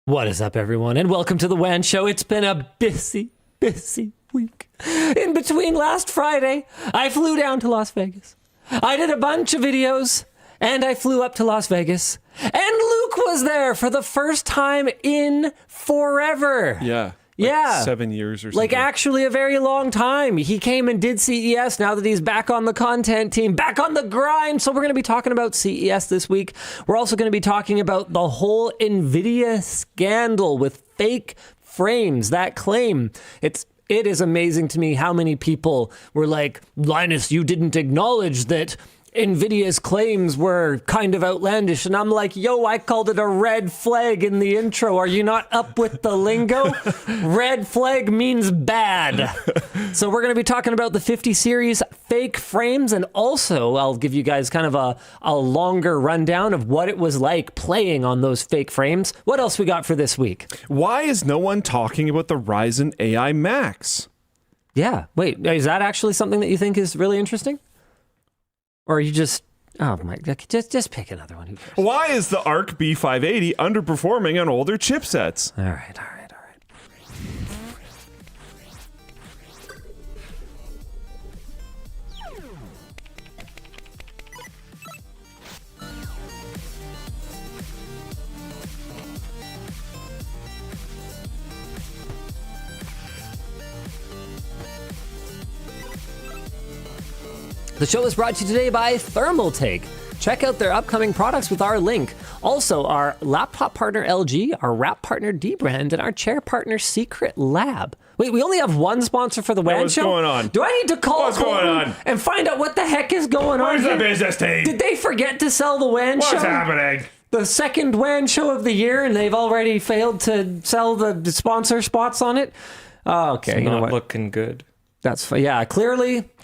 What is up, everyone, and welcome to the WAN Show. It's been a busy week. In between last Friday, I flew down to Las Vegas. I did a bunch of videos, and I flew up to Las Vegas. And Luke was there for the first time in forever. Yeah. Yeah. 7 years or something. Like, actually a very long time. He came and did CES now that he's back on the content team, back on the grind. So we're going to be talking about CES this week. We're also going to be talking about the whole NVIDIA scandal with fake frames, that claim. It is amazing to me how many people were like, Linus, you didn't acknowledge that NVIDIA's claims were kind of outlandish. And I'm like, yo, I called it a red flag in the intro. Are you not up with the lingo? Red flag means bad. So we're going to be talking about the 50 series fake frames. And also, I'll give you guys kind of a longer rundown of what it was like playing on those fake frames. What else we got for this week? Why is no one talking about the Ryzen AI Max? Yeah. Wait, is that actually something that you think is really interesting? Or are you just, oh my, just pick another one. Who cares? Why is the Arc B580 underperforming on older chipsets? All right. The show is brought to you today by Thermaltake. Check out their upcoming products with our link. Also, our laptop partner LG, our wrap partner Dbrand, and our chair partner Secret Lab. Wait, we only have one sponsor for the WAN Show? What's going on? Do I need to call What's going Colton on? and find out what the heck is going on Where's here? the business team? Did they forget to sell the WAN Show? What's happening? The second WAN Show of the year, and they've already failed to sell the sponsor spots on it? Oh, okay. It's you know not what? looking good. That's yeah.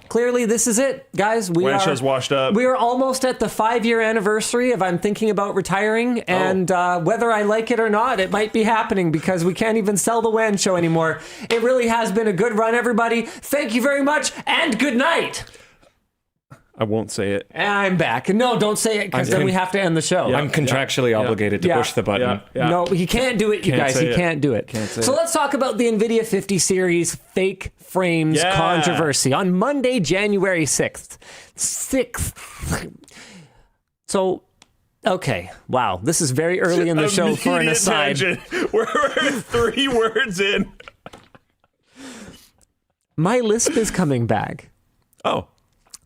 Clearly, this is it, guys. WAN Show's washed up. We are almost at the 5-year anniversary of I'm thinking about retiring, and whether I like it or not, it might be happening because we can't even sell the WAN Show anymore. It really has been a good run, everybody. Thank you very much, and good night. I won't say it. I'm back. No, don't say it, because then we have to end the show. I'm contractually obligated to push the button. No, he can't do it, you guys. He can't do it. Can't say So it. let's talk about the NVIDIA 50 series fake frames controversy on Monday, January 6th. So, okay. Wow. This is very early in the show for an aside. We're 3 words in. My lisp is coming back. Oh.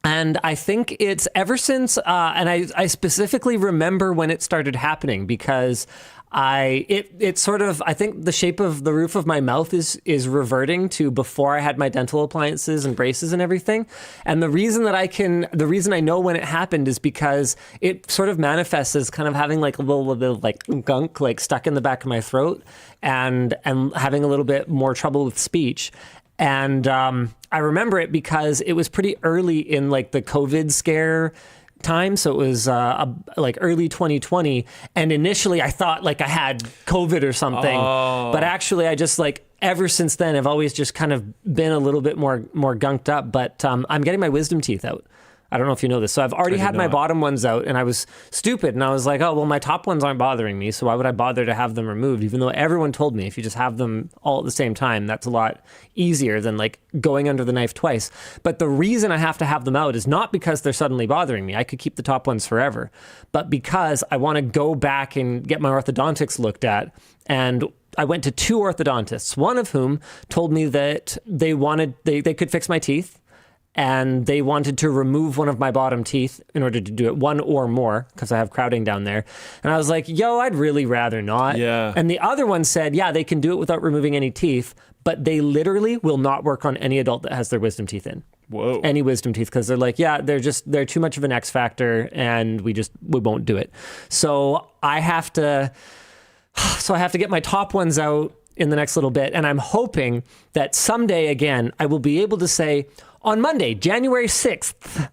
And I think it's ever since, and I specifically remember when it started happening because it's sort of, I think the shape of the roof of my mouth is reverting to before I had my dental appliances and braces and everything. And the reason I know when it happened is because it sort of manifests as kind of having like a little bit of like gunk like stuck in the back of my throat and having a little bit more trouble with speech. And I remember it because it was pretty early in like the COVID scare time. So it was like early 2020. And initially I thought like I had COVID or something. Oh. But actually I just like ever since then I've always just kind of been a little bit more gunked up. But I'm getting my wisdom teeth out. I don't know if you know this. So I've already had my bottom ones out and I was stupid and I was like, oh, well, my top ones aren't bothering me. So why would I bother to have them removed? Even though everyone told me if you just have them all at the same time, that's a lot easier than like going under the knife twice. But the reason I have to have them out is not because they're suddenly bothering me. I could keep the top ones forever, but because I want to go back and get my orthodontics looked at. And I went to 2 orthodontists, one of whom told me that they could fix my teeth. And they wanted to remove one of my bottom teeth in order to do it, one or more, because I have crowding down there. And I was like, yo, I'd really rather not. Yeah. And the other one said, yeah, they can do it without removing any teeth, but they literally will not work on any adult that has their wisdom teeth in. Whoa. Any wisdom teeth, because they're like, yeah, they're too much of an X factor, and we won't do it. So I have to get my top ones out in the next little bit, and I'm hoping that someday again I will be able to say, on Monday, January 6th,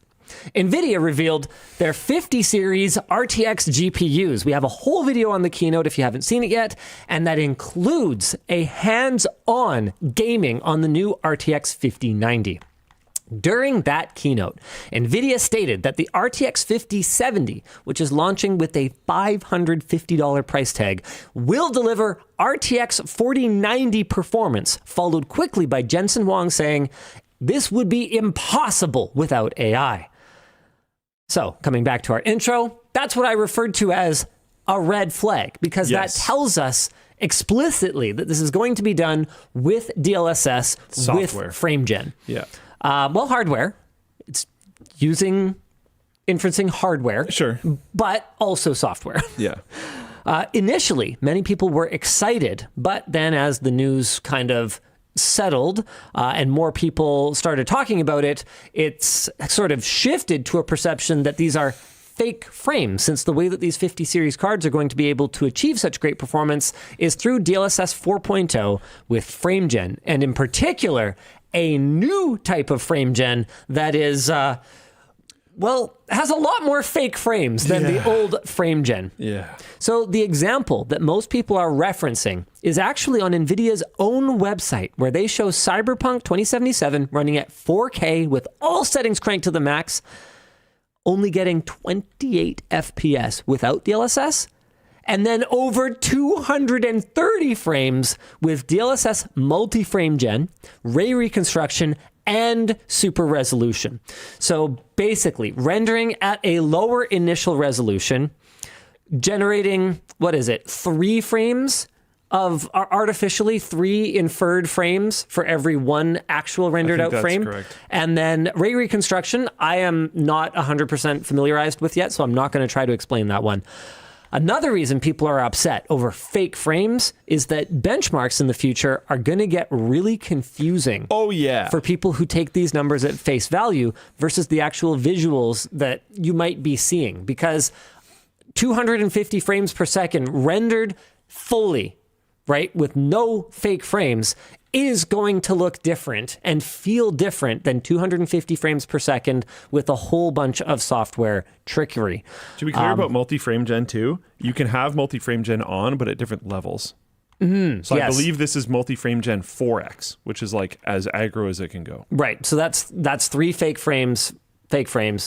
NVIDIA revealed their 50 series RTX GPUs. We have a whole video on the keynote if you haven't seen it yet, and that includes a hands-on gaming on the new RTX 5090. During that keynote, NVIDIA stated that the RTX 5070, which is launching with a $550 price tag, will deliver RTX 4090 performance, followed quickly by Jensen Huang saying, "This would be impossible without AI." So, coming back to our intro, that's what I referred to as a red flag, because that tells us explicitly that this is going to be done with DLSS, software, with FrameGen. Yeah. Well, hardware. It's using inferencing hardware. Sure. But also software. Yeah. Initially, many people were excited, but then as the news kind of settled and more people started talking about it, it's sort of shifted to a perception that these are fake frames, since the way that these 50 series cards are going to be able to achieve such great performance is through DLSS 4.0 with FrameGen, and in particular, a new type of FrameGen that is, has a lot more fake frames than the old FrameGen. Yeah. So the example that most people are referencing is actually on NVIDIA's own website, where they show Cyberpunk 2077 running at 4K with all settings cranked to the max, only getting 28 FPS without DLSS, and then over 230 frames with DLSS multi-frame gen, ray reconstruction, and super resolution. So basically, rendering at a lower initial resolution, generating, 3 frames of artificially 3 inferred frames for every 1 actual rendered out frame. Correct. And then ray reconstruction, I am not 100% familiarized with yet, so I'm not going to try to explain that one. Another reason people are upset over fake frames is that benchmarks in the future are going to get really confusing. Oh, yeah. For people who take these numbers at face value versus the actual visuals that you might be seeing, because 250 frames per second rendered fully, right, with no fake frames, is going to look different and feel different than 250 frames per second with a whole bunch of software trickery. To be clear about multi-frame gen too, you can have multi-frame gen on, but at different levels. So I believe this is multi-frame gen 4X, which is like as aggro as it can go. Right. So that's 3 fake frames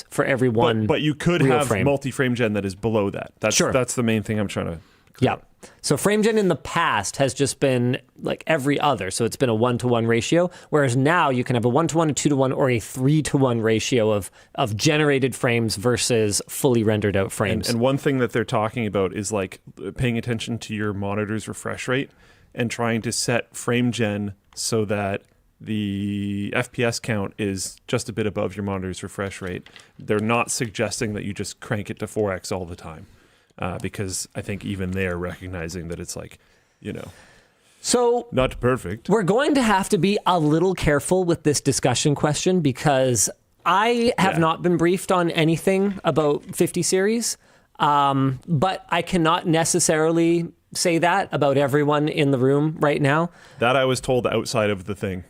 for every one. But you could have multi-frame gen that is below that. That's the main thing I'm trying to clear. Yeah. So FrameGen in the past has just been like every other. So it's been a 1-to-1 ratio, whereas now you can have a 1-to-1, a 2-to-1, or a 3-to-1 ratio of generated frames versus fully rendered out frames. And one thing that they're talking about is like paying attention to your monitor's refresh rate and trying to set FrameGen so that the FPS count is just a bit above your monitor's refresh rate. They're not suggesting that you just crank it to 4X all the time. Because I think even they're recognizing that it's like, so not perfect. We're going to have to be a little careful with this discussion question, because I have not been briefed on anything about 50 series, but I cannot necessarily say that about everyone in the room right now. That I was told outside of the thing.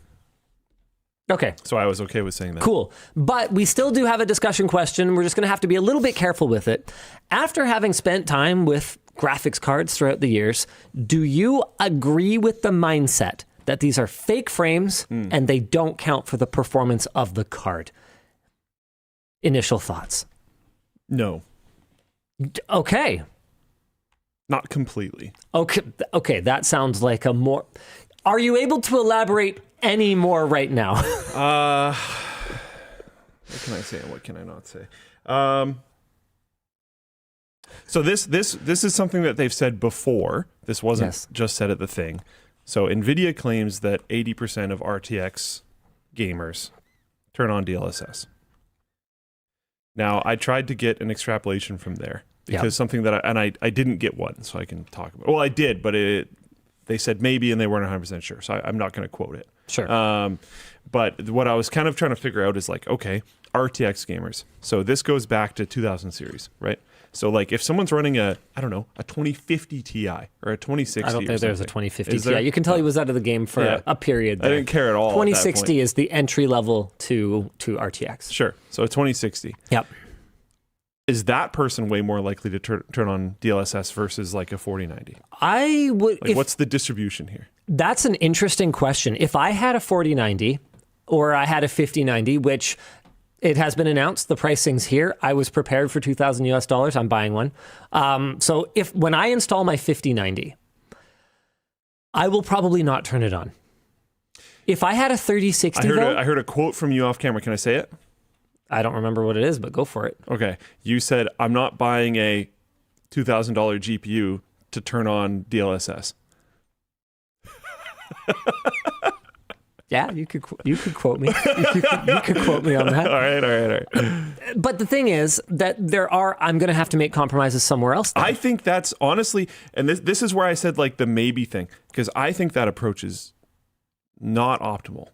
Okay. So I was okay with saying that. Cool. But we still do have a discussion question. We're just going to have to be a little bit careful with it. After having spent time with graphics cards throughout the years, do you agree with the mindset that these are fake frames and they don't count for the performance of the card? Initial thoughts? No. Okay. Not completely. Okay. That sounds like a more... Are you able to elaborate any more right now? What can I say and what can I not say? So this is something that they've said before. This wasn't just said at the thing. So NVIDIA claims that 80% of RTX gamers turn on DLSS. Now, I tried to get an extrapolation from there because something that I didn't get one, so I can talk about. Well, I did, but they said maybe, and they weren't 100% sure, so I'm not going to quote it. Sure. But what I was kind of trying to figure out is like, okay, RTX gamers. So this goes back to 2000 series, right? So like if someone's running a 2050 Ti or a 2060, I don't think there's a 2050 Is there? Ti. You can tell he was out of the game for a period there. I didn't care at all. 2060 is the entry level to RTX. Sure. So a 2060. Yep. Is that person way more likely to turn on DLSS versus like a 4090? I would. Like, what's the distribution here? That's an interesting question. If I had a 4090, or I had a 5090, which it has been announced, the pricing's here. I was prepared for $2,000 US. I'm buying one. So when I install my 5090, I will probably not turn it on. If I had a 3060, I heard a quote from you off camera. Can I say it? I don't remember what it is, but go for it. Okay. You said, I'm not buying a $2,000 GPU to turn on DLSS. Yeah, you could quote me. You could quote me on that. All right. But the thing is that I'm going to have to make compromises somewhere else then. I think that's honestly, and this is where I said like the maybe thing, because I think that approach is not optimal.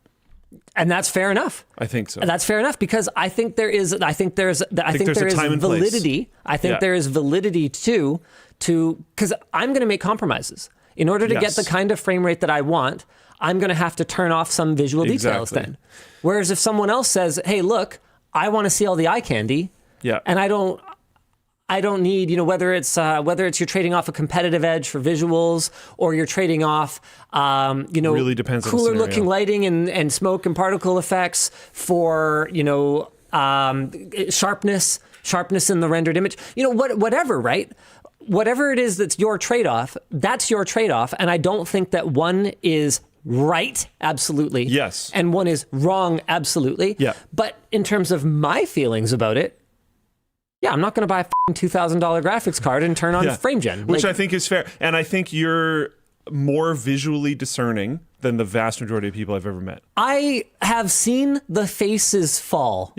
And that's fair enough. I think so. That's fair enough, because I think there is validity. I think there is validity to because I'm going to make compromises in order to get the kind of frame rate that I want. I'm going to have to turn off some visual details then. Whereas if someone else says, "Hey, look, I want to see all the eye candy," and I don't need, whether it's you're trading off a competitive edge for visuals, or you're trading off, really depends cooler on the looking lighting and smoke and particle effects for, sharpness in the rendered image, whatever, right? Whatever it is that's your trade-off, that's your trade-off. And I don't think that one is right, absolutely. Yes. And one is wrong, absolutely. Yeah. But in terms of my feelings about it, yeah, I'm not going to buy a $2,000 graphics card and turn on frame gen. Which I think is fair. And I think you're more visually discerning than the vast majority of people I've ever met. I have seen the faces fall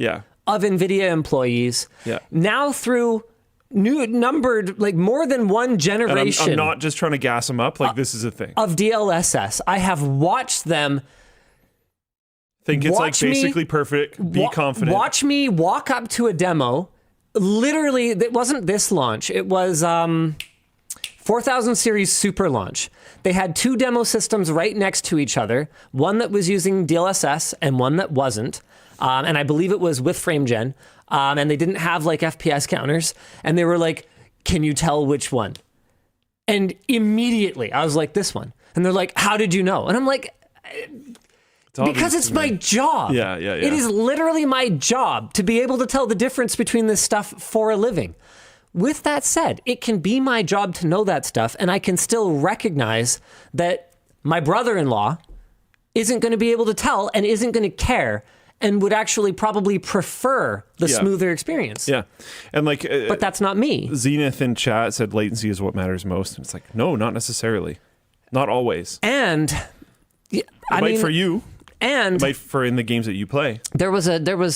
of NVIDIA employees now through numbered, like more than one generation. And I'm not just trying to gas them up. Like, this is a thing. Of DLSS. I have watched them think it's like basically perfect. Be confident. Watch me walk up to a demo. Literally, it wasn't this launch. It was 4000 series super launch. They had two demo systems right next to each other. One that was using DLSS and one that wasn't. And I believe it was with frame gen. And they didn't have like FPS counters. And they were like, "Can you tell which one?" And immediately I was like, "This one." And they're like, "How did you know?" And I'm like, because it's my job. Yeah. It is literally my job to be able to tell the difference between this stuff for a living. With that said, it can be my job to know that stuff, and I can still recognize that my brother-in-law isn't going to be able to tell and isn't going to care and would actually probably prefer the smoother experience. Yeah. And like, but that's not me. Zenith in chat said latency is what matters most. And it's like, no, not necessarily. Not always. And I mean, for you. And for in the games that you play. There was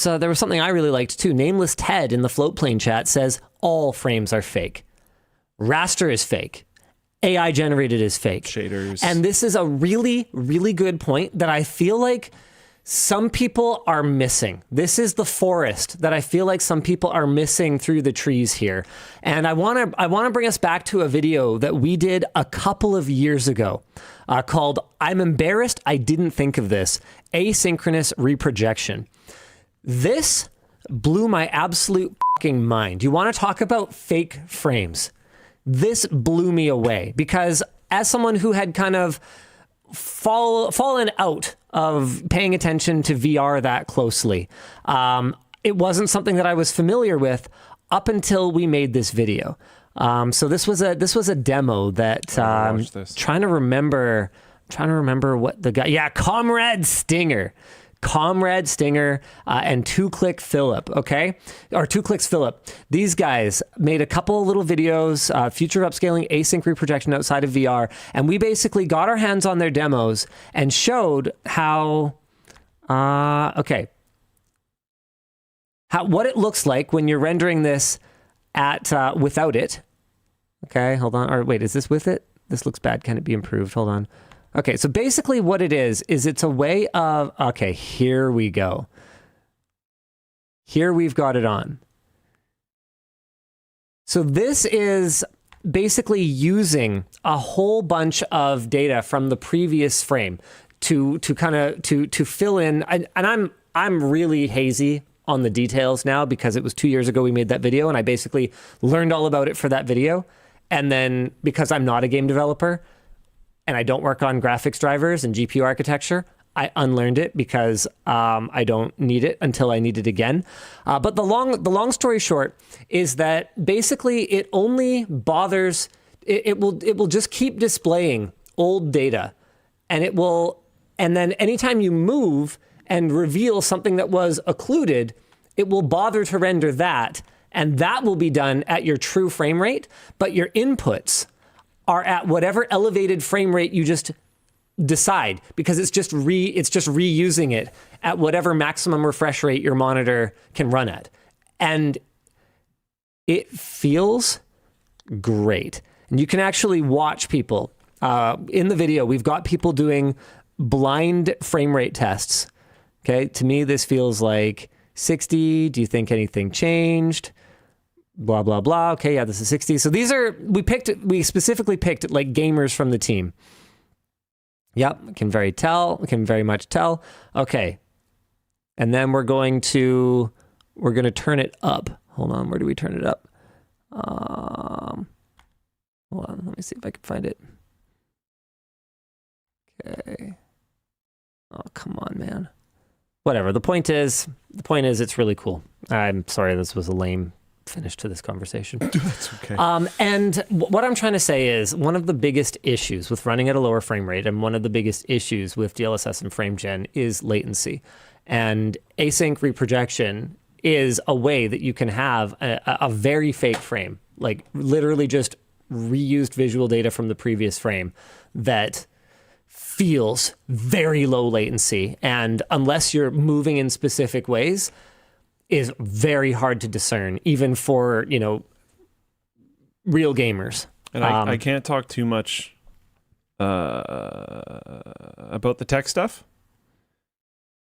something I really liked too. Nameless Ted in the float plane chat says all frames are fake. Raster is fake. AI generated is fake. Shaders. And this is a really, really good point that I feel like some people are missing. This is the forest that I feel like some people are missing through the trees here. And I want to bring us back to a video that we did a couple of years ago called "I'm Embarrassed I Didn't Think of This: Asynchronous Reprojection." This blew my absolute fucking mind. You want to talk about fake frames? This blew me away, because as someone who had kind of fallen out of paying attention to VR that closely, it wasn't something that I was familiar with up until we made this video. So this was a demo that trying to remember what the guy, Comrade Stinger and 2-Click Philip, okay? Or 2-Clicks Philip. These guys made a couple of little videos, future upscaling async reprojection outside of VR, and we basically got our hands on their demos and showed how what it looks like when you're rendering this at without it. Okay, hold on. Or wait, is this with it? This looks bad. Can it be improved? Hold on. Okay, so basically what it is it's a way of, okay, here we go. Here we've got it on. So this is basically using a whole bunch of data from the previous frame to fill in, and I'm really hazy on the details now because it was 2 years ago we made that video, and I basically learned all about it for that video. And then because I'm not a game developer, and I don't work on graphics drivers and GPU architecture, I unlearned it because I don't need it until I need it again. But the long story short is that basically it only bothers, it will just keep displaying old data, and then anytime you move and reveal something that was occluded, it will bother to render that, and that will be done at your true frame rate, but your inputs are at whatever elevated frame rate you just decide, because it's just reusing it at whatever maximum refresh rate your monitor can run at. And it feels great. And you can actually watch people. In the video, we've got people doing blind frame rate tests. Okay, to me, this feels like 60. Do you think anything changed? Blah, blah, blah. Okay, yeah, this is 60. So these are, we specifically picked like gamers from the team. Yep, can very much tell. Okay. And then we're going to turn it up. Hold on, where do we turn it up? Hold on, let me see if I can find it. Okay. Oh, come on, man. Whatever. The point is it's really cool. I'm sorry this was a lame finish to this conversation. That's okay. And what I'm trying to say is one of the biggest issues with running at a lower frame rate, and one of the biggest issues with DLSS and frame gen, is latency. And async reprojection is a way that you can have a very fake frame, like literally just reused visual data from the previous frame that feels very low latency, and unless you're moving in specific ways, is very hard to discern, even for, real gamers. And I can't talk too much about the tech stuff,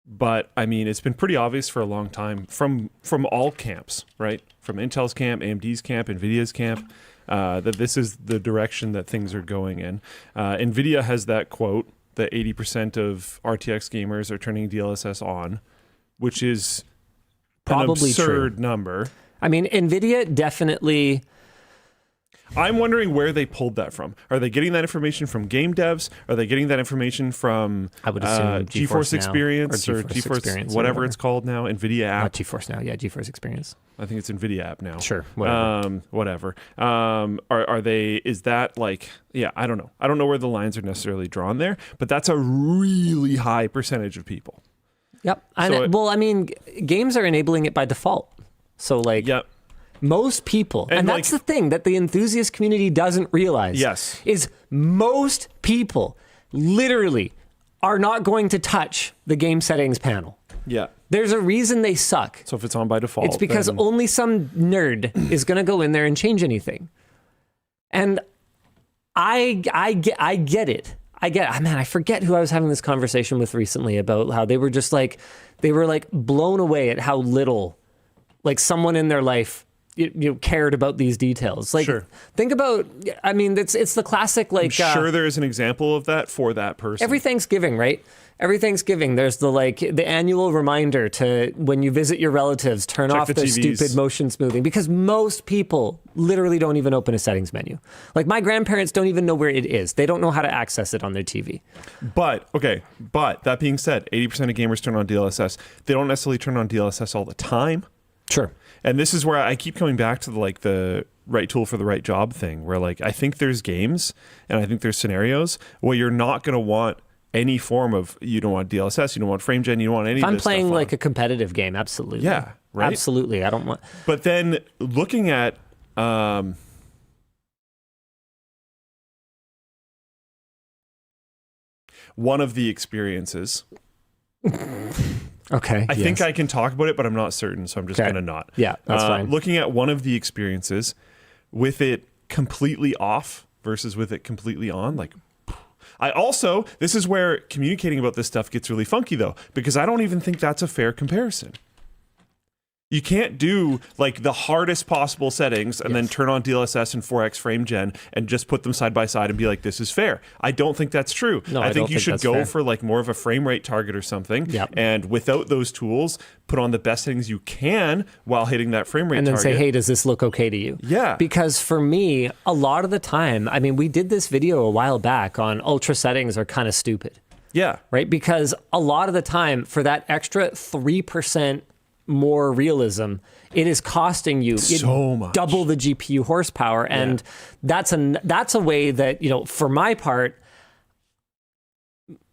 but I mean, it's been pretty obvious for a long time from all camps, right? From Intel's camp, AMD's camp, NVIDIA's camp, that this is the direction that things are going in. NVIDIA has that quote that 80% of RTX gamers are turning DLSS on, which is probably an absurd number. I mean, NVIDIA definitely... I'm wondering where they pulled that from. Are they getting that information from game devs? Are they getting that information from I would assume GeForce Experience or GeForce Experience, whatever it's called now, NVIDIA app? Not GeForce Now, yeah, GeForce Experience. I think it's NVIDIA app now. Sure, whatever. Whatever. Are they, is that like, yeah, I don't know. I don't know where the lines are necessarily drawn there, but that's a really high percentage of people. Yep. Well, I mean, games are enabling it by default. So like, yep. Most people, and that's the thing that the enthusiast community doesn't realize, yes, is most people literally are not going to touch the game settings panel. Yeah. There's a reason they suck. So if it's on by default, it's because only some nerd is going to go in there and change anything. And I get it. Man, I forget who I was having this conversation with recently about how they were blown away at how little, like, someone in their life cared about these details. Like, sure. Think about, I mean, it's the classic, like... I'm sure there is an example of that for that person. Every Thanksgiving, right? Every Thanksgiving, there's the annual reminder to, when you visit your relatives, turn off the stupid motion smoothing, because most people literally don't even open a settings menu. Like, my grandparents don't even know where it is. They don't know how to access it on their TV. But that being said, 80% of gamers turn on DLSS. They don't necessarily turn on DLSS all the time. Sure. And this is where I keep coming back to the right tool for the right job thing, where I think there's games and I think there's scenarios where you're not going to want any form of, you don't want DLSS, you don't want frame gen, you don't want any of this stuff. I'm playing like a competitive game, absolutely. Yeah, right? Absolutely. I don't want... But then looking at... one of the experiences... Okay. I think I can talk about it, but I'm not certain, so I'm just going to not. Yeah, that's fine. Looking at one of the experiences with it completely off versus with it completely on, this is where communicating about this stuff gets really funky, though, because I don't even think that's a fair comparison. You can't do the hardest possible settings and then turn on DLSS and 4x frame gen and just put them side by side and be like, this is fair. I don't think that's true. No, I think you should go for more of a frame rate target or something. Yep. And without those tools, put on the best settings you can while hitting that frame rate target. And then say, hey, does this look okay to you? Yeah. Because for me, a lot of the time, I mean, we did this video a while back on ultra settings are kind of stupid. Yeah. Right? Because a lot of the time, for that extra 3% more realism, it is costing you so much, double the GPU horsepower. And that's a way that, you know, for my part,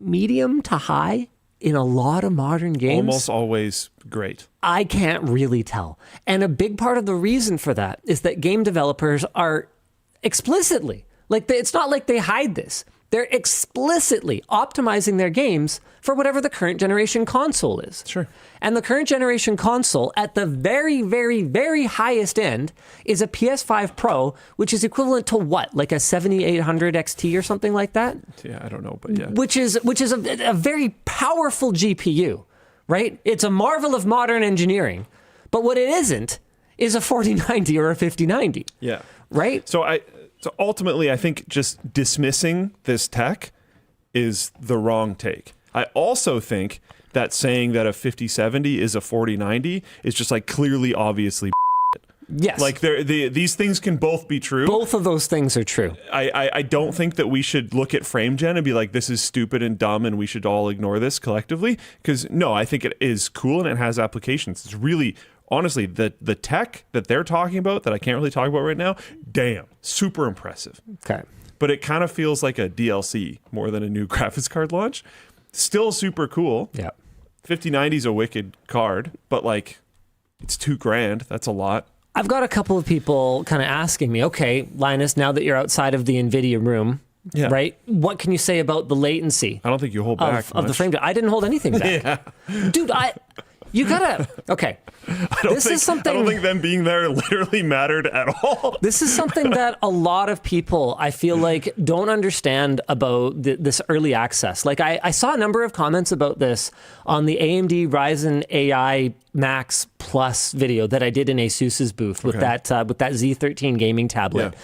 medium to high in a lot of modern games, almost always great. I can't really tell. And a big part of the reason for that is that game developers are explicitly, like, it's not like they hide this. They're explicitly optimizing their games for whatever the current generation console is. Sure. And the current generation console at the very, very, very highest end is a PS5 Pro, which is equivalent to what? Like a 7800 XT or something like that? Yeah, I don't know, but yeah. Which is a very powerful GPU, right? It's a marvel of modern engineering. But what it isn't is a 4090 or a 5090. Yeah. Right? So ultimately, I think just dismissing this tech is the wrong take. I also think that saying that a 5070 is a 4090 is just like clearly, obviously. Yes. Like these things can both be true. Both of those things are true. I don't think that we should look at frame gen and be like, this is stupid and dumb and we should all ignore this collectively. Because no, I think it is cool and it has applications. It's really, honestly, the tech that they're talking about that I can't really talk about right now, damn, super impressive. Okay. But it kind of feels like a DLC more than a new graphics card launch. Still super cool. Yeah. 5090 is a wicked card, but like it's $2,000. That's a lot. I've got a couple of people kind of asking me, okay, Linus, now that you're outside of the NVIDIA room, right? What can you say about the latency? I don't think you hold back of the frame. I didn't hold anything back. Dude, you gotta, okay. I don't think them being there literally mattered at all. This is something that a lot of people, I feel like, don't understand about this early access. Like, I saw a number of comments about this on the AMD Ryzen AI Max Plus video that I did in ASUS's booth with that Z13 gaming tablet.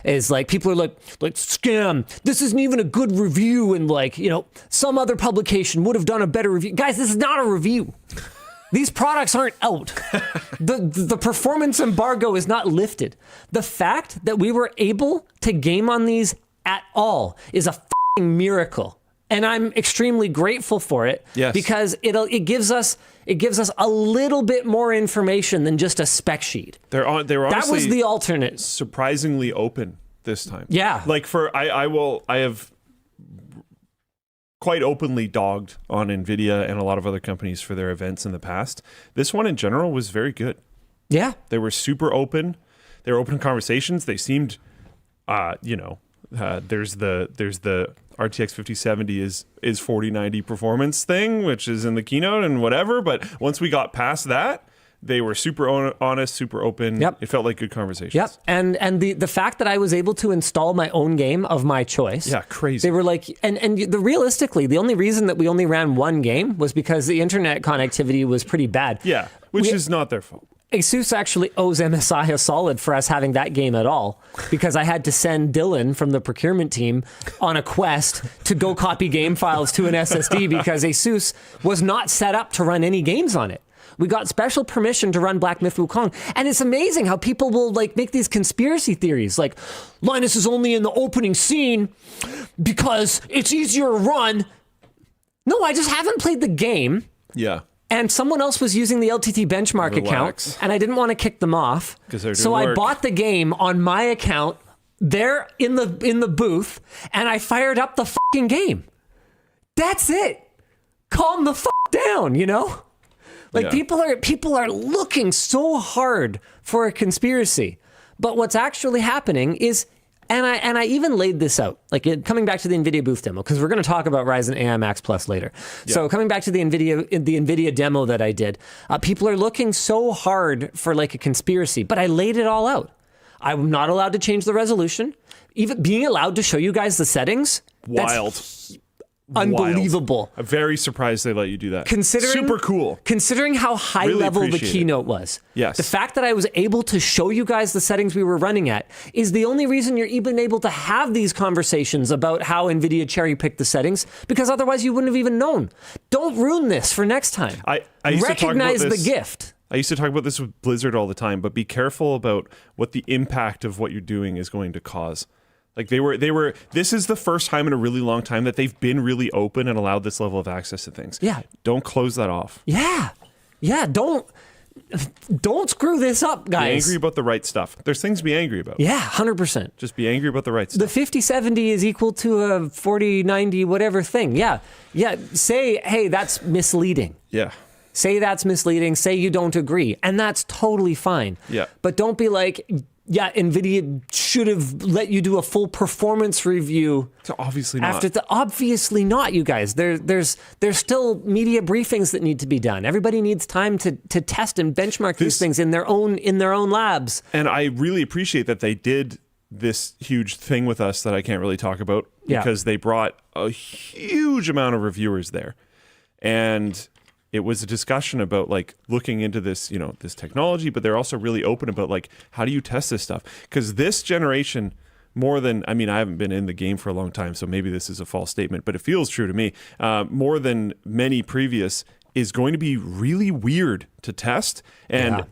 Yeah. Is like, people are like scam. This isn't even a good review, and like, you know, some other publication would have done a better review. Guys, this is not a review. These products aren't out. The performance embargo is not lifted. The fact that we were able to game on these at all is a f***ing miracle. And I'm extremely grateful for it. Yes. Because it gives us a little bit more information than just a spec sheet. They were honestly, that was the alternate. Surprisingly open this time. Yeah. Like I have quite openly dogged on NVIDIA and a lot of other companies for their events in the past. This one in general was very good. Yeah. They were super open. They were open conversations. They seemed, there's the RTX 5070 is 4090 performance thing, which is in the keynote and whatever. But once we got past that, they were super honest, super open. Yep. It felt like good conversations. Yep. And the fact that I was able to install my own game of my choice. Yeah, crazy. They were like, realistically, the only reason that we only ran one game was because the internet connectivity was pretty bad. Yeah, which is not their fault. ASUS actually owes MSI a solid for us having that game at all, because I had to send Dylan from the procurement team on a quest to go copy game files to an SSD because ASUS was not set up to run any games on it. We got special permission to run Black Myth Wukong. And it's amazing how people will like make these conspiracy theories. Like, Linus is only in the opening scene because it's easier to run. No, I just haven't played the game. Yeah. And someone else was using the LTT benchmark account, and I didn't want to kick them off. So I bought the game on my account there in the booth, and I fired up the fucking game. That's it. Calm the fuck down, you know? Like, people are looking so hard for a conspiracy, but what's actually happening is, and I even laid this out, like coming back to the NVIDIA booth demo, because we're going to talk about Ryzen AI Max Plus later. Yeah. So coming back to the NVIDIA demo that I did, people are looking so hard for like a conspiracy, but I laid it all out. I'm not allowed to change the resolution. Even being allowed to show you guys the settings. Wild. Unbelievable. Wild. I'm very surprised they let you do that. Super cool. Considering how high level the keynote was. Yes. The fact that I was able to show you guys the settings we were running at is the only reason you're even able to have these conversations about how NVIDIA cherry-picked the settings, because otherwise you wouldn't have even known. Don't ruin this for next time. I used Recognize to talk about this, the gift. I used to talk about this with Blizzard all the time, but be careful about what the impact of what you're doing is going to cause. Like they were. This is the first time in a really long time that they've been really open and allowed this level of access to things. Yeah. Don't close that off. Yeah. Don't screw this up, guys. Be angry about the right stuff. There's things to be angry about. Yeah, 100%. Just be angry about the right stuff. The 5070 is equal to a 4090 whatever thing. Yeah. Say, hey, that's misleading. Yeah. Say that's misleading. Say you don't agree. And that's totally fine. Yeah. But don't be like, yeah, NVIDIA should have let you do a full performance review. So obviously not. Obviously not, you guys. There's still media briefings that need to be done. Everybody needs time to test and benchmark these things in their own labs. And I really appreciate that they did this huge thing with us that I can't really talk about because they brought a huge amount of reviewers there. And it was a discussion about like looking into this, this technology, but they're also really open about like, how do you test this stuff? Because this generation, more than, I haven't been in the game for a long time, so maybe this is a false statement, but it feels true to me, more than many previous is going to be really weird to test. And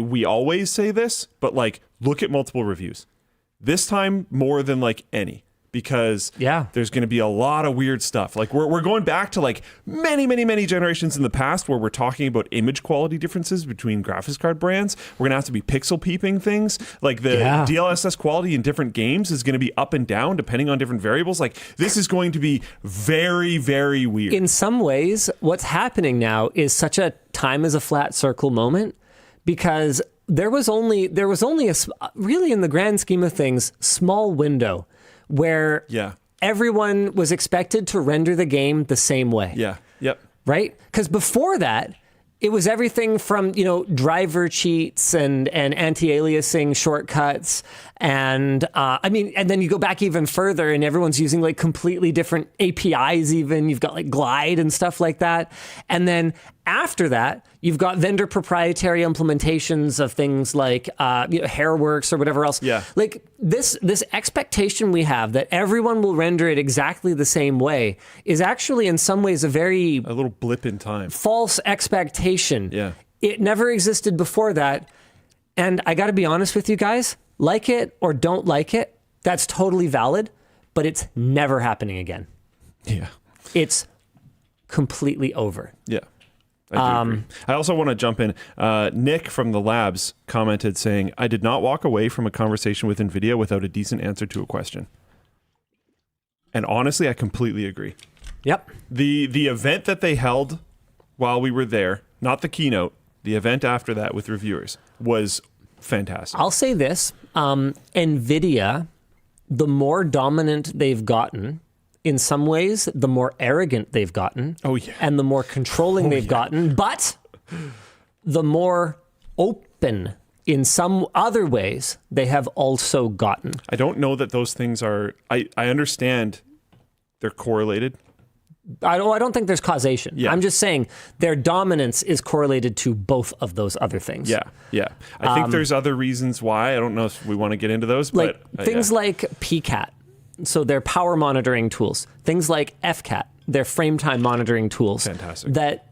we always say this, but like, look at multiple reviews. This time more than like any. Because there's going to be a lot of weird stuff. Like we're going back to like many generations in the past where we're talking about image quality differences between graphics card brands. We're going to have to be pixel peeping things. Like the DLSS quality in different games is going to be up and down depending on different variables. Like this is going to be very, very weird. In some ways, what's happening now is such a time is a flat circle moment because there was only a really, in the grand scheme of things, small window where everyone was expected to render the game the same way. Yeah. Yep. Right? Because before that, it was everything from, driver cheats and anti-aliasing shortcuts. And and then you go back even further and everyone's using like completely different APIs even. You've got like Glide and stuff like that. And then after that, you've got vendor proprietary implementations of things like Hairworks or whatever else. Yeah. Like this expectation we have that everyone will render it exactly the same way is actually in some ways a little blip in time. False expectation. Yeah. It never existed before that. And I got to be honest with you guys, like it or don't like it, that's totally valid, but it's never happening again. Yeah. It's completely over. Yeah. I do agree. I also want to jump in. Nick from the labs commented saying, I did not walk away from a conversation with NVIDIA without a decent answer to a question. And honestly, I completely agree. Yep. The event that they held while we were there, not the keynote, the event after that with reviewers was fantastic. I'll say this. NVIDIA, the more dominant they've gotten, in some ways, the more arrogant they've gotten. Oh, yeah. And the more controlling they've gotten. But the more open in some other ways they have also gotten. I don't know that those things are... I understand they're correlated. I don't think there's causation. Yeah. I'm just saying their dominance is correlated to both of those other things. Yeah. I think there's other reasons why. I don't know if we want to get into those. Like but things like PCAT. So their power monitoring tools, things like FCAT, their frame time monitoring tools. Fantastic. That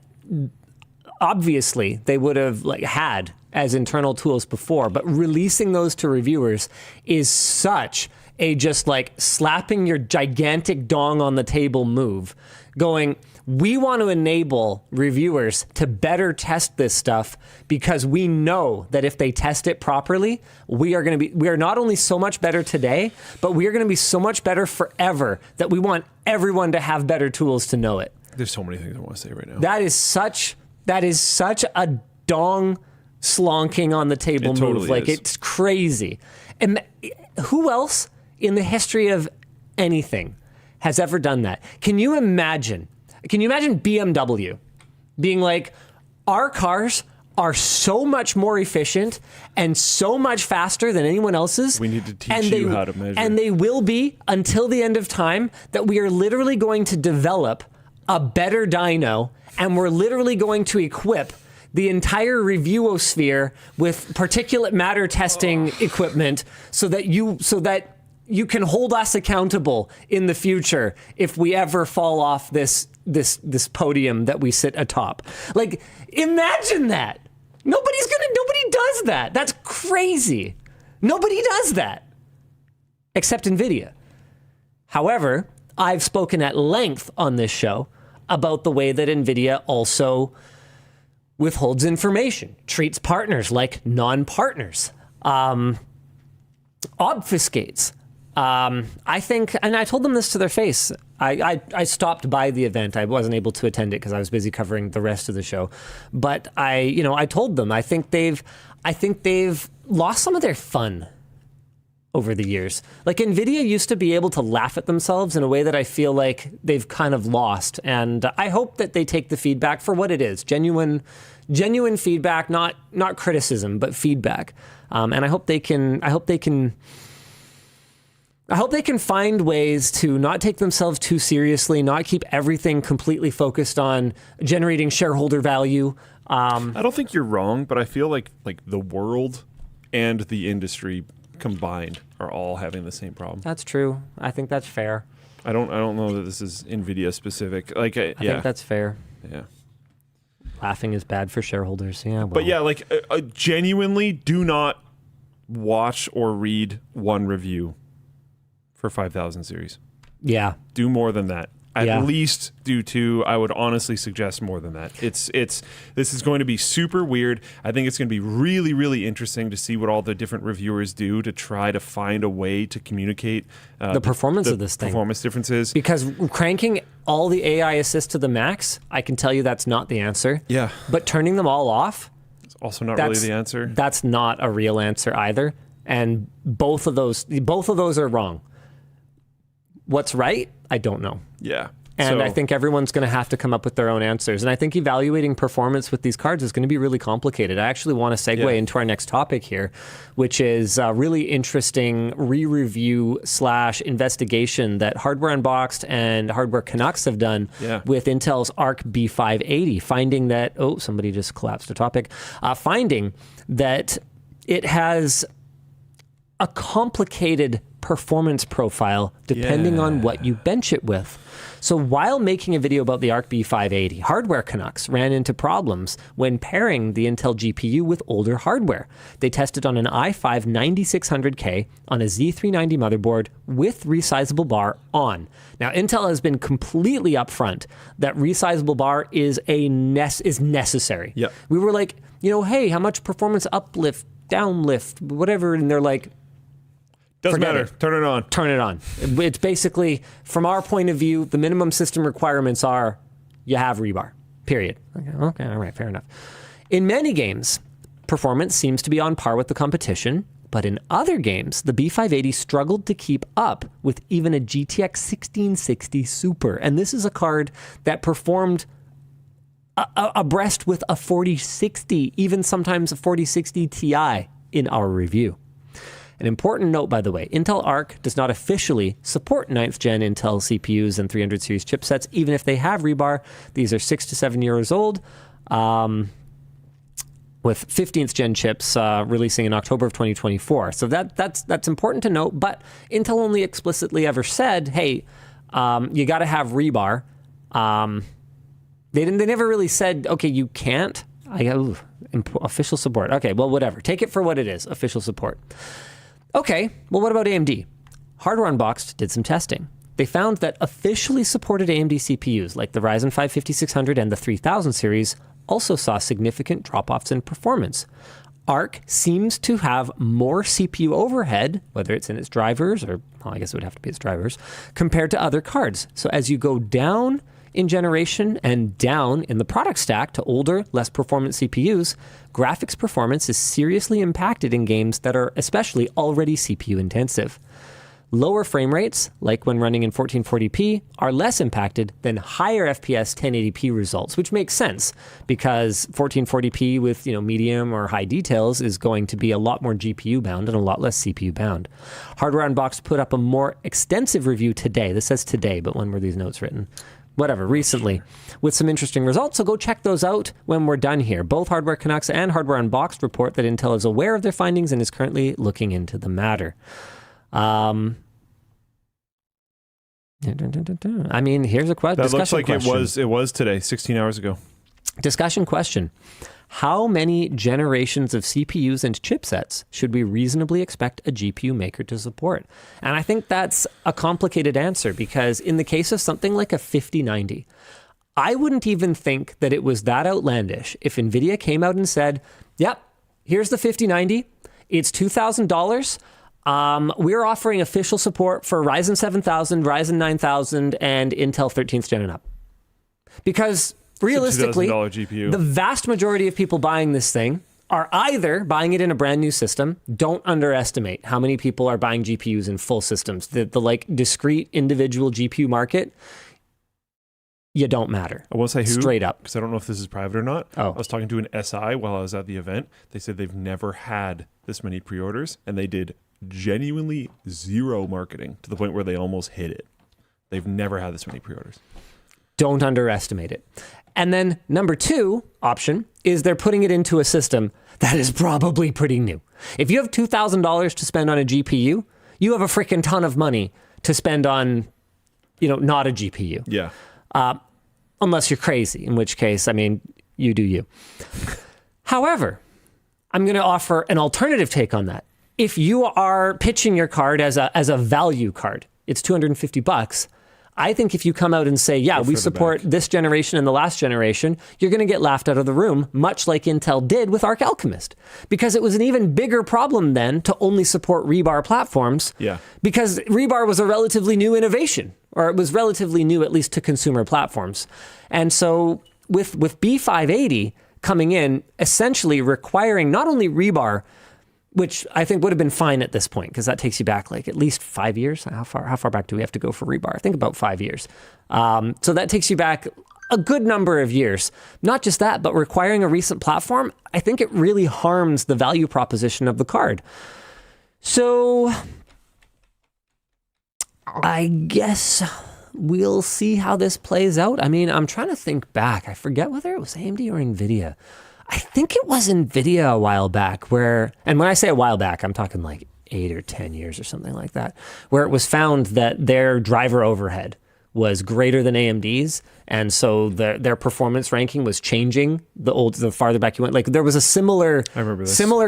obviously they would have had as internal tools before, but releasing those to reviewers is such a just slapping your gigantic dong on the table move, going, we want to enable reviewers to better test this stuff because we know that if they test it properly, we are not only so much better today, but we are going to be so much better forever that we want everyone to have better tools to know it. There's so many things I want to say right now. That is such a dong slonking on the table move. Totally is. It's crazy. And who else in the history of anything has ever done that? Can you imagine BMW being like, our cars are so much more efficient and so much faster than anyone else's. We need to teach you how to measure. And they will be until the end of time, that we are literally going to develop a better dyno, and we're literally going to equip the entire reviewosphere with particulate matter testing equipment so that you can hold us accountable in the future if we ever fall off this podium that we sit atop. Imagine that. Nobody does that. That's crazy. Nobody does that. except NVIDIA. However, I've spoken at length on this show about the way that NVIDIA also withholds information, treats partners like non-partners, obfuscates. I think, and I told them this to their face. I stopped by the event. I wasn't able to attend it because I was busy covering the rest of the show. But I told them I think they've lost some of their fun over the years. Like NVIDIA used to be able to laugh at themselves in a way that I feel like they've kind of lost. And I hope that they take the feedback for what it is, genuine feedback, not criticism, but feedback. And I hope they can find ways to not take themselves too seriously, not keep everything completely focused on generating shareholder value. I don't think you're wrong, but I feel like the world and the industry combined are all having the same problem. That's true. I think that's fair. I don't know that this is NVIDIA specific. I think that's fair. Yeah. Laughing is bad for shareholders. Yeah. Well. But yeah, genuinely do not watch or read one review for 5000 series. Yeah. Do more than that. At least do two. I would honestly suggest more than that. This is going to be super weird. I think it's going to be really, really interesting to see what all the different reviewers do to try to find a way to communicate the performance of this thing. Performance differences. Because cranking all the AI assists to the max, I can tell you that's not the answer. Yeah. But turning them all off, it's also not really the answer. That's not a real answer either. And both of those are wrong. What's right? I don't know. Yeah. And I think everyone's going to have to come up with their own answers. And I think evaluating performance with these cards is going to be really complicated. I actually want to segue into our next topic here, which is a really interesting re-review / investigation that Hardware Unboxed and Hardware Canucks have done with Intel's Arc B580, finding that, somebody just collapsed a topic, finding that it has a complicated performance profile depending on what you bench it with. So while making a video about the Arc B580, Hardware Canucks ran into problems when pairing the Intel GPU with older hardware. They tested on an i5 9600K on a Z390 motherboard with resizable bar on. Now, Intel has been completely upfront that resizable bar is necessary. Yep. We were like, hey, how much performance uplift, downlift, whatever, and they're like, doesn't matter. Turn it on. Turn it on. It's basically, from our point of view, the minimum system requirements are you have rebar, period. Okay, all right, fair enough. In many games, performance seems to be on par with the competition, but in other games, the B580 struggled to keep up with even a GTX 1660 Super. And this is a card that performed abreast with a 4060, even sometimes a 4060 Ti in our review. An important note, by the way, Intel Arc does not officially support 9th gen Intel CPUs and 300 series chipsets, even if they have rebar. These are 6 to 7 years old, with 15th gen chips releasing in October of 2024. So that's important to note, but Intel only explicitly ever said, hey, you got to have rebar. They never really said, okay, you can't. Official support. Okay, well, whatever. Take it for what it is, official support. Okay, well, what about AMD? Hardware Unboxed did some testing. They found that officially supported AMD CPUs, like the Ryzen 5 5600 and the 3000 series, also saw significant drop-offs in performance. Arc seems to have more CPU overhead, whether it's in its drivers, or I guess it would have to be its drivers, compared to other cards. So as you go down in generation and down in the product stack to older, less performant CPUs, graphics performance is seriously impacted in games that are especially already CPU intensive. Lower frame rates, like when running in 1440p, are less impacted than higher FPS 1080p results, which makes sense because 1440p with medium or high details is going to be a lot more GPU bound and a lot less CPU bound. Hardware Unboxed put up a more extensive review today. This says today, but when were these notes written? Recently, with some interesting results. So go check those out when we're done here. Both Hardware Canucks and Hardware Unboxed report that Intel is aware of their findings and is currently looking into the matter. Here's a question. That looks like it was today, 16 hours ago. Discussion question. how many generations of CPUs and chipsets should we reasonably expect a GPU maker to support? And I think that's a complicated answer because in the case of something like a 5090, I wouldn't even think that it was that outlandish if NVIDIA came out and said, yep, here's the 5090. It's $2,000. We're offering official support for Ryzen 7000, Ryzen 9000, and Intel 13th Gen and up. Because realistically, GPU. The vast majority of people buying this thing are either buying it in a brand new system. Don't underestimate how many people are buying GPUs in full systems. The like discrete individual GPU market, you don't matter. I will say who. Straight up. Because I don't know if this is private or not. Oh. I was talking to an SI while I was at the event. They said they've never had this many pre-orders, and they did genuinely zero marketing to the point where they almost hit it. They've never had this many pre-orders. Don't underestimate it. And then number 2 option is they're putting it into a system that is probably pretty new. If you have $2,000 to spend on a GPU, you have a freaking ton of money to spend on, not a GPU. Yeah. Unless you're crazy, in which case, I mean, you do you. However, I'm going to offer an alternative take on that. If you are pitching your card as a value card, it's $250. I think if you come out and say, yeah, we support this generation and the last generation, you're going to get laughed out of the room, much like Intel did with Arc Alchemist. Because it was an even bigger problem then to only support rebar platforms. Yeah. Because rebar was a relatively new innovation, or it was relatively new, at least to consumer platforms. And so with B580 coming in, essentially requiring not only rebar, which I think would have been fine at this point, because that takes you back like at least 5 years. How far back do we have to go for rebar? I think about 5 years. So that takes you back a good number of years. Not just that, but requiring a recent platform, I think it really harms the value proposition of the card. So I guess we'll see how this plays out. I mean, I'm trying to think back. I forget whether it was AMD or NVIDIA. I think it was NVIDIA a while back and when I say a while back, I'm talking like 8 or 10 years or something like that, where it was found that their driver overhead was greater than AMD's. And so their performance ranking was changing the farther back you went. Like there was a similar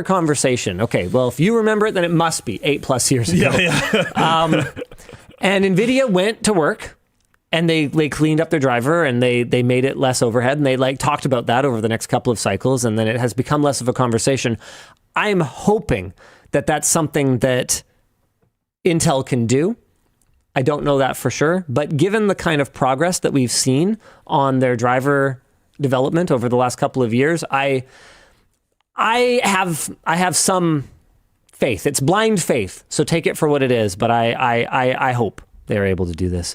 conversation. Okay, well, if you remember it, then it must be 8+ years ago. Yeah. And NVIDIA went to work. And they cleaned up their driver and they made it less overhead, and they talked about that over the next couple of cycles, and then it has become less of a conversation. I'm hoping that that's something that Intel can do. I don't know that for sure, but given the kind of progress that we've seen on their driver development over the last couple of years, I have some faith. It's blind faith, so take it for what it is, but I hope they're able to do this.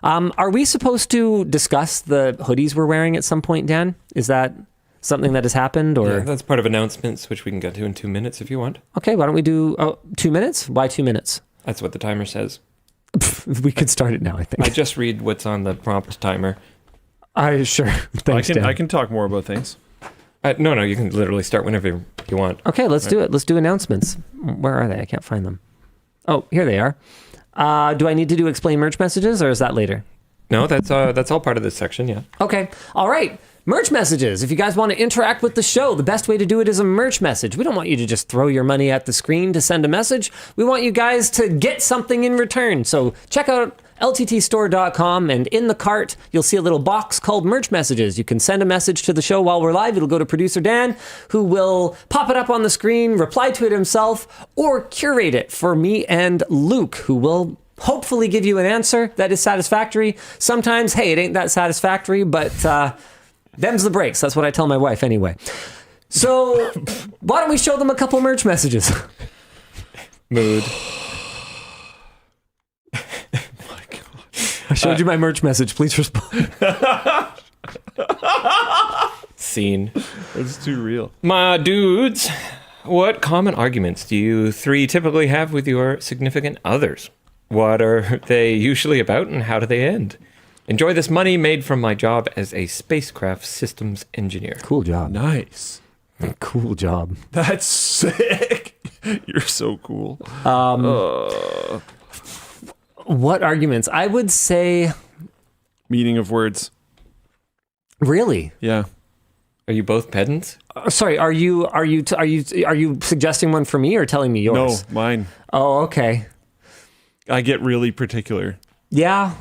Are we supposed to discuss the hoodies we're wearing at some point, Dan? Is that something that has happened? Or? Yeah, that's part of announcements, which we can get to in 2 minutes if you want. Okay, why don't we do 2 minutes? Why 2 minutes? That's what the timer says. We could start it now, I think. I just read what's on the prompt timer. Sure. Thanks, Dan. I can talk more about things. No, you can literally start whenever you want. Okay, let's do it. Let's do announcements. Where are they? I can't find them. Oh, here they are. Do I need to explain merch messages, or is that later? No, that's all part of this section, yeah. Okay. All right. Merch messages. If you guys want to interact with the show, the best way to do it is a merch message. We don't want you to just throw your money at the screen to send a message. We want you guys to get something in return. So check out LTTStore.com, and in the cart, you'll see a little box called merch messages. You can send a message to the show while we're live. It'll go to producer Dan, who will pop it up on the screen, reply to it himself, or curate it for me and Luke, who will hopefully give you an answer that is satisfactory. Sometimes, hey, it ain't that satisfactory, but them's the breaks. That's what I tell my wife anyway. So why don't we show them a couple merch messages? Mood. I showed you my merch message. Please respond. Scene. It's too real. My dudes, what common arguments do you three typically have with your significant others? What are they usually about, and how do they end? Enjoy this money made from my job as a spacecraft systems engineer. Cool job. Nice. Cool job. That's sick. You're so cool. What arguments? I would say... Meaning of words. Really? Yeah. Are you both pedants? Sorry, are you suggesting one for me or telling me yours? No, mine. Oh, okay. I get really particular. Yeah.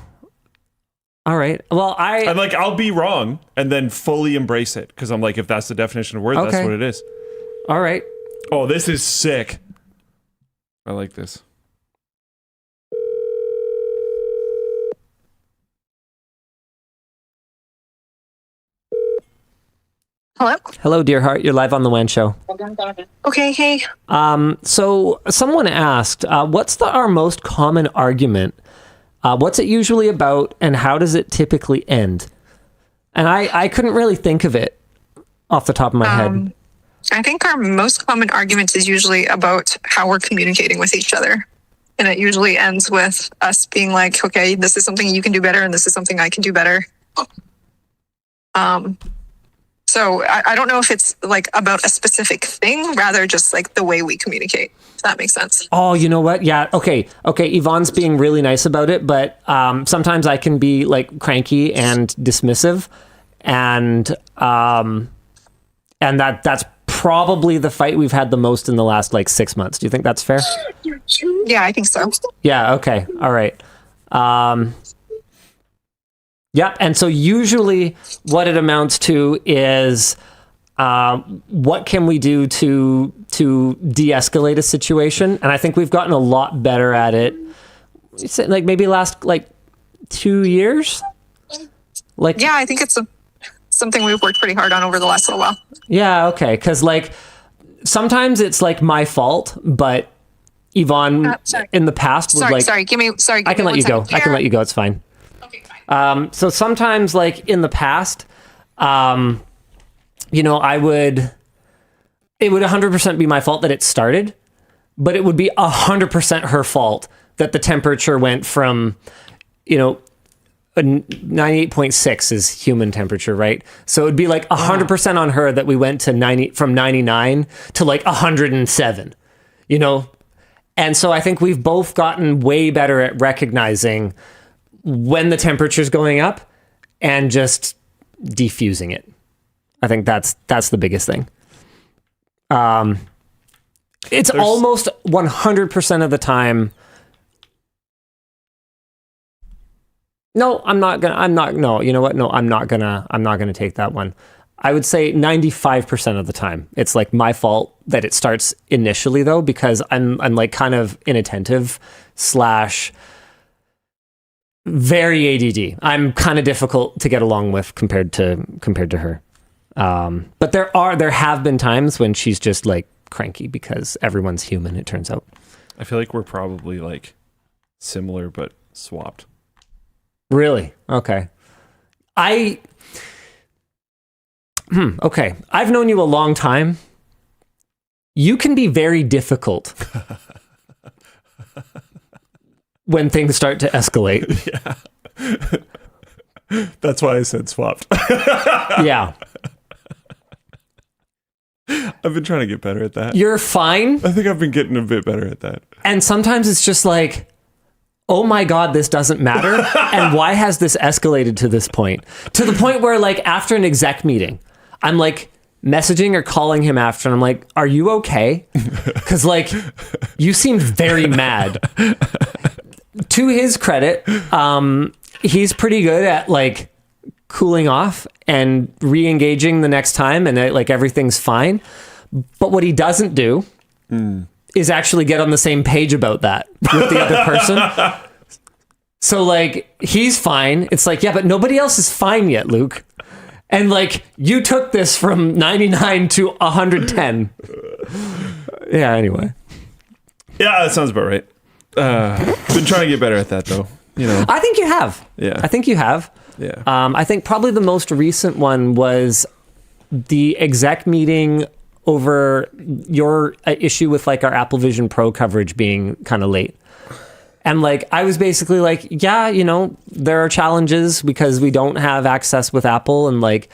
All right. Well, I'm like, I'll be wrong and then fully embrace it because I'm like, if that's the definition of word, Okay. that's what it is. All right. Oh, this is sick. I like this. Hello? Hello, dear heart. You're live on the WAN Show. Okay, hey. So someone asked, what's our most common argument? What's it usually about, and how does it typically end? And I couldn't really think of it off the top of my head. I think our most common argument is usually about how we're communicating with each other. And it usually ends with us being like, okay, this is something you can do better, and this is something I can do better. So I don't know if it's like about a specific thing, rather just like the way we communicate, if that makes sense. Oh, you know what? Yeah. Okay. Yvonne's being really nice about it, but sometimes I can be like cranky and dismissive, and that's probably the fight we've had the most in the last like 6 months. Do you think that's fair? Yeah, I think so. Yeah. Okay. All right. Yep. And so usually what it amounts to is what can we do to de-escalate a situation? And I think we've gotten a lot better at it. Like maybe last like 2 years. Like Yeah, I think it's something we've worked pretty hard on over the last little while. Yeah. Okay. Because like sometimes it's like my fault, but Yvonne in the past was like, sorry. Give me I can let you go. I can let you go. It's fine. So sometimes like in the past, you know, it would 100% be my fault that it started, but it would be 100% her fault that the temperature went from, you know, 98.6 is human temperature, right? So it'd be like 100% on her that we went to from 99 to like 107, you know? And so I think we've both gotten way better at recognizing when the temperature's going up and just defusing it. I think that's the biggest thing. It's almost 100% of the time. No, I'm not gonna take that one. I would say 95% of the time, it's like my fault that it starts initially though, because I'm like kind of inattentive / very ADD. I'm kind of difficult to get along with compared to her. But there have been times when she's just like cranky because everyone's human, it turns out. I feel like we're probably like similar but swapped. Really? Okay. Okay. I've known you a long time. You can be very difficult when things start to escalate. Yeah. That's why I said swapped. Yeah. I've been trying to get better at that. You're fine. I think I've been getting a bit better at that. And sometimes it's just like, oh my God, this doesn't matter. And why has this escalated to this point? To the point where like after an exec meeting, I'm like messaging or calling him after and I'm like, are you okay? Because like you seemed very mad. To his credit, he's pretty good at like cooling off and re-engaging the next time and like everything's fine. But what he doesn't do is actually get on the same page about that with the other person. So like he's fine. It's like, yeah, but nobody else is fine yet, Luke. And like you took this from 99 to 110. Yeah, anyway. Yeah, that sounds about right. Been trying to get better at that though. You know. I think you have. Yeah. I think you have. Yeah. I think probably the most recent one was the exec meeting over your issue with like our Apple Vision Pro coverage being kind of late. And like, I was basically like, yeah, you know, there are challenges because we don't have access with Apple and like,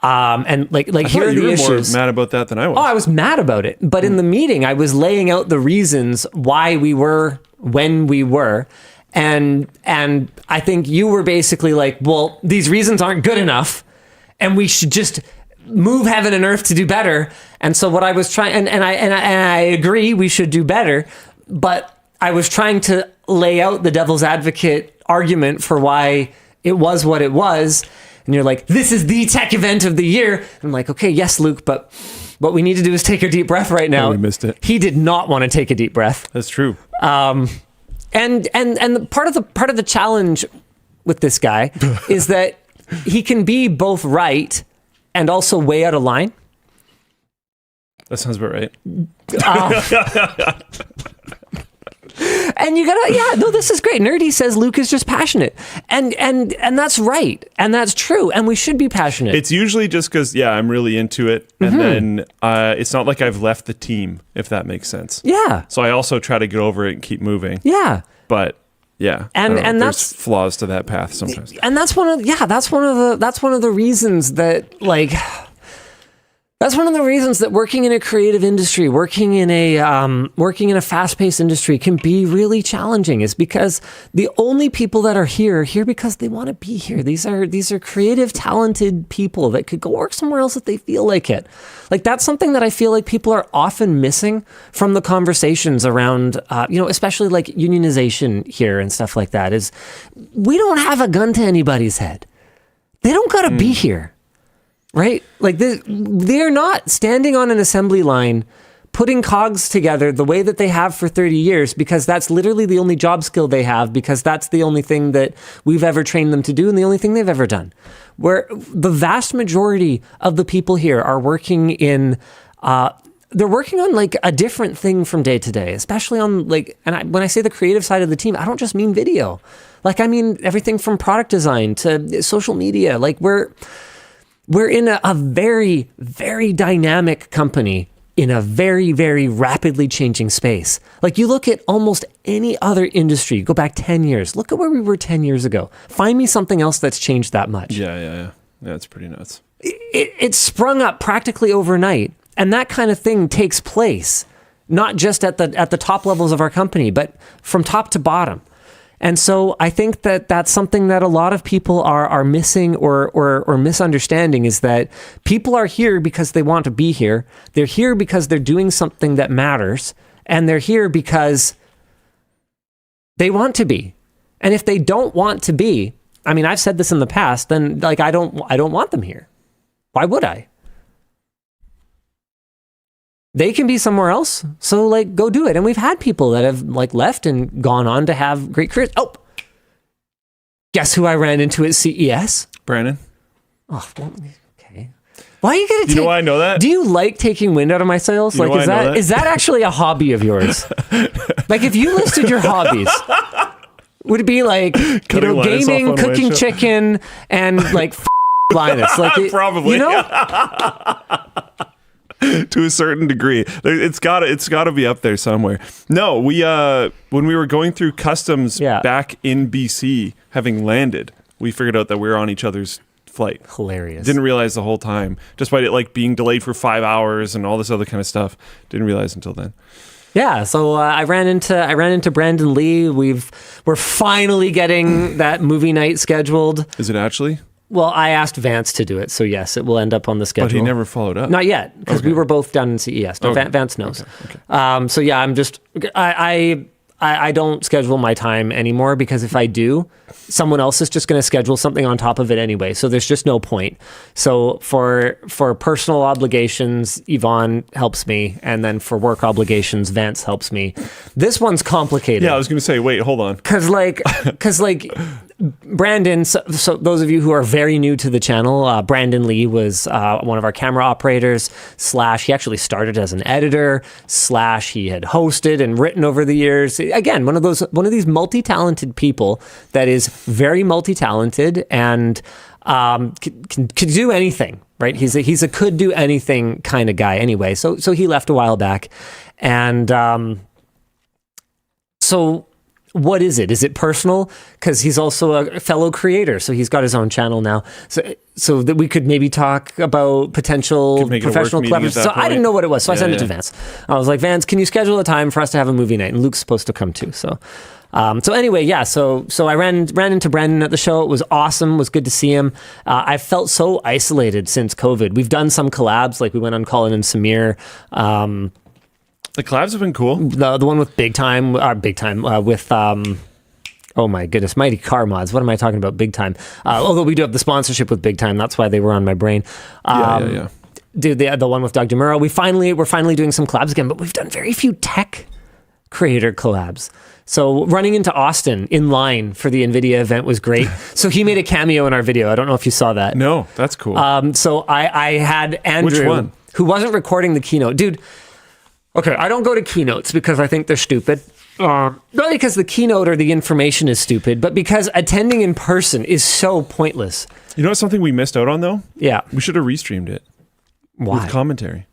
and like here are the issues. You were more mad about that than I was. Oh, I was mad about it. But in the meeting, I was laying out the reasons why we were when we were. And I think you were basically like, well, these reasons aren't good enough and we should just move heaven and earth to do better. And so what I was trying, and I agree we should do better, but I was trying to lay out the devil's advocate argument for why it was what it was. And you're like, this is the tech event of the year. And I'm like, okay, yes, Luke, but what we need to do is take a deep breath right now. Oh, we missed it. He did not want to take a deep breath. That's true. And part of the challenge with this guy is that he can be both right and also way out of line. That sounds about right. And you gotta, this is great. Nerdy says Luke is just passionate, and that's right, and that's true, and we should be passionate. It's usually just because, I'm really into it, and then it's not like I've left the team, if that makes sense. Yeah. So I also try to get over it and keep moving. Yeah. But and there's that's flaws to that path sometimes. And that's one of the reasons that that's one of the reasons that working in a creative industry, working in a fast-paced industry can be really challenging, is because the only people that are here because they want to be here. These are creative, talented people that could go work somewhere else if they feel like it. Like, that's something that I feel like people are often missing from the conversations around, especially like unionization here and stuff like that, is we don't have a gun to anybody's head. They don't got to be here. Right? Like, they're not standing on an assembly line, putting cogs together the way that they have for 30 years, because that's literally the only job skill they have, because that's the only thing that we've ever trained them to do and the only thing they've ever done. Where the vast majority of the people here are working in, they're working on like a different thing from day to day, especially on when I say the creative side of the team, I don't just mean video. Like, I mean everything from product design to social media. Like, we're in a very, very dynamic company in a very, very rapidly changing space. Like, you look at almost any other industry, go back 10 years, look at where we were 10 years ago. Find me something else that's changed that much. Yeah, it's pretty nuts. It sprung up practically overnight, and that kind of thing takes place, not just at the top levels of our company, but from top to bottom. And so I think that that's something that a lot of people are missing or misunderstanding, is that people are here because they want to be here. They're here because they're doing something that matters, and they're here because they want to be. And if they don't want to be, I mean, I've said this in the past, then like I don't want them here. Why would I? They can be somewhere else, so like go do it. And we've had people that have like left and gone on to have great careers. Oh, guess who I ran into at CES? Brandon. Oh, well, okay. Why are you gonna? You know why I know that? Do you like taking wind out of my sails? You know Like, is that actually a hobby of yours? Like, if you listed your hobbies, would it be like gaming, cooking chicken, and like Linus? Like, probably. To a certain degree, it's got to be up there somewhere. No, we when we were going through customs back in BC, having landed, we figured out that we were on each other's flight. Hilarious. Didn't realize the whole time, despite it like being delayed for 5 hours and all this other kind of stuff. Didn't realize until then. Yeah, so I ran into Brandon Lee. We're finally getting that movie night scheduled. Is it actually? Well, I asked Vance to do it, so yes, it will end up on the schedule. But he never followed up. Not yet, because we were both down in CES. No, Vance knows. Okay. So yeah, I don't schedule my time anymore, because if I do, someone else is just going to schedule something on top of it anyway. So there's just no point. So for personal obligations, Yvonne helps me, and then for work obligations, Vance helps me. This one's complicated. Yeah, I was going to say, wait, hold on. Because Brandon, so those of you who are very new to the channel, Brandon Lee was one of our camera operators, / he actually started as an editor, / he had hosted and written over the years. Again, one of these multi-talented people that is very multi-talented and could do anything, right? He's a could do anything kind of guy anyway. So he left a while back. And so what is it? Is it personal? Because he's also a fellow creator, so he's got his own channel now. So that we could maybe talk about potential professional collaboration. So I didn't know what it was, so I sent it to Vance. I was like, Vance, can you schedule a time for us to have a movie night? And Luke's supposed to come too. So So anyway, yeah. So I ran into Brandon at the show. It was awesome. It was good to see him. I felt so isolated since COVID. We've done some collabs, like we went on Colin and Samir. The collabs have been cool. The one with Big Time with oh my goodness, Mighty Car Mods. What am I talking about? Big Time. Although we do have the sponsorship with Big Time, that's why they were on my brain. Yeah. Dude, the one with Doug DeMuro. We're finally doing some collabs again, but we've done very few tech creator collabs. So running into Austin in line for the NVIDIA event was great. So he made a cameo in our video. I don't know if you saw that. No, that's cool. So I had Andrew, Which one? Who wasn't recording the keynote. Dude, okay, I don't go to keynotes because I think they're stupid. Not because the keynote or the information is stupid, but because attending in person is so pointless. You know what's something we missed out on, though? Yeah. We should have restreamed it. Why? With commentary.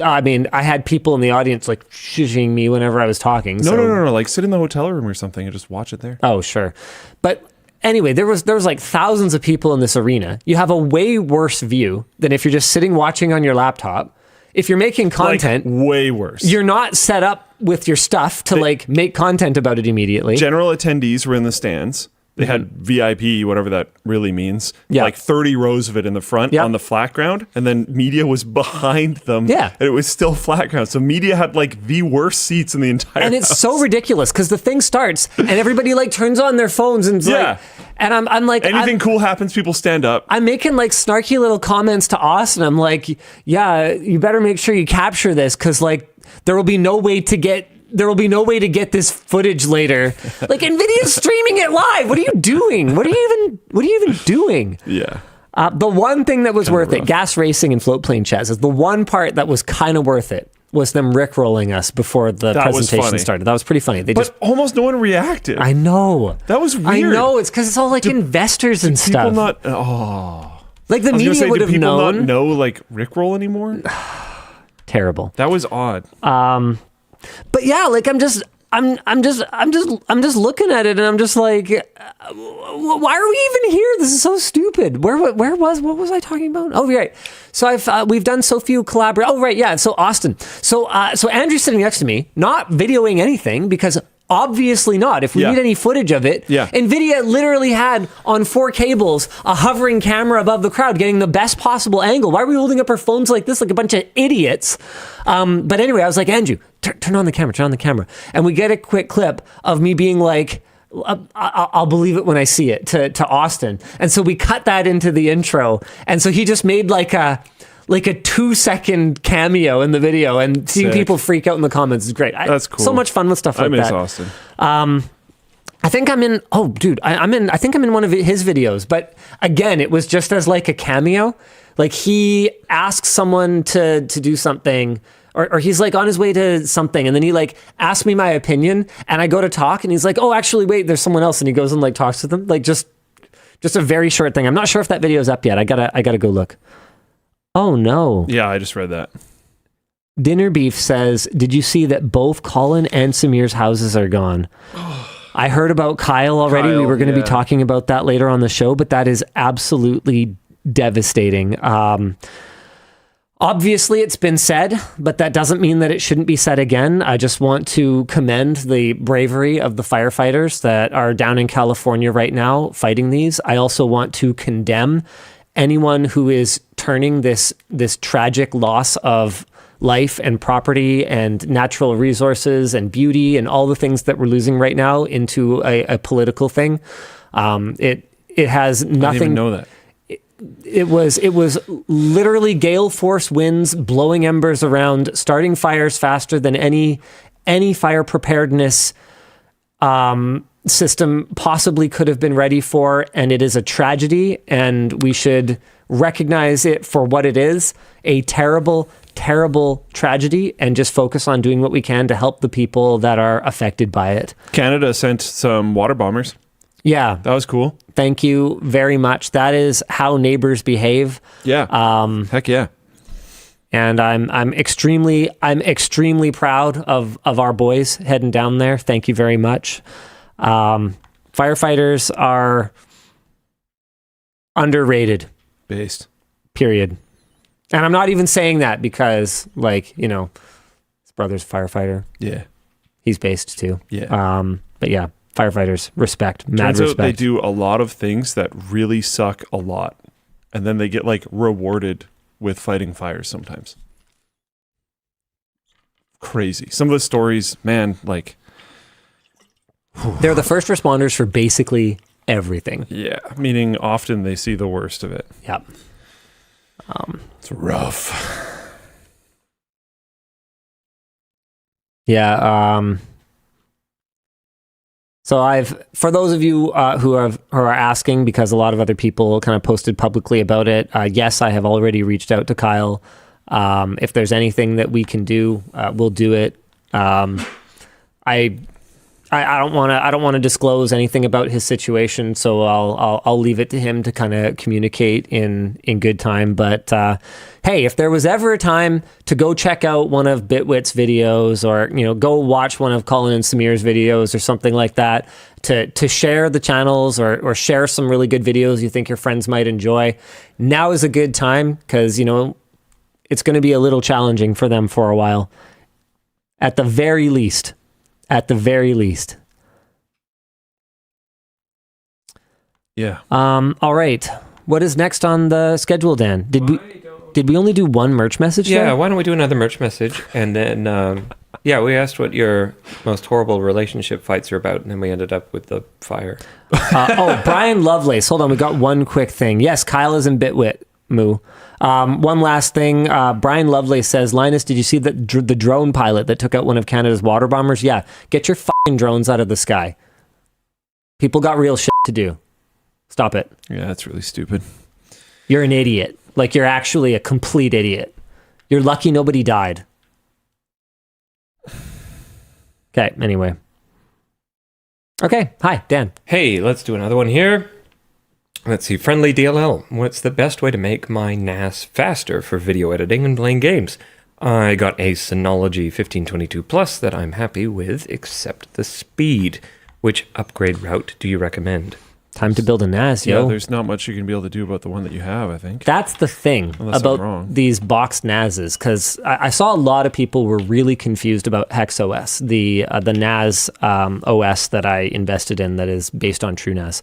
I mean, I had people in the audience like shushing me whenever I was talking. No. Like sit in the hotel room or something and just watch it there. Oh, sure. But anyway, there was like thousands of people in this arena. You have a way worse view than if you're just sitting watching on your laptop. If you're making content, like, way worse. You're not set up with your stuff to like make content about it immediately. General attendees were in the stands. They had VIP, whatever that really means. Yeah. Like 30 rows of it in the front on the flat ground. And then media was behind them. Yeah. And it was still flat ground. So media had like the worst seats in the entire And it's house. so ridiculous because the thing starts and everybody like turns on their phones and like, and I'm like, anything cool happens, people stand up. I'm making like snarky little comments to Austin. I'm like, yeah, you better make sure you capture this because like there will be no way to get this footage later. Like NVIDIA's streaming it live. What are you doing? What are you even doing? Yeah. The one thing that was Kinda worth it, rough. gas racing and float plane chats, is the one part that was kind of worth it was them rickrolling us before the That was presentation funny. started. That was pretty funny. But almost no one reacted. I know. That was weird. I know. It's because it's all like investors and People stuff. I Like the was gonna media say, would do have people known. not know like Rickroll anymore? Terrible. That was odd. But yeah, like I'm just looking at it and I'm just like, why are we even here? This is so stupid. What was I talking about? Oh, right. So we've done so few collaborate. Oh, right. Yeah. So Austin. So Andrew's sitting next to me, not videoing anything because obviously not. If we need any footage of it, NVIDIA literally had on 4 cables a hovering camera above the crowd getting the best possible angle. Why are we holding up our phones like this like a bunch of idiots? But anyway, I was like, Andrew, turn on the camera. And we get a quick clip of me being like, I'll believe it when I see it to Austin. And so we cut that into the intro. And so he just made like a 2-second cameo in the video, and seeing people freak out in the comments is great. That's cool. So much fun with stuff like that. I miss Austin. I think I'm in. Oh, dude, I think I'm in one of his videos. But again, it was just as like a cameo. Like he asks someone to do something, or he's like on his way to something, and then he like asks me my opinion, and I go to talk, and he's like, "Oh, actually, wait, there's someone else," and he goes and like talks to them, like just a very short thing. I'm not sure if that video's up yet. I gotta go look. Oh no. Yeah, I just read that. Dinner Beef says, did you see that both Colin and Samir's houses are gone? I heard about Kyle already. We were going to be talking about that later on the show, but that is absolutely devastating. Obviously, it's been said, but that doesn't mean that it shouldn't be said again. I just want to commend the bravery of the firefighters that are down in California right now fighting these. I also want to condemn anyone who is turning this tragic loss of life and property and natural resources and beauty and all the things that we're losing right now into a political thing. It has nothing. I didn't even know that. It was literally gale force winds blowing embers around, starting fires faster than any fire preparedness system possibly could have been ready for, and it is a tragedy, and we should recognize it for what it is, a terrible, terrible tragedy, and just focus on doing what we can to help the people that are affected by it. Canada sent some water bombers. Yeah. That was cool. Thank you very much. That is how neighbors behave. Yeah. Heck yeah. And I'm extremely proud of our boys heading down there. Thank you very much. Firefighters are underrated. Based. Period. And I'm not even saying that because, like, his brother's a firefighter. Yeah. He's based too. Yeah. But yeah, firefighters, respect, mad Turns respect. out they do a lot of things that really suck a lot. And then they get like rewarded with fighting fires sometimes. Crazy. Some of the stories, man, like... They're the first responders for basically everything. Yeah, meaning often they see the worst of it. Yep. It's rough. Yeah. So for those of you who are asking, because a lot of other people kind of posted publicly about it, yes, I have already reached out to Kyle. If there's anything that we can do, we'll do it. I don't want to disclose anything about his situation, so I'll leave it to him to kind of communicate in good time. But hey, if there was ever a time to go check out one of Bitwit's videos, or go watch one of Colin and Samir's videos, or something like that, to share the channels or share some really good videos you think your friends might enjoy, now is a good time, because it's going to be a little challenging for them for a while, at the very least. At the very least. Yeah. All right. What is next on the schedule, Dan? Did we only do one merch message? Yeah. there? Why don't we do another merch message, and then we asked what your most horrible relationship fights are about, and then we ended up with the fire. Brian Lovelace. Hold on. We got one quick thing. Yes, Kyle is in Bitwit. Moo. One last thing. Brian Lovelace says, Linus, did you see the drone pilot that took out one of Canada's water bombers? Yeah. Get your fucking drones out of the sky. People got real shit to do. Stop it. Yeah, that's really stupid. You're an idiot. Like, you're actually a complete idiot. You're lucky nobody died. Okay, anyway. Okay, hi, Dan. Hey, let's do another one here. Let's see, friendly DLL. What's the best way to make my NAS faster for video editing and playing games? I got a Synology 1522 Plus that I'm happy with, except the speed. Which upgrade route do you recommend? Time to build a NAS, yo. Yeah, there's not much you can be able to do about the one that you have, I think. That's the thing Unless I'm about wrong. these boxed NASs, because I saw a lot of people were really confused about HexOS, the NAS OS that I invested in that is based on TrueNAS.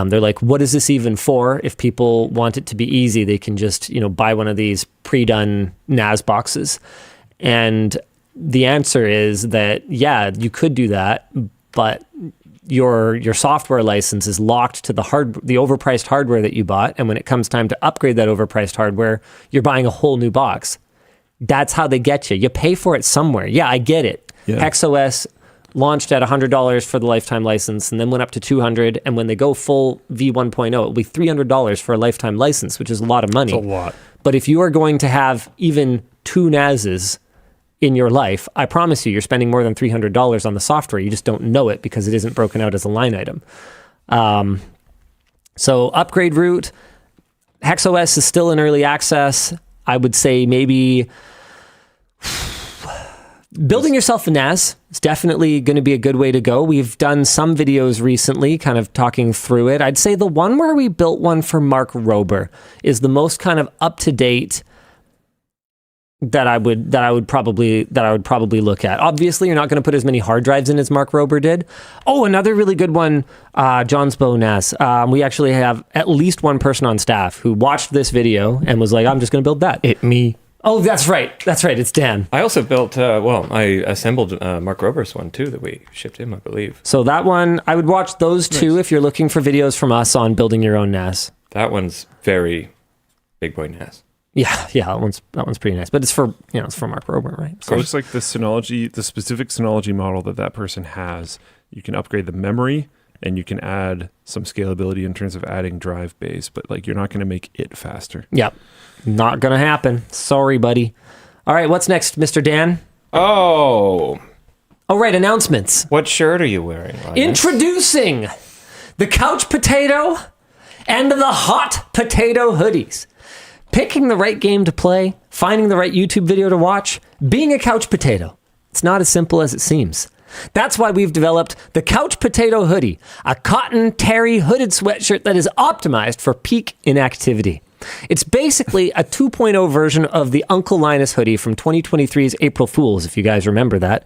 They're like, what is this even for? If people want it to be easy, they can just, buy one of these pre-done NAS boxes. And the answer is that, yeah, you could do that, but your software license is locked to the overpriced hardware that you bought. And when it comes time to upgrade that overpriced hardware, you're buying a whole new box. That's how they get you. You pay for it somewhere. Yeah, I get it. Yeah. HexOS launched at $100 for the lifetime license and then went up to $200. And when they go full V1.0, it'll be $300 for a lifetime license, which is a lot of money. It's a lot. But if you are going to have even two NASs in your life, I promise you're spending more than $300 on the software. You just don't know it because it isn't broken out as a line item. So upgrade route, HexOS is still in early access. I would say maybe building yourself a NAS is definitely going to be a good way to go. We've done some videos recently kind of talking through it. I'd say the one where we built one for Mark Rober is the most kind of up-to-date that I would probably look at. Obviously, you're not going to put as many hard drives in as Mark Rober did. Oh, another really good one, John's Bow NAS. We actually have at least one person on staff who watched this video and was like, I'm just going to build that. Me. Oh, that's right. It's Dan. I also built, I assembled Mark Rober's one too that we shipped him, I believe. So that one, I would watch those two if you're looking for videos from us on building your own NAS. That one's very big boy NAS. Yeah, that one's pretty nice, but it's for Mark Rober, right? So it looks like the specific Synology model that person has, you can upgrade the memory and you can add some scalability in terms of adding drive bays, but like you're not going to make it faster. Yep, not gonna happen. Sorry, buddy. All right, what's next, Mr. Dan? Oh, right, announcements. What shirt are you wearing, Linus? Introducing the Couch Potato and the Hot Potato hoodies. Picking the right game to play, finding the right YouTube video to watch, being a couch potato. It's not as simple as it seems. That's why we've developed the Couch Potato hoodie, a cotton terry hooded sweatshirt that is optimized for peak inactivity. It's basically a 2.0 version of the Uncle Linus hoodie from 2023's April Fools, if you guys remember that.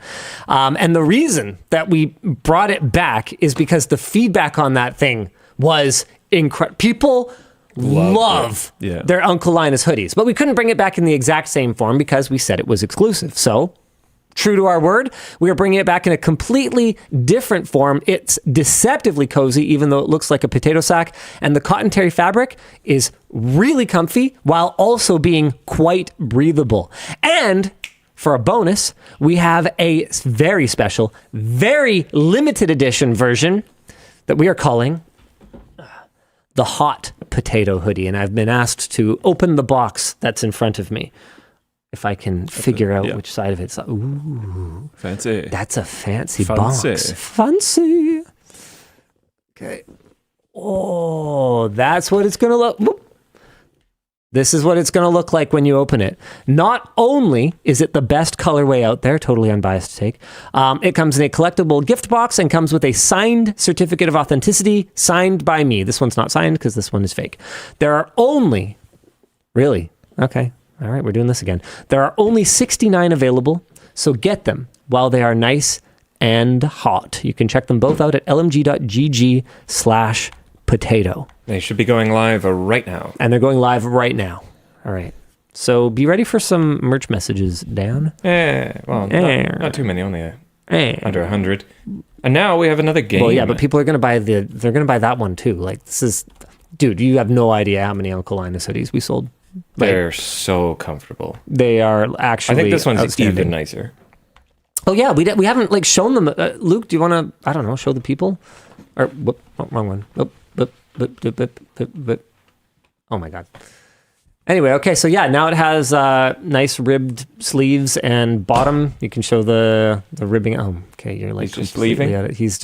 And the reason that we brought it back is because the feedback on that thing was incredible. People love their Uncle Linus hoodies, but we couldn't bring it back in the exact same form because we said it was exclusive. So, true to our word, we are bringing it back in a completely different form. It's deceptively cozy, even though it looks like a potato sack, and the cotton terry fabric is really comfy while also being quite breathable. And for a bonus, we have a very special, very limited edition version that we are calling the Hot Potato Hoodie, and I've been asked to open the box that's in front of me. If I can figure out which side of it's... Ooh. Fancy. That's a fancy box. Fancy. Okay. Oh, that's what it's going to look... Whoop. This is what it's going to look like when you open it. Not only is it the best colorway out there, totally unbiased take, it comes in a collectible gift box and comes with a signed certificate of authenticity signed by me. This one's not signed because this one is fake. There are only... Really? Okay. All right, we're doing this again. There are only 69 available, so get them while they are nice and hot. You can check them both out at lmg.gg/potato. They should be going live right now. And they're going live right now. All right. So be ready for some merch messages, Dan. Not too many, only under 100. And now we have another game. Well, yeah, but people are going to buy they're going to buy that one too. Like, this is, dude, you have no idea how many Uncle Linus hoodies we sold. They're so comfortable. They are actually. I think this one's even nicer. Oh yeah, we haven't like shown them. Luke, do you want to? I don't know, show the people. Or wrong one. Oh my god. Anyway, okay, so yeah, now it has nice ribbed sleeves and bottom. You can show the ribbing. Oh, okay, you're like he's just leaving. He's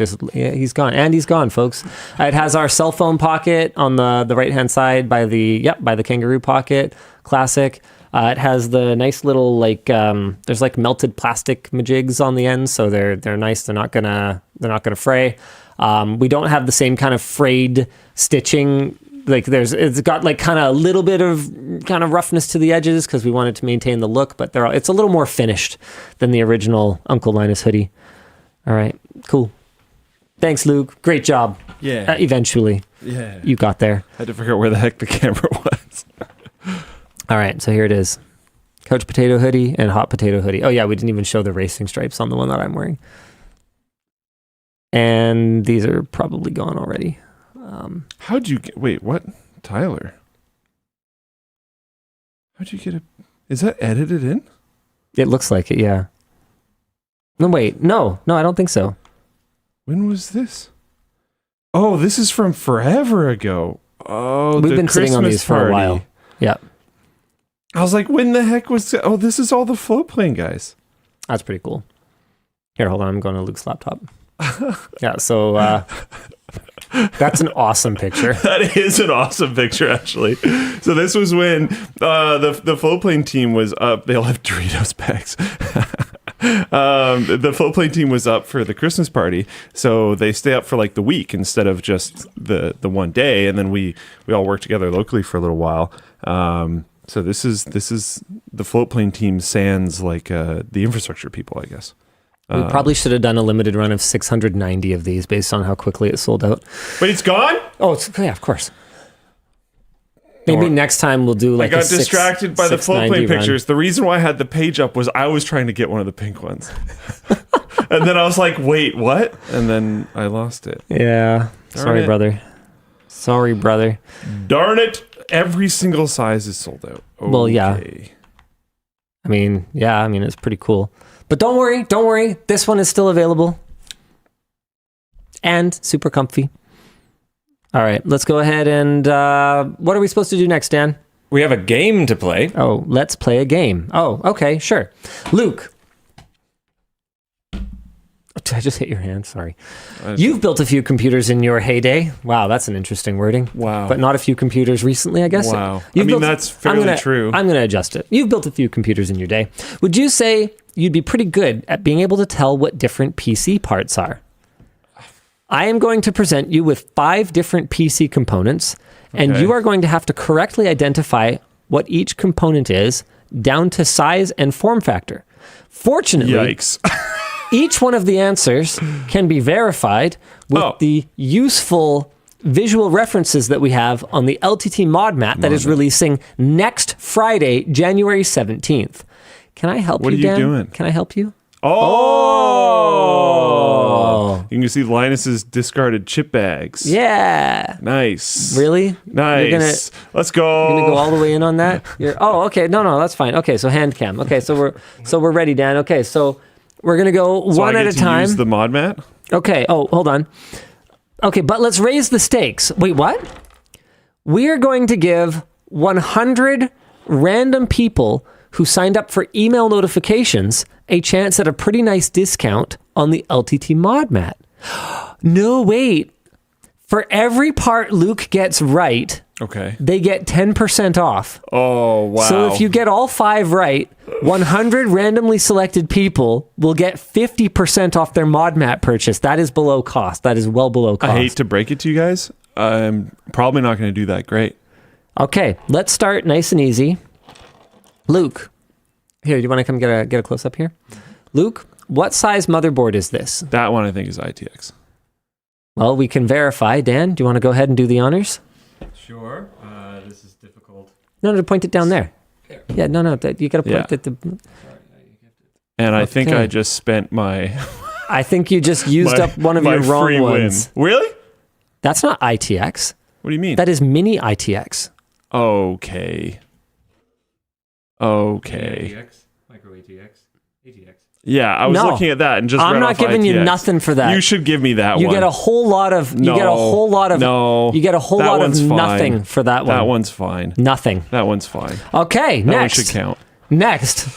gone, and he's gone, folks. It has our cell phone pocket on the right hand side by the kangaroo pocket, classic. It has the nice little like there's like melted plastic majigs on the end, so they're nice. They're not gonna fray. We don't have the same kind of frayed stitching. Like it's got like kind of a little bit of kind of roughness to the edges because we wanted to maintain the look, but it's a little more finished than the original Uncle Linus hoodie. All right, cool. Thanks, Luke. Great job. Yeah. Eventually. Yeah. You got there. I had to figure out where the heck the camera was. All right, so here it is. Couch potato hoodie and hot potato hoodie. Oh yeah, we didn't even show the racing stripes on the one that I'm wearing. And these are probably gone already. How'd you get... Wait, what? Tyler? How'd you get a... Is that edited in? It looks like it, yeah. No, wait. No, I don't think so. When was this? Oh, this is from forever ago. Oh, we've been sitting on these for a while. Yeah. I was like, when the heck was... Oh, this is all the float plane guys. That's pretty cool. Here, hold on. I'm going to Luke's laptop. Yeah, so... That's an awesome picture. That is an awesome picture, actually. So this was when the float plane team was up. They all have Doritos bags. The float plane team was up for the Christmas party, so they stay up for like the week instead of just the one day, and then we all work together locally for a little while. So this is the float plane team sans like the infrastructure people, I guess. We probably should have done a limited run of 690 of these based on how quickly it sold out. Wait, it's gone? Oh, yeah, of course. Maybe next time we'll do like I got distracted by the float plane pictures. The reason why I had the page up was I was trying to get one of the pink ones. And then I was like, wait, what? And then I lost it. Yeah. Sorry, brother. Darn it. Every single size is sold out. Okay. Well, yeah. I mean, it's pretty cool. But don't worry. This one is still available. And super comfy. All right, let's go ahead and... what are we supposed to do next, Dan? We have a game to play. Oh, let's play a game. Oh, okay, sure. Luke. Did I just hit your hand? Sorry. You've built a few computers in your heyday. Wow, that's an interesting wording. Wow. But not a few computers recently, I guess. Wow. That's fairly true. I'm going to adjust it. You've built a few computers in your day. Would you say you'd be pretty good at being able to tell what different PC parts are? I am going to present you with 5 different PC components, and Okay. you are going to have to correctly identify what each component is, down to size and form factor. Fortunately, Yikes. each one of the answers can be verified with the useful visual references that we have on the LTT Modmat that is releasing next Friday, January 17th. Can I help What you, are you Dan? doing? Can I help you? Oh! You can see Linus's discarded chip bags. Yeah. Nice. Really? Nice. Let's go. You're gonna go all the way in on that? Okay. No, that's fine. Okay, so hand cam. Okay, so we're ready, Dan. Okay, so we're gonna go So one I at get a to time. use the Modmat? Okay. Oh, hold on. Okay, but let's raise the stakes. Wait, what? We are going to give 100 random people who signed up for email notifications a chance at a pretty nice discount on the LTT Modmat. No, wait. For every part Luke gets right, Okay. they get 10% off. Oh, wow. So if you get all 5 right, 100 randomly selected people will get 50% off their Modmat purchase. That is below cost. That is well below cost. I hate to break it to you guys, I'm probably not going to do that great. Okay, let's start nice and easy. Luke, here, do you want to come get a close up here? Luke, what size motherboard is this? That one I think is ITX. Well, we can verify. Dan, do you want to go ahead and do the honors? Sure. This is difficult. No, point it down there. Yeah, no, you got to point it. And I think Okay. I just spent my I think you just used up one of my your wrong free ones. win. Really? That's not ITX. What do you mean? That is mini ITX. Okay. ATX, micro ATX, ATX. Yeah, I was No. looking at that and just I'm read not off giving you ITX. nothing for that. You should give me that You one. get a whole lot of. You get a whole lot of. No. You get a whole That lot of one's fine. nothing for that one. That one's fine. Nothing. That one's fine. Okay, That one next. should count. Next.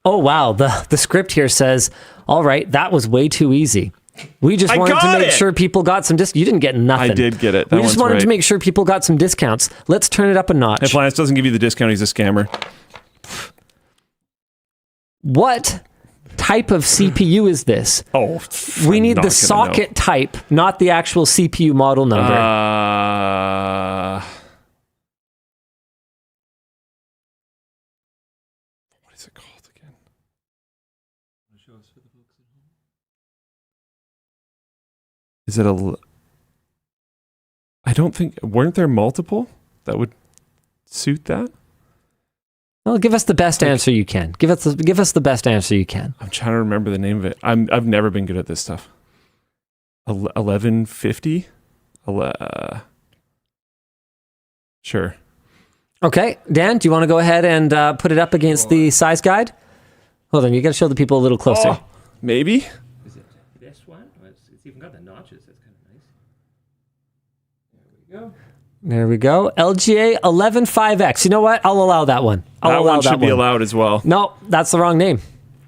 Oh wow, the script here says, "All right, that was way too easy. We just I wanted to got make it! sure people got some You didn't get nothing. I did get it. We That just one's wanted to right. make sure people got some discounts. Let's turn it up a notch. If Linus doesn't give you the discount, he's a scammer. What type of CPU is this? Oh, We I'm need not the gonna socket type, not the actual CPU model know. number. What is it called again? Is it a? I don't think. Weren't there multiple that would suit that? Well, give us the best answer you can. Give us the best answer you can. I'm trying to remember the name of it. I've never been good at this stuff. 1150. Sure. Okay, Dan, do you want to go ahead and put it up against the size guide? Hold on, you got to show the people a little closer. Oh, maybe. Is it this one? It's even got the notches. That's kind of nice. There we go. There we go. LGA 115X. You know what? I'll allow that one. I'll That allow one that should be allowed as well. No, that's the wrong name.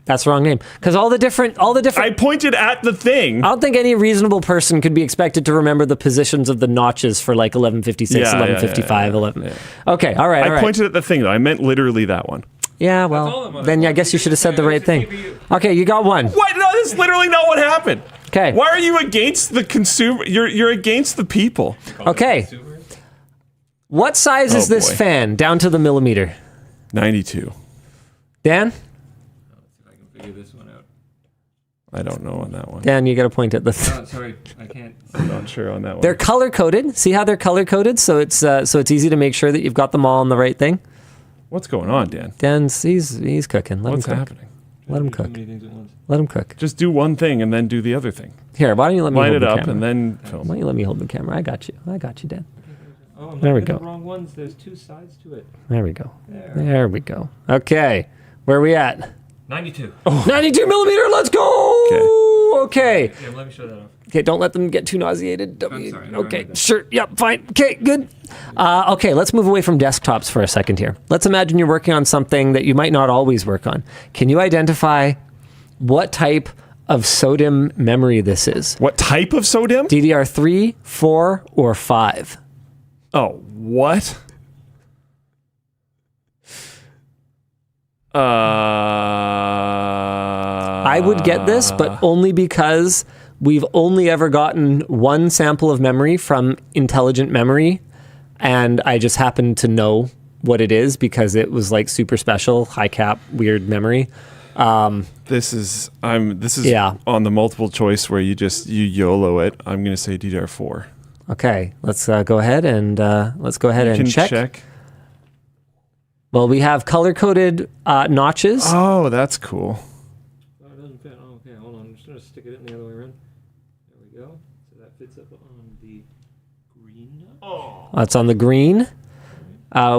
That's the wrong name. Because all the different. I pointed at the thing. I don't think any reasonable person could be expected to remember the positions of the notches for like 1156, Yeah, 1155, 11. Okay, all right. I pointed at the thing though. I meant literally that one. Yeah, all well, I'm on then it. I guess you should have said the right thing. Okay, you got one. What? No, this is literally not what happened. Okay. Why are you against the consumer? You're against the people. Okay. What size is this boy. fan down to the millimeter? 92. Dan? Let's see if I can figure this one out. I don't know on that one. Dan, you got to point at the. Oh, sorry, I can't. I'm not sure on that one. They're color coded. See how they're color coded? So it's easy to make sure that you've got them all on the right thing. What's going on, Dan? Dan's he's cooking. Let What's him cook. happening? Let him Too cook. many things at once. Let him cook. Just do one thing and then do the other thing. Here, why don't you let me Line hold it the up camera? and then Why film. don't you let me hold the camera? I got you, Dan. Oh, I'm There we looking at go. the wrong ones. There's two sides to it. There we go. There. There we go. Okay, where are we at? 92. 92 millimeter. Let's go. Okay. Yeah, let me show that off. Okay, don't let them get too nauseated. I'm sorry, never Okay, mind that. sure. Yep, fine. Okay, good. Okay, let's move away from desktops for a second here. Let's imagine you're working on something that you might not always work on. Can you identify what type of SODIMM memory this is? What type of SODIMM? DDR3, 4, or 5? Oh, what? I would get this, but only because We've only ever gotten one sample of memory from Intelligent Memory, and I just happened to know what it is because it was like super special, high cap, weird memory. This is on the multiple choice where you YOLO it. I'm going to say DDR4. Okay, let's go ahead and check. Well, we have color-coded notches. Oh, that's cool. Oh, it doesn't fit. Oh, okay, hold on. I'm just going to stick it in the other way around. There we go. So that fits up on the green. Oh. That's on the green,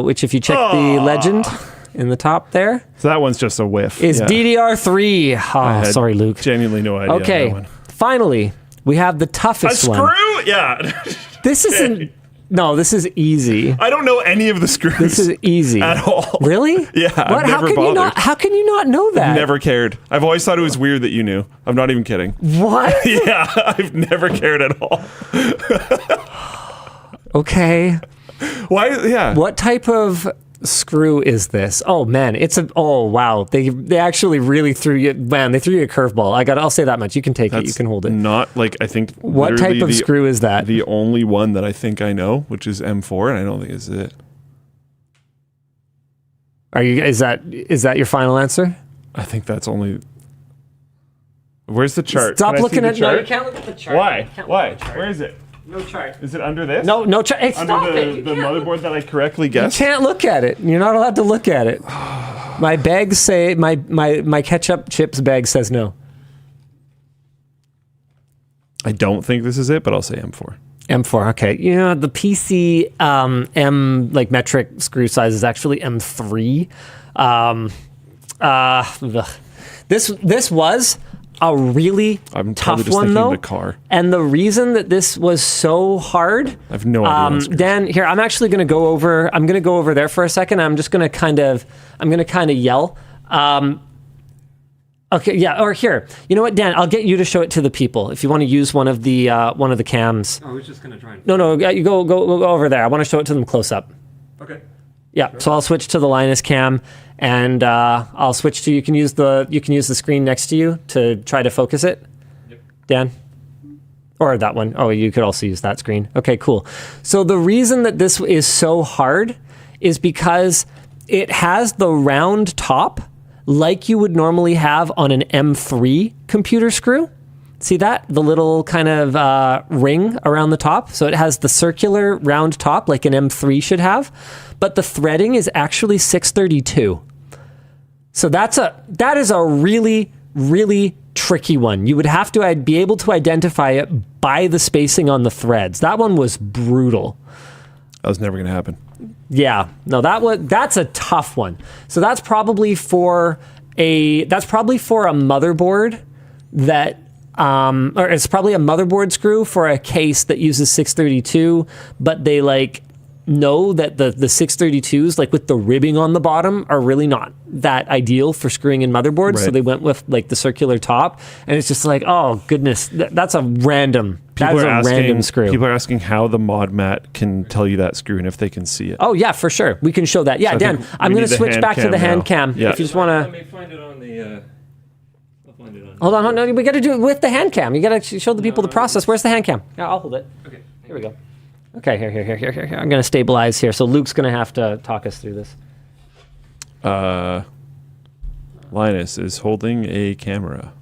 which if you check the legend in the top there. So that one's just a whiff. Is DDR3. Oh, sorry, Luke. Genuinely no idea. Okay, on that one. Finally, we have the toughest one. A screw? Yeah. This isn't... No, this is easy. I don't know any of the screws. This is easy. At all. Really? Yeah, What? How can you not know that? Never cared. I've always thought it was weird that you knew. I'm not even kidding. What? Yeah, I've never cared at all. Okay. Why? Yeah. What type of screw is this? Oh man, wow. They actually really threw you. Man, they threw you a curveball. I'll say that much. You can take it. You can hold it. Not like I think. What type of screw is that? The only one that I think I know, which is M4, and I don't think is it. Is that your final answer? I think that's only. Where's the chart? Stop looking at. chart? No, you can't look at the chart. Why? Where is it? No chart. Is it under this? No chart. Hey, stop under it. the motherboard that I correctly guessed? You can't look at it. You're not allowed to look at it. My bags say my ketchup chips bag says no. I don't think this is it, but I'll say M4. M4. Okay. You know the PC M like metric screw size is actually M3. This was a really tough one though. The car. And the reason that this was so hard, I have no idea. Dan, here I'm actually going to go over. I'm going to go over there for a second. I'm just going to kind of yell. Okay, yeah. Or here, you know what, Dan? I'll get you to show it to the people if you want to use one of the cams. I was just going to try and... No, you go over there. I want to show it to them close up. Okay. Yeah. Sure. So I'll switch to the Linus cam, and I'll switch to you can use the screen next to you to try to focus it. Yep. Dan. Or that one. Oh, you could also use that screen. Okay, cool. So the reason that this is so hard is because it has the round top like you would normally have on an M3 computer screw. See that? The little kind of ring around the top. So it has the circular round top like an M3 should have, but the threading is actually 632. So that is a really, really tricky one. You would have to be able to identify it by the spacing on the threads. That one was brutal. That was never going to happen. Yeah, no, that's a tough one. So that's probably for a motherboard that, or it's probably a motherboard screw for a case that uses 632, but they know that the 632s, like with the ribbing on the bottom, are really not that ideal for screwing in motherboards. Right. So they went with like the circular top, and it's just like, oh goodness, that's a random. Random screw. People are asking how the Modmat can tell you that screw and if they can see it. Oh yeah, for sure. We can show that. Yeah, so Dan, I'm going to switch back to the hand cam. Yeah. If you just want to. Let me find it on the. I'll find it on. Hold on, no, we got to do it with the hand cam. You got to show the people the process. Where's the hand cam? Yeah, I'll hold it. Okay. Here we go. Okay, here. I'm going to stabilize here. So Luke's going to have to talk us through this. Linus is holding a camera.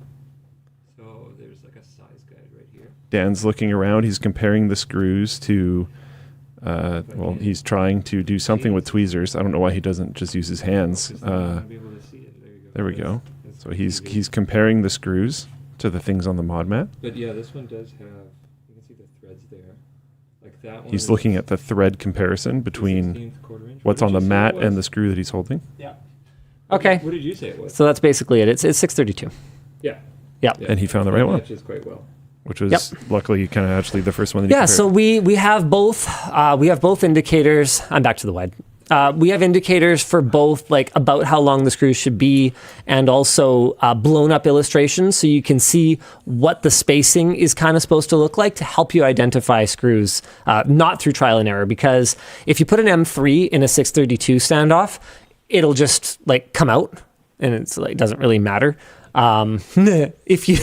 So there's like a size guide right here. Dan's looking around. He's comparing the screws to, he's trying to do something with tweezers. I don't know why he doesn't just use his hands. There we go. So he's comparing the screws to the things on the Modmat. But yeah, this one does have, you can see the threads there. Like that one. He's looking at the thread comparison between what's on the mat and the screw that he's holding. Yeah. Okay. What did you say it was? So that's basically it. It's 632. Yeah. Yeah. And he found the right one. Matches quite well. Which was luckily kind of actually the first one that he compared. So we have both indicators. I'm back to the WED. We have indicators for both, like about how long the screws should be, and also blown up illustrations, so you can see what the spacing is kind of supposed to look like to help you identify screws, not through trial and error. Because if you put an M3 in a 632 standoff, it'll just like come out, and it's like doesn't really matter. If you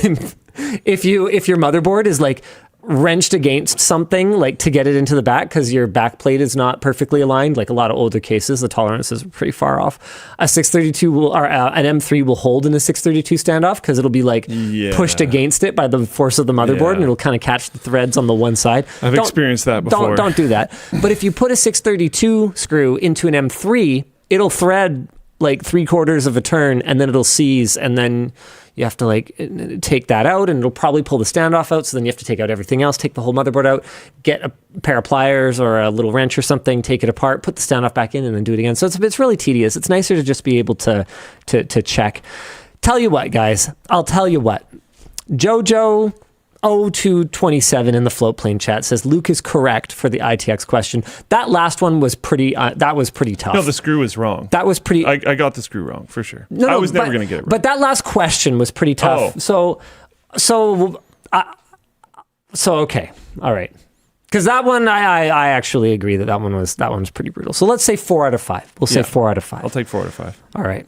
if your motherboard is like wrenched against something, like to get it into the back because your back plate is not perfectly aligned, like a lot of older cases, the tolerances are pretty far off. A 632 will, or an M3 will hold in a 632 standoff because it'll be like pushed against it by the force of the motherboard, and it'll kind of catch the threads on the one side. I've experienced that before. Don't do that. But if you put a 632 screw into an M3, it'll thread like 3/4 of a turn, and then it'll seize, and then you have to like take that out, and it'll probably pull the standoff out. So then you have to take out everything else, take the whole motherboard out, get a pair of pliers or a little wrench or something, take it apart, put the standoff back in, and then do it again. So it's really tedious. It's nicer to just be able to check. Tell you what, guys, I'll tell you what. Jojo 0227 in the float plane chat says Luke is correct for the ITX question. That last one was pretty tough. No, the screw is wrong. That was pretty. I got the screw wrong for sure. I was never going to get it right. But that last question was pretty tough. Oh. So okay, all right. Because that one, I actually agree that one was pretty brutal. So let's say 4 out of 5. We'll say 4 out of 5. I'll take 4 out of 5. All right.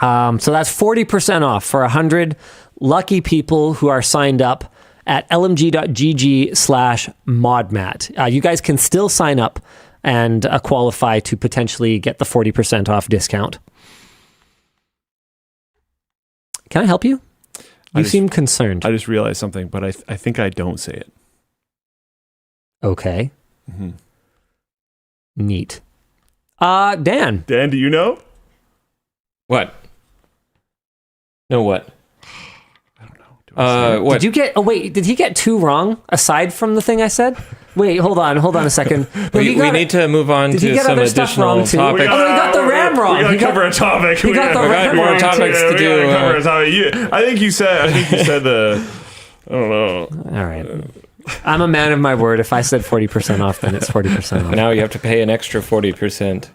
So that's 40% off for 100 lucky people who are signed up at lmg.gg/modmat. You guys can still sign up and qualify to potentially get the 40% off discount. Can I help you? You seem concerned. I just realized something, but I think I don't say it. Okay. Mm-hmm. Neat. Dan. Dan, do you know? What? No, what? I don't know. What? Did you get? Oh wait, did he get 2 wrong aside from the thing I said? Wait, hold on a second. We need to move on to some additional topics. Oh, he got the RAM wrong. We got to cover a topic. He got the RAM more wrong topics too. to do. I think you said the. I don't know. All right. I'm a man of my word. If I said 40% off, then it's 40% off. Now you have to pay an extra 40%.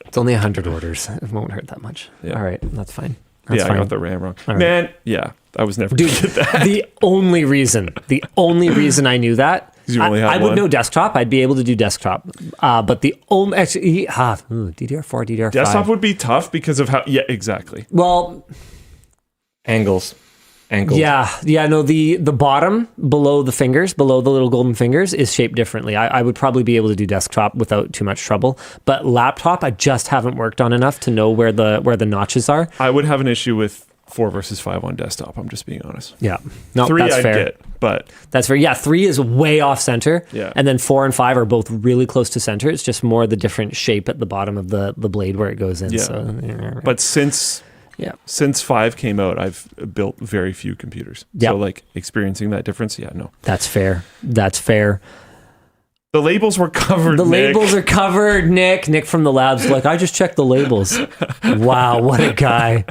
It's only 100 orders. It won't hurt that much. Yeah. All right, that's fine. That's fine. I got the RAM wrong. Right. Man, I was never going to get that. The only reason I knew that, I would know desktop. I'd be able to do desktop. But the only, actually, DDR4, DDR5. Desktop would be tough because of how, exactly. Well, angles. Yeah, no, the bottom below the fingers, below the little golden fingers, is shaped differently. I would probably be able to do desktop without too much trouble, but laptop, I just haven't worked on enough to know where the notches are. I would have an issue with 4 versus 5 on desktop. I'm just being honest. Yeah, no, 3 that's fair. Get, but that's fair. Yeah, 3 is way off center. Yeah, and then 4 and 5 are both really close to center. It's just more the different shape at the bottom of the blade where it goes in. Yeah. So, but since 5 came out, I've built very few computers. Yep. So like experiencing that difference, no. That's fair. The labels were covered, labels are covered, Nick. Nick from the lab's like, I just checked the labels. Wow, what a guy.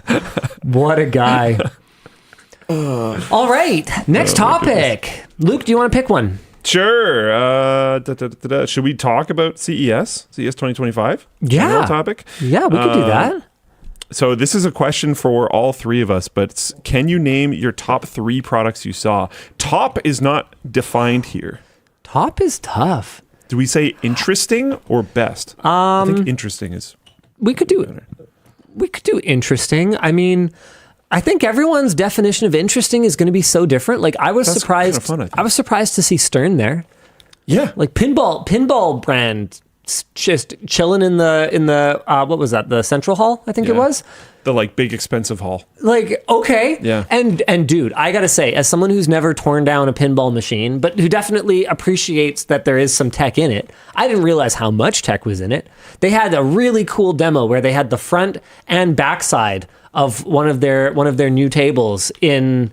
All right, next topic. Luke, do you want to pick one? Sure. Should we talk about CES 2025? Yeah. General topic? Yeah, we could do that. So this is a question for all 3 of us, but can you name your top 3 products you saw? Top is not defined here. Top is tough. Do we say interesting or best? I think interesting is. We could do interesting. I mean, I think everyone's definition of interesting is going to be so different. Like I was surprised. Kind of fun, I was surprised to see Stern there. Yeah, like pinball brand. Just chilling in the what was that, the central hall, I think it was, the like big expensive hall. Like, okay, yeah, and dude, I gotta say, as someone who's never torn down a pinball machine but who definitely appreciates that there is some tech in it, I didn't realize how much tech was in it. They had a really cool demo where they had the front and back side of one of their new tables in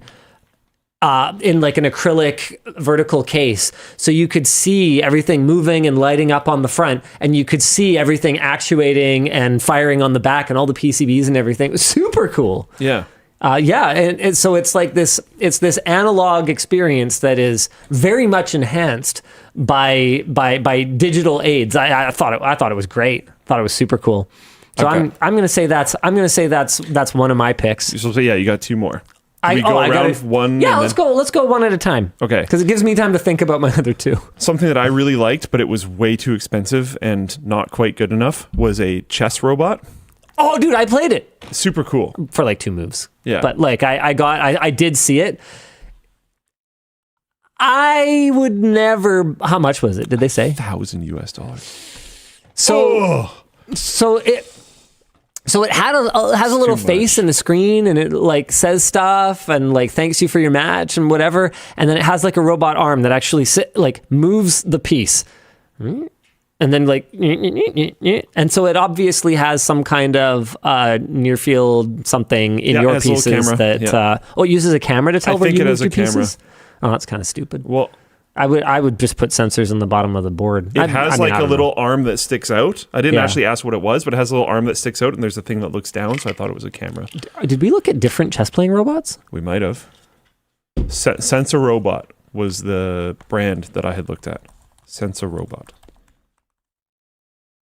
like an acrylic vertical case, so you could see everything moving and lighting up on the front, and you could see everything actuating and firing on the back, and all the PCBs and everything. It was super cool. Yeah. And so it's like this analog experience that is very much enhanced by digital aids. I thought it was great. Thought it was super cool. So okay. I'm gonna say that's one of my picks. So you got 2 more. We go around one. Yeah, let's go one at a time. Okay. Because it gives me time to think about my other 2. Something that I really liked, but it was way too expensive and not quite good enough, was a chess robot. Oh, dude, I played it Super cool. for like 2 moves. Yeah. But like I did see it. I would never. How much was it? Did they say? $1,000 US. So it had has a little face in the screen, and it like says stuff and like thanks you for your match and whatever, and then it has like a robot arm that actually moves the piece, and then like, and so it obviously has some kind of near field something in your pieces that it uses a camera to tell where you moved your pieces. Oh, that's kind of stupid. Well, I would just put sensors on the bottom of the board. It has a little arm that sticks out. I didn't actually ask what it was, but it has a little arm that sticks out, and there's a thing that looks down, so I thought it was a camera. Did we look at different chess playing robots? We might have. Sensor Robot was the brand that I had looked at. Sensor Robot.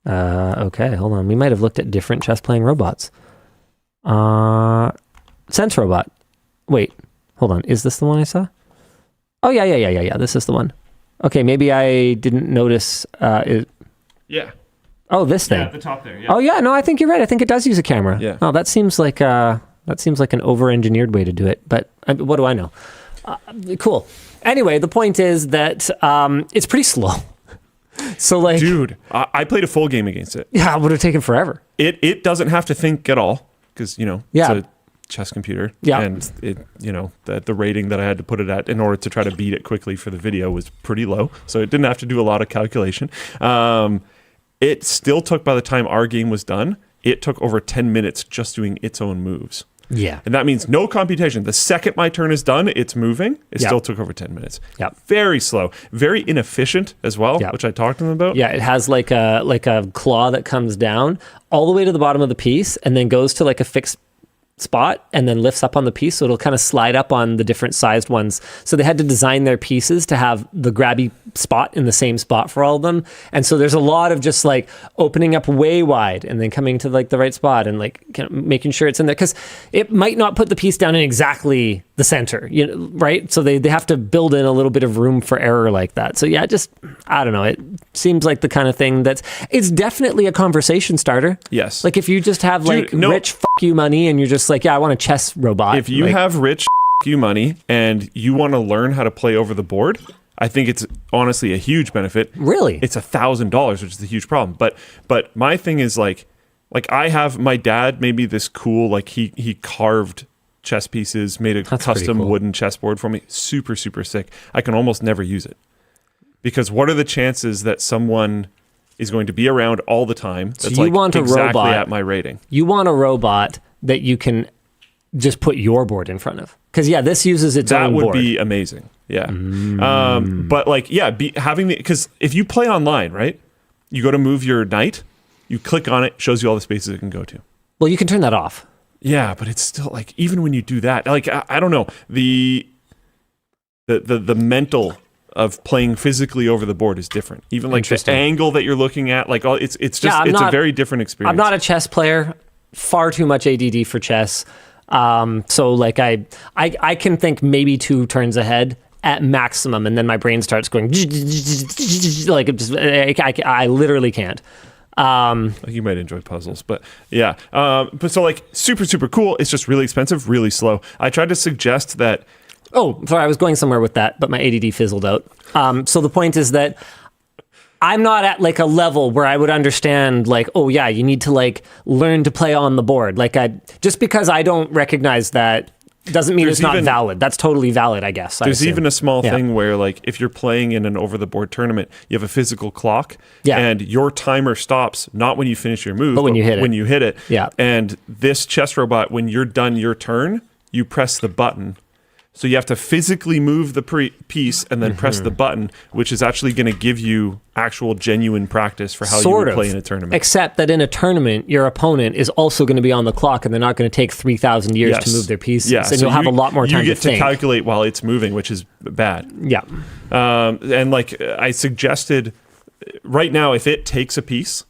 Okay, hold on. We might have looked at different chess playing robots. Sense Robot. Wait, hold on. Is this the one I saw? Oh, yeah. This is the one. Okay, maybe I didn't notice. Yeah. Oh, this thing. Yeah, at the top there. Yeah. Oh, yeah. No, I think you're right. I think it does use a camera. Yeah. Oh, that seems like an over-engineered way to do it. But what do I know? Cool. Anyway, the point is that it's pretty slow. So, like, dude, I played a full game against it. Yeah, it would have taken forever. It doesn't have to think at all because it's a chess computer. Yeah. And it, the rating that I had to put it at in order to try to beat it quickly for the video was pretty low. So it didn't have to do a lot of calculation. It still took, by the time our game was done, it took over 10 minutes just doing its own moves. Yeah. And that means no computation. The second my turn is done, it's moving. It still took over 10 minutes. Yeah. Very slow. Very inefficient as well, which I talked to them about. Yeah, it has like a claw that comes down all the way to the bottom of the piece and then goes to like a fixed spot and then lifts up on the piece, so it'll kind of slide up on the different sized ones. So they had to design their pieces to have the grabby spot in the same spot for all of them. And so there's a lot of just like opening up way wide and then coming to like the right spot and like kind of making sure it's in there, because it might not put the piece down in exactly the center, right? So they have to build in a little bit of room for error like that. So yeah, I don't know. It seems like the kind of thing it's definitely a conversation starter. Yes. Like if you just have rich you money and you're just like, yeah, I want a chess robot. If you have rich you money and you want to learn how to play over the board, I think it's honestly a huge benefit. Really? It's $1,000, which is a huge problem. But my thing is like I have, my dad made me this cool, like he carved chess pieces, made a custom wooden chessboard for me. Super, super sick. I can almost never use it. Because what are the chances that someone is going to be around all the time that's so you want a exactly robot, at my rating? You want a robot that you can just put your board in front of. Because this uses its own board. That would be amazing. Yeah. But because if you play online, right? You go to move your knight, you click on it, shows you all the spaces it can go to. Well, you can turn that off. Yeah, but it's still like, even when you do that, like I don't know, the mental of playing physically over the board is different. Even like the angle that you're looking at, like it's a very different experience. I'm not a chess player. Far too much ADD for chess. So like I can think maybe 2 turns ahead at maximum, and then my brain starts going like I literally can't. You might enjoy puzzles, but yeah. But so like super, super cool. It's just really expensive, really slow. I tried to suggest that. Oh, sorry, I was going somewhere with that, but my ADD fizzled out. So the point is that I'm not at like a level where I would understand like, oh yeah, you need to like learn to play on the board. Like just because I don't recognize that doesn't mean it's not valid. That's totally valid, I guess. There's even a small thing where like if you're playing in an over-the-board tournament, you have a physical clock and your timer stops not when you finish your move, but when you hit it. Yeah. And this chess robot, when you're done your turn, you press the button. So you have to physically move the piece and then press the button, which is actually going to give you actual genuine practice for how you would play in a tournament. Except that in a tournament, your opponent is also going to be on the clock, and they're not going to take 3,000 years to move their pieces. Yeah. And you'll have a lot more time to think. You get to calculate while it's moving, which is bad. Yeah. And like I suggested, right now, if it takes a piece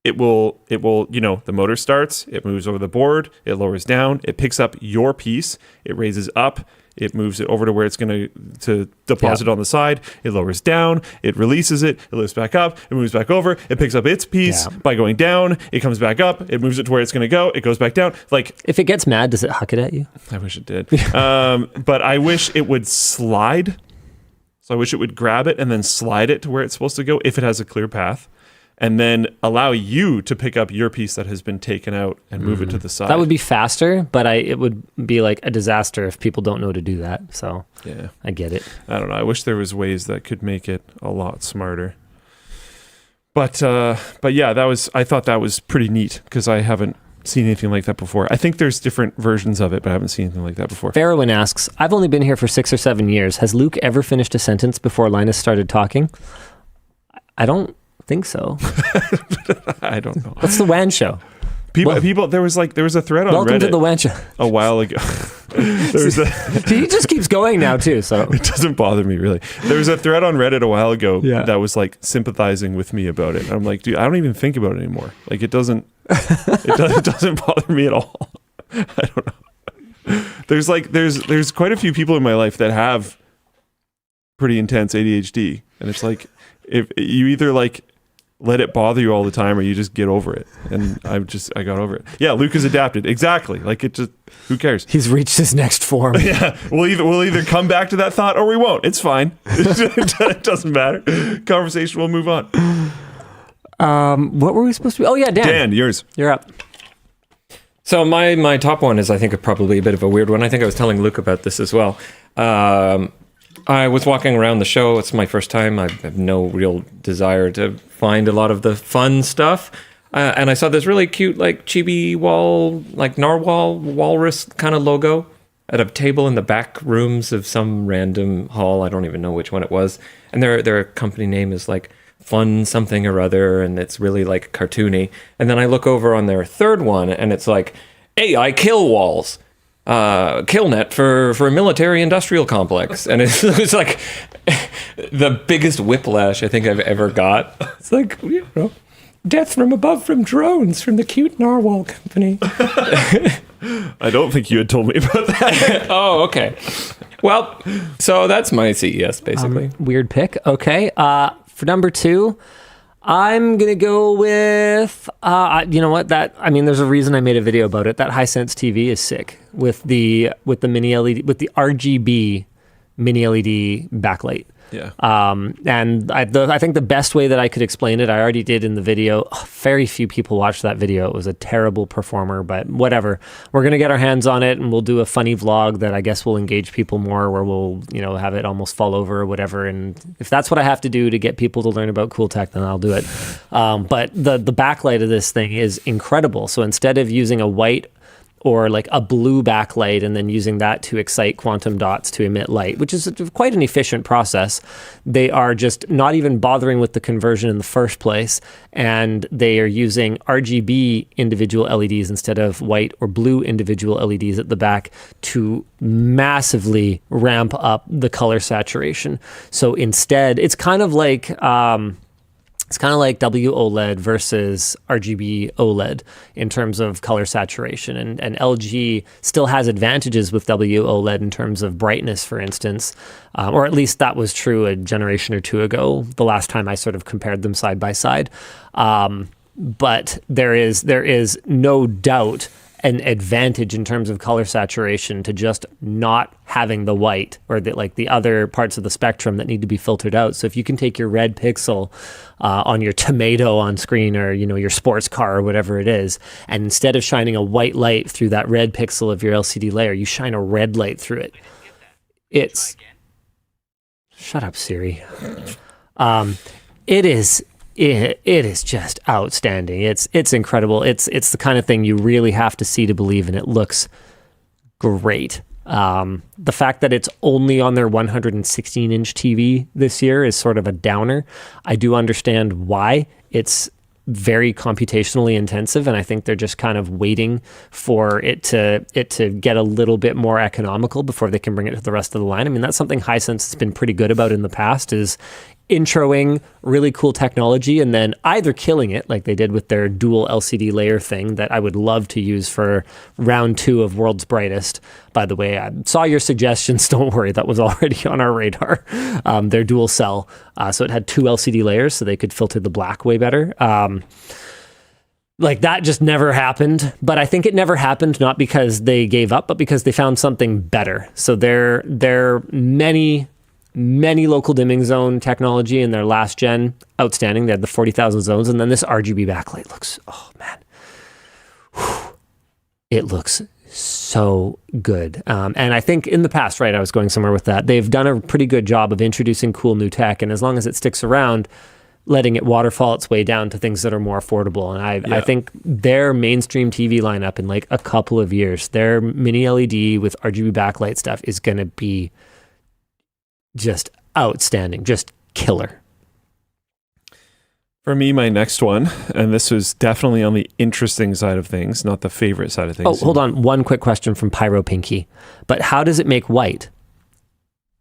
it will, the motor starts, it moves over the board, it lowers down, it picks up your piece, it raises up, it moves it over to where it's going to deposit on the side. It lowers down. It releases it. It lifts back up. It moves back over. It picks up its piece by going down. It comes back up. It moves it to where it's going to go. It goes back down. Like, if it gets mad, does it huck it at you? I wish it did. But I wish it would slide. So I wish it would grab it and then slide it to where it's supposed to go if it has a clear path. And then allow you to pick up your piece that has been taken out and move it to the side. That would be faster, but it would be like a disaster if people don't know to do that. So yeah, I get it. I don't know. I wish there was ways that could make it a lot smarter. But yeah, I thought that was pretty neat because I haven't seen anything like that before. I think there's different versions of it, but I haven't seen anything like that before. Farrowin asks, I've only been here for 6 or 7 years. Has Luke ever finished a sentence before Linus started talking? I don't think so. I don't know. What's the WAN Show? People. There was a thread on Welcome Reddit to the WAN Show a while ago. He just keeps going now too, so it doesn't bother me really. There was a thread on Reddit a while ago that was like sympathizing with me about it. And I'm like, dude, I don't even think about it anymore. Like it doesn't bother me at all. I don't know. There's quite a few people in my life that have pretty intense ADHD, and it's like if you either like let it bother you all the time or you just get over it. And I got over it. Yeah, Luke has adapted. Exactly. Like it just, who cares? He's reached his next form. Yeah. We'll either come back to that thought or we won't. It's fine. It doesn't matter. Conversation will move on. What were we supposed to be? Oh yeah, Dan. Dan, yours. You're up. So my top one is, I think, probably a bit of a weird one. I think I was telling Luke about this as well. I was walking around the show. It's my first time. I have no real desire to find a lot of the fun stuff. And I saw this really cute, like, chibi wall, like narwhal walrus kind of logo at a table in the back rooms of some random hall. I don't even know which one it was. And their company name is like Fun Something or Other, and it's really like cartoony. And then I look over on their third one, and it's like AI kill walls. Killnet for a military industrial complex, and it's like the biggest whiplash I think I've ever got. It's like, death from above from drones from the cute Narwal company. I don't think you had told me about that. Oh, okay. Well, so that's my CES basically. Weird pick. Okay. For number 2, I'm going to go with, you know what, there's a reason I made a video about it. That Hisense TV is sick with the mini LED, with the RGB mini LED backlight. Yeah. And I think the best way that I could explain it, I already did in the video. Very few people watched that video. It was a terrible performer, but whatever. We're going to get our hands on it, and we'll do a funny vlog that I guess will engage people more, where we'll, have it almost fall over or whatever. And if that's what I have to do to get people to learn about cool tech, then I'll do it. But the backlight of this thing is incredible. So instead of using a white or like a blue backlight and then using that to excite quantum dots to emit light, which is quite an efficient process, they are just not even bothering with the conversion in the first place, and they are using RGB individual LEDs instead of white or blue individual LEDs at the back to massively ramp up the color saturation. So instead, it's kind of like WOLED versus RGB OLED in terms of color saturation. And LG still has advantages with WOLED in terms of brightness, for instance, or at least that was true a generation or two ago, the last time I sort of compared them side by side. But there is no doubt an advantage in terms of color saturation to just not having the white or the other parts of the spectrum that need to be filtered out. So if you can take your red pixel on your tomato on screen, or your sports car or whatever it is, and instead of shining a white light through that red pixel of your LCD layer, you shine a red light through it. Shut up, Siri. It is just outstanding. It's incredible. It's the kind of thing you really have to see to believe, and it looks great. The fact that it's only on their 116-inch TV this year is sort of a downer. I do understand why. It's very computationally intensive, and I think they're just kind of waiting for it to get a little bit more economical before they can bring it to the rest of the line. I mean, that's something Hisense has been pretty good about in the past, is introing really cool technology and then either killing it like they did with their dual LCD layer thing that I would love to use for round 2 of World's Brightest. By the way, I saw your suggestions. Don't worry, that was already on our radar. Their dual cell. So it had 2 LCD layers so they could filter the black way better. Like that just never happened. But I think it never happened not because they gave up, but because they found something better. So there many local dimming zone technology in their last gen, outstanding. They had the 40,000 zones, and then this RGB backlight looks, oh man, it looks so good. And I think in the past, right, I was going somewhere with that, they've done a pretty good job of introducing cool new tech, and as long as it sticks around, letting it waterfall its way down to things that are more affordable. And I think their mainstream TV lineup in like a couple of years, their mini LED with RGB backlight stuff is going to be just outstanding, just killer. For me, my next one, and this was definitely on the interesting side of things, not the favorite side of things. Oh, hold on. One quick question from Pyro Pinky. But how does it make white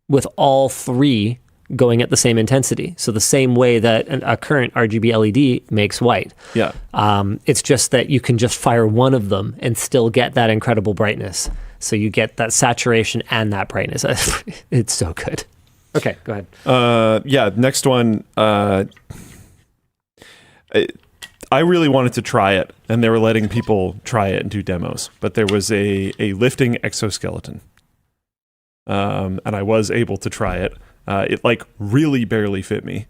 with all 3 going at the same intensity? So the same way that a current RGB LED makes white. Yeah. It's just that you can just fire one of them and still get that incredible brightness. So you get that saturation and that brightness. It's so good. Okay, go ahead. Next one. I really wanted to try it, and they were letting people try it and do demos. But there was a lifting exoskeleton, and I was able to try it. It like really barely fit me.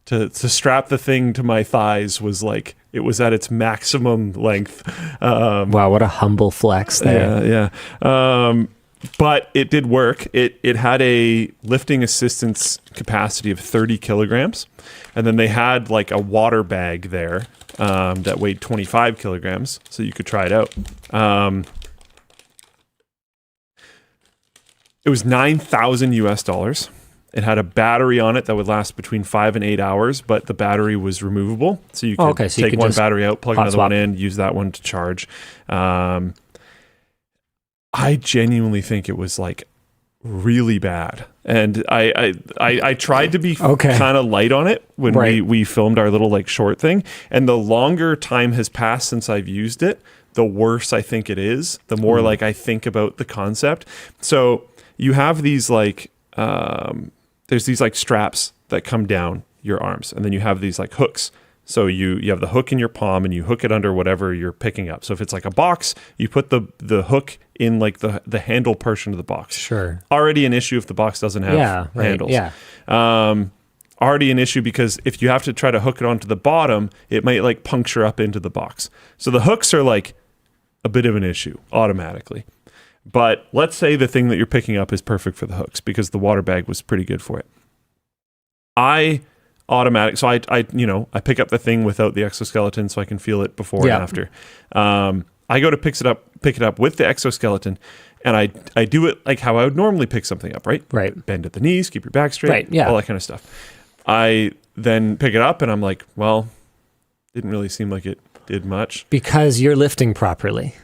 To strap the thing to my thighs was like it was at its maximum length. Wow, what a humble flex there. Yeah. But it did work. It had a lifting assistance capacity of 30 kilograms. And then they had like a water bag there that weighed 25 kilograms. So you could try it out. It was $9,000 US. It had a battery on it that would last between 5 and 8 hours, but the battery was removable. So you could take one battery out, plug another one in, use that one to charge. I genuinely think it was like really bad. And I tried to be kind of light on it when we filmed our little like short thing. And the longer time has passed since I've used it, the worse I think it is, the more like I think about the concept. So you have these like, there's these like straps that come down your arms, and then you have these like hooks. So you have the hook in your palm and you hook it under whatever you're picking up. So if it's like a box, you put the hook in like the handle portion of the box. Sure. Already an issue if the box doesn't have handles. Yeah. Already an issue because if you have to try to hook it onto the bottom, it might like puncture up into the box. So the hooks are like a bit of an issue automatically. But let's say the thing that you're picking up is perfect for the hooks because the water bag was pretty good for it. I pick up the thing without the exoskeleton so I can feel it before and after. I go to pick it up with the exoskeleton, and I do it like how I would normally pick something up, right? Right. Bend at the knees, keep your back straight, all that kind of stuff. I then pick it up, and I'm like, well, didn't really seem like it did much. Because you're lifting properly.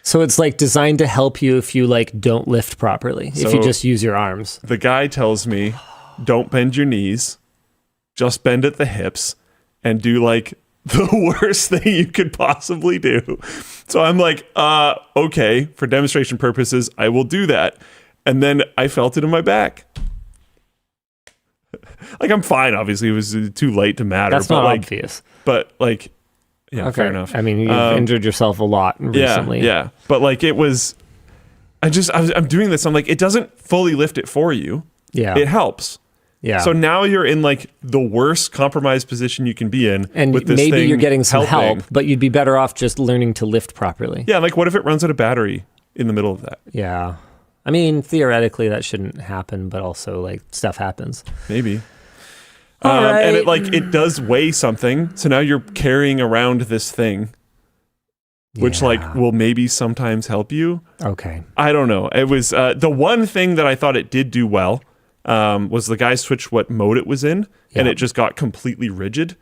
So it's like designed to help you if you like don't lift properly, if you just use your arms. The guy tells me, don't bend your knees, just bend at the hips, and do like the worst thing you could possibly do. So I'm like, okay, for demonstration purposes, I will do that. And then I felt it in my back. Like, I'm fine, obviously. It was too late to matter. That's not obvious. But like, yeah, fair enough. I mean, you've injured yourself a lot recently. Yeah. But like, it was, I'm doing this. I'm like, it doesn't fully lift it for you. Yeah. It helps. Yeah. So now you're in like the worst compromised position you can be in. And with this maybe thing you're getting some helping. help, but you'd be better off just learning to lift properly. Yeah. Like, what if it runs out of battery in the middle of that? Yeah. I mean, theoretically, that shouldn't happen, but also like stuff happens. Maybe. All right. And it does weigh something. So now you're carrying around this thing, which like will maybe sometimes help you. Okay. I don't know. It was the one thing that I thought it did do well was the guy switched what mode it was in, and it just got completely rigid.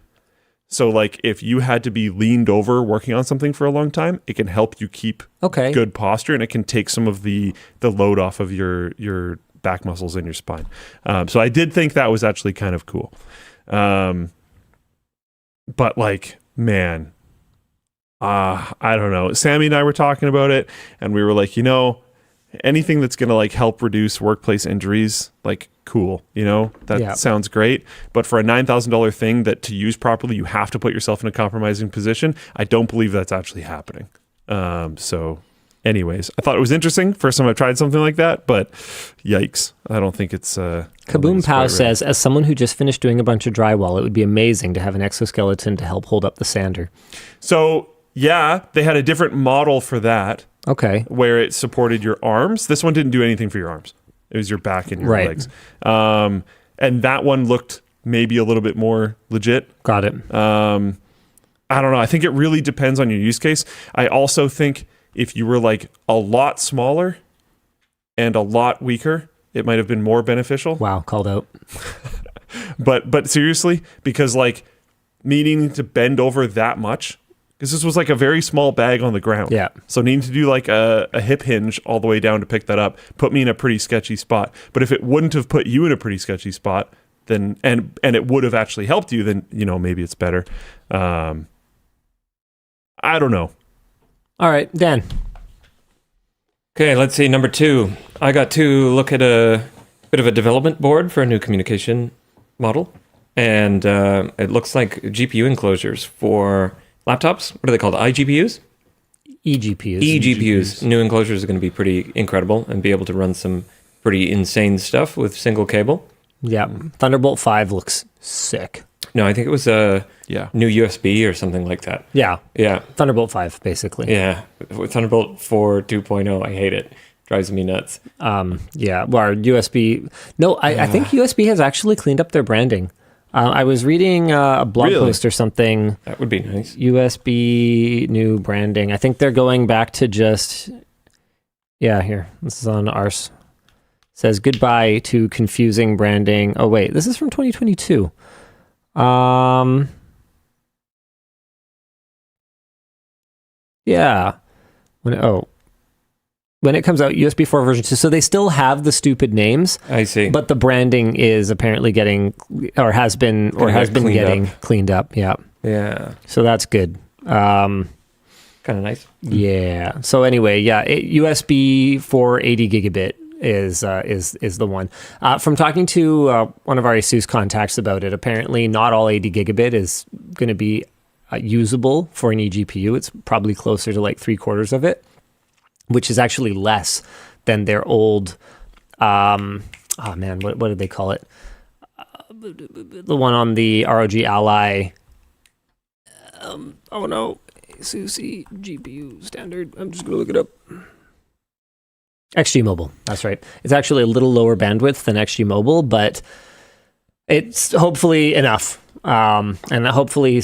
So like if you had to be leaned over working on something for a long time, it can help you keep good posture, and it can take some of the load off of your back muscles in your spine. So I did think that was actually kind of cool. But like, man, I don't know. Sammy and I were talking about it, and we were like, anything that's going to like help reduce workplace injuries, like cool, that sounds great. But for a $9,000 thing that to use properly, you have to put yourself in a compromising position. I don't believe that's actually happening. So anyways, I thought it was interesting. First time I've tried something like that, but yikes. I don't think it's... Kaboom Pow says, as someone who just finished doing a bunch of drywall, it would be amazing to have an exoskeleton to help hold up the sander. So yeah, they had a different model for that. Okay. Where it supported your arms. This one didn't do anything for your arms. It was your back and your legs. And that one looked maybe a little bit more legit. Got it. I don't know. I think it really depends on your use case. I also think if you were like a lot smaller and a lot weaker, it might have been more beneficial. Wow, called out. But seriously, because like needing to bend over that much, because this was like a very small bag on the ground. Yeah. So needing to do like a hip hinge all the way down to pick that up put me in a pretty sketchy spot. But if it wouldn't have put you in a pretty sketchy spot, then and it would have actually helped you, then maybe it's better. I don't know. All right, Dan. Okay, let's see. Number 2. I got to look at a bit of a development board for a new communication model. And it looks like GPU enclosures for laptops. What are they called? iGPUs? eGPUs. eGPUs. New enclosures are going to be pretty incredible and be able to run some pretty insane stuff with single cable. Yeah. Thunderbolt 5 looks sick. No, I think it was a new USB or something like that. Yeah. Yeah. Thunderbolt 5, basically. Yeah. Thunderbolt 4 2.0, I hate it. Drives me nuts. Yeah. Well, USB... No, I think USB has actually cleaned up their branding. I was reading a blog post or something. That would be nice. USB new branding. I think they're going back to just... Yeah, here. This is on Ars. Says goodbye to confusing branding. Oh, wait. This is from 2022. Yeah. When it comes out, USB 4 version 2. So they still have the stupid names. I see. But the branding is apparently getting, or has been getting cleaned up. Yeah. Yeah. So that's good. Kind of nice. Yeah. So anyway, yeah, USB 480 gigabit is the one. From talking to one of our ASUS contacts about it, apparently not all 80 gigabit is going to be usable for an eGPU. It's probably closer to like 3/4 of it, which is actually less than their old, what did they call it? The one on the ROG Ally. ASUS eGPU standard. I'm just going to look it up. XG Mobile, that's right. It's actually a little lower bandwidth than XG Mobile, but it's hopefully enough. And hopefully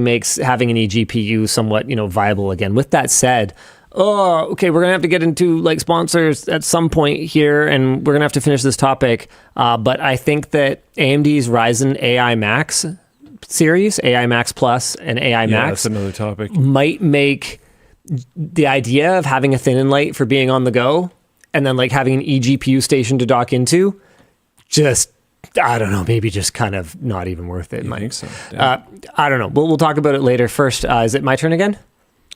makes having an eGPU somewhat, viable again. With that said, we're gonna have to get into like sponsors at some point here, and we're gonna have to finish this topic. But I think that AMD's Ryzen AI Max series, AI Max Plus and AI Max, that's another topic, might make the idea of having a thin and light for being on the go, and then like having an eGPU station to dock into, just, I don't know, maybe just kind of not even worth it. I think so. I don't know. We'll talk about it later. First, is it my turn again?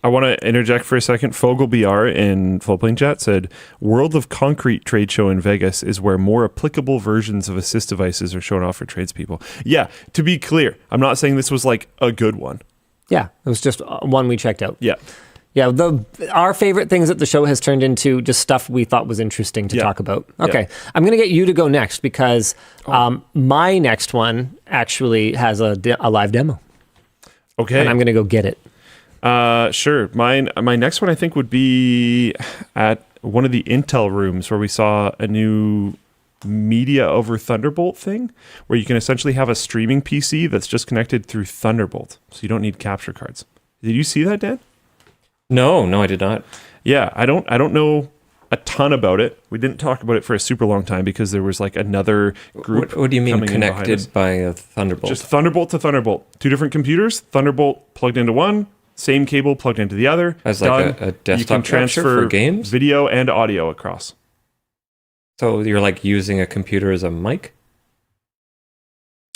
I want to interject for a second. Fogel BR in Full Plane Chat said, World of Concrete trade show in Vegas is where more applicable versions of assist devices are shown off for tradespeople. Yeah, to be clear, I'm not saying this was like a good one. Yeah, it was just one we checked out. Yeah. Yeah, our favorite things at the show has turned into just stuff we thought was interesting to talk about. Okay, I'm going to get you to go next because my next one actually has a live demo. Okay. And I'm going to go get it. Sure. My next one I think would be at one of the Intel rooms where we saw a new media over Thunderbolt thing where you can essentially have a streaming PC that's just connected through Thunderbolt. So you don't need capture cards. Did you see that, Dan? No, I did not. Yeah, I don't know a ton about it. We didn't talk about it for a super long time because there was like another group. What do you mean connected by a Thunderbolt? Just Thunderbolt to Thunderbolt. 2 different computers, Thunderbolt plugged into one, same cable plugged into the other. As like a desktop you can transfer for games? Video and audio across. So you're like using a computer as a mic?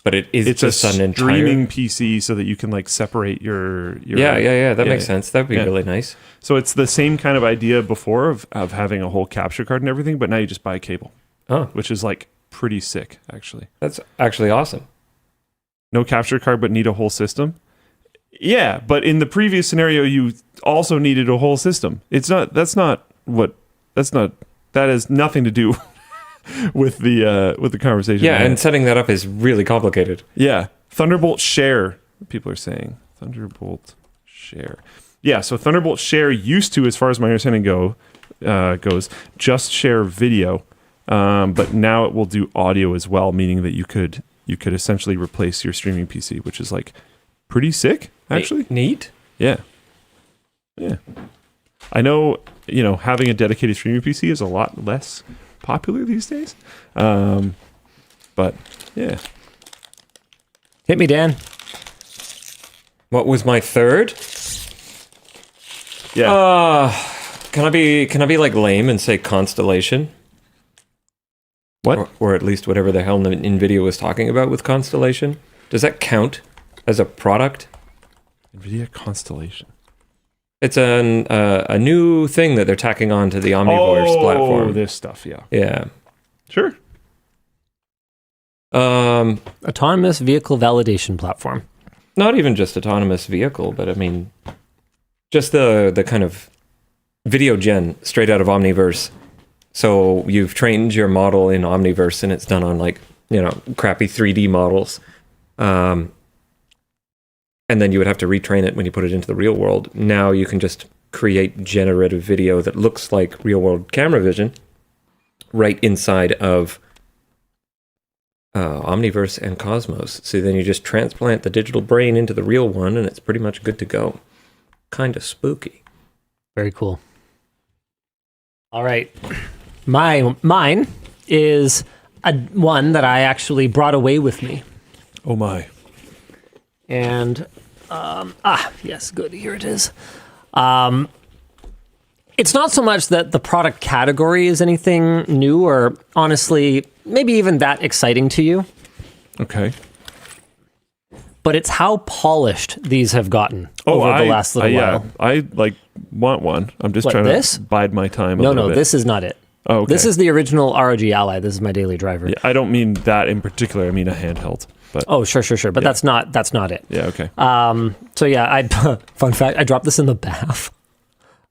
but it's just a an entire streaming PC so that you can like separate your yeah. That makes sense. That'd be really nice. So it's the same kind of idea before of having a whole capture card and everything, but now you just buy a cable, which is like pretty sick actually. That's actually awesome. No capture card, but need a whole system. Yeah, but in the previous scenario, you also needed a whole system. That has nothing to do with the conversation. Yeah, and setting that up is really complicated. Yeah. Thunderbolt Share, people are saying. Thunderbolt Share. Yeah, so Thunderbolt Share used to, as far as my understanding goes, just share video, but now it will do audio as well, meaning that you could essentially replace your streaming PC, which is like pretty sick, actually. Neat. Yeah. I know, having a dedicated streaming PC is a lot less popular these days. But yeah. Hit me, Dan. What was my third? Yeah. Can I be like lame and say Constellation? What? Or at least whatever the hell NVIDIA was talking about with Constellation. Does that count as a product? NVIDIA Constellation. It's a new thing that they're tacking on to the Omniverse platform. Oh, this stuff, yeah. Yeah. Sure. Autonomous vehicle validation platform. Not even just autonomous vehicle, but I mean, just the kind of video gen straight out of Omniverse. So you've trained your model in Omniverse and it's done on like, crappy 3D models. And then you would have to retrain it when you put it into the real world. Now you can just create generative video that looks like real world camera vision right inside of Omniverse and Cosmos. So then you just transplant the digital brain into the real one and it's pretty much good to go. Kind of spooky. Very cool. All right. Mine is one that I actually brought away with me. Oh my. And, yes, good. Here it is. It's not so much that the product category is anything new or honestly, maybe even that exciting to you. Okay. But it's how polished these have gotten over the last little while. I want one. I'm just trying to bide my time a little bit. This is not it. Oh, okay. This is the original ROG Ally. This is my daily driver. Yeah, I don't mean that in particular. I mean a handheld. But oh, sure. But that's not it. Yeah, okay. So yeah, fun fact, I dropped this in the bath.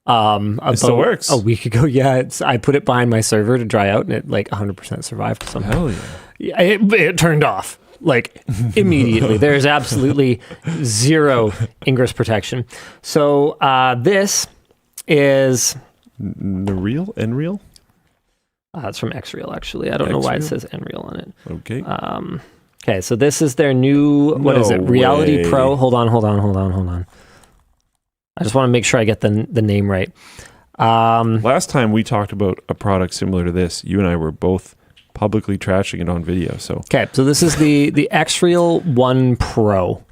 It still works. A week ago. Yeah, I put it behind my server to dry out, and it like 100% survived somehow. Hell yeah! Yeah, it turned off like immediately. There's absolutely zero ingress protection. So this is Nreal. It's from Xreal actually. I don't know why it says Nreal on it. Okay. Okay, so this is their new Reality way. Pro. Hold on. I just want to make sure I get the name right. Last time we talked about a product similar to this, you and I were both publicly trashing it on video. So okay, so this is the Xreal One Pro.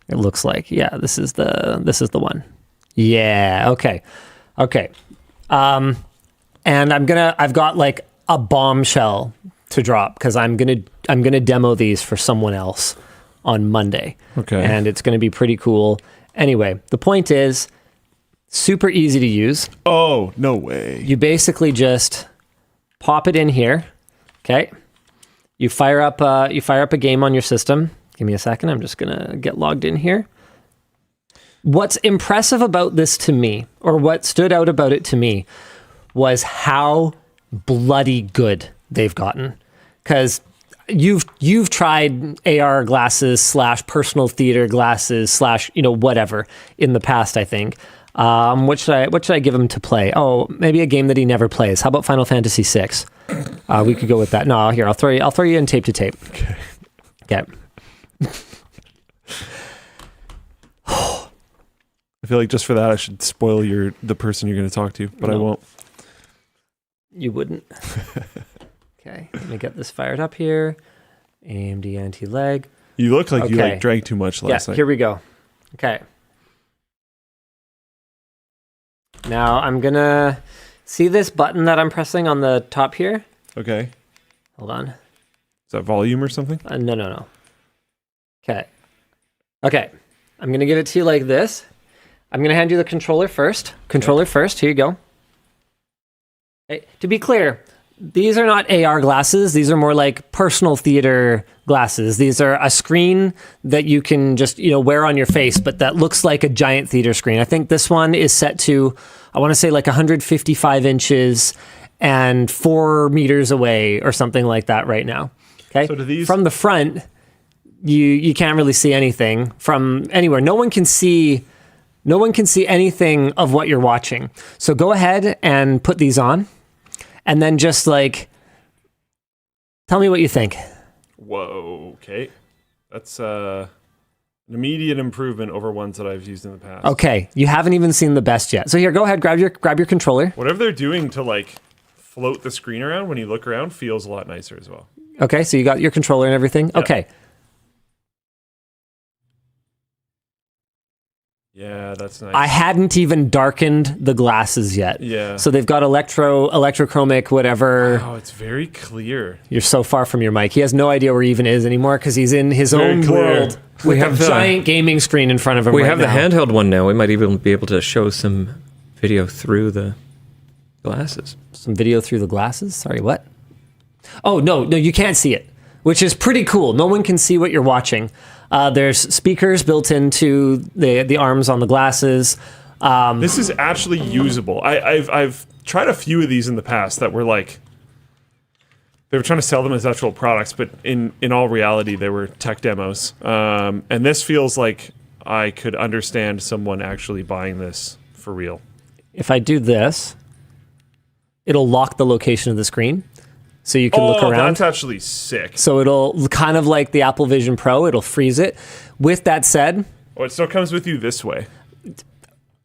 It looks like, yeah, this is the one. Yeah, okay. And I've got like a bombshell to drop because I'm gonna demo these for someone else on Monday. Okay, and it's gonna be pretty cool. Anyway, the point is, super easy to use. Oh, no way. You basically just pop it in here. Okay. You fire up a game on your system. Give me a second. I'm just gonna get logged in here. What's impressive about this to me, or what stood out about it to me, was how bloody good they've gotten. Because you've tried AR glasses / personal theater glasses / whatever in the past, I think. What should I give him to play? Oh, maybe a game that he never plays. How about Final Fantasy VI? We could go with that. No, here I'll throw you in tape to tape. Okay. I feel like just for that I should spoil the person you're going to talk to, but I won't. You wouldn't. Okay, let me get this fired up here. AMD anti-lag. You look like you drank too much last night. Here we go. Okay. Now I'm gonna see this button that I'm pressing on the top here. Okay. Hold on. Is that volume or something? No. Okay. I'm going to give it to you like this. I'm going to hand you the controller first. First. Here you go. Okay. To be clear, these are not AR glasses. These are more like personal theater glasses. These are a screen that you can just, wear on your face, but that looks like a giant theater screen. I think this one is set to, I want to say like 155 inches and 4 meters away or something like that right now. Okay. So do these... From the front, you can't really see anything from anywhere. No one can see anything of what you're watching. So go ahead and put these on. And then just tell me what you think. Whoa, okay. That's an immediate improvement over ones that I've used in the past. Okay, you haven't even seen the best yet. So here, go ahead, grab your controller. Whatever they're doing to float the screen around when you look around feels a lot nicer as well. Okay, so you got your controller and everything? Yeah. Okay. Yeah, that's nice. I hadn't even darkened the glasses yet. Yeah. So they've got electrochromic, whatever. Oh, it's very clear. You're so far from your mic. He has no idea where he even is anymore because he's in his own world with a giant gaming screen in front of him. We have the handheld one now. We might even be able to show some video through the glasses. Some video through the glasses? Sorry, what? Oh, no, you can't see it, which is pretty cool. No one can see what you're watching. There's speakers built into the arms on the glasses. This is actually usable. I've tried a few of these in the past that were they were trying to sell them as actual products, but in all reality, they were tech demos. And this feels like I could understand someone actually buying this for real. If I do this, it'll lock the location of the screen. So you can look around. That's actually sick. So it'll kind of like the Apple Vision Pro, it'll freeze it. With that said... Oh, it still comes with you this way.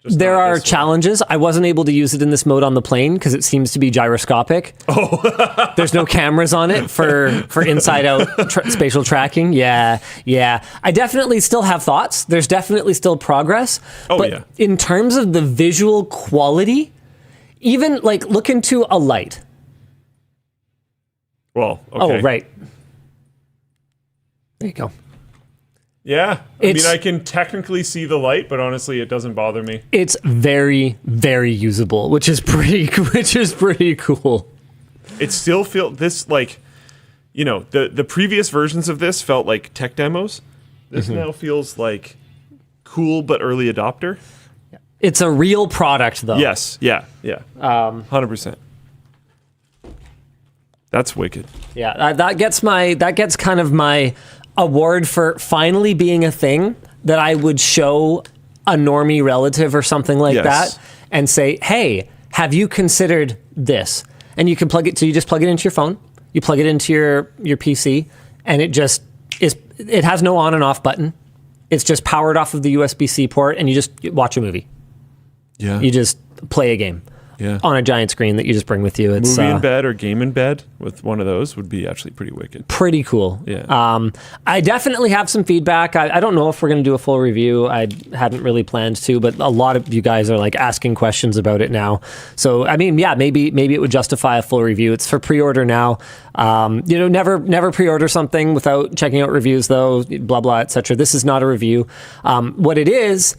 There are challenges. I wasn't able to use it in this mode on the plane because it seems to be gyroscopic. Oh. There's no cameras on it for inside-out spatial tracking. Yeah. I definitely still have thoughts. There's definitely still progress. But in terms of the visual quality, even look into a light. Well, okay. Oh, right. There you go. Yeah. I mean, I can technically see the light, but honestly, it doesn't bother me. It's very, very usable, which is pretty cool. It still feels the previous versions of this felt like tech demos. This now feels like cool but early adopter. It's a real product, though. Yes. Yeah. 100%. That's wicked. Yeah, that gets kind of my award for finally being a thing that I would show a normie relative or something like that and say, hey, have you considered this? And you can you just plug it into your phone, you plug it into your PC, and it just it has no on and off button. It's just powered off of the USB-C port, and you just watch a movie. Yeah. You just play a game. Yeah. On a giant screen that you just bring with you. It's movie in bed or game in bed with one of those would be actually pretty wicked. Pretty cool. Yeah. I definitely have some feedback. I don't know if we're going to do a full review. I hadn't really planned to, but a lot of you guys are asking questions about it now. So, I mean, yeah, maybe it would justify a full review. It's for pre-order now. Never pre-order something without checking out reviews though, blah, blah, etc. This is not a review. What it is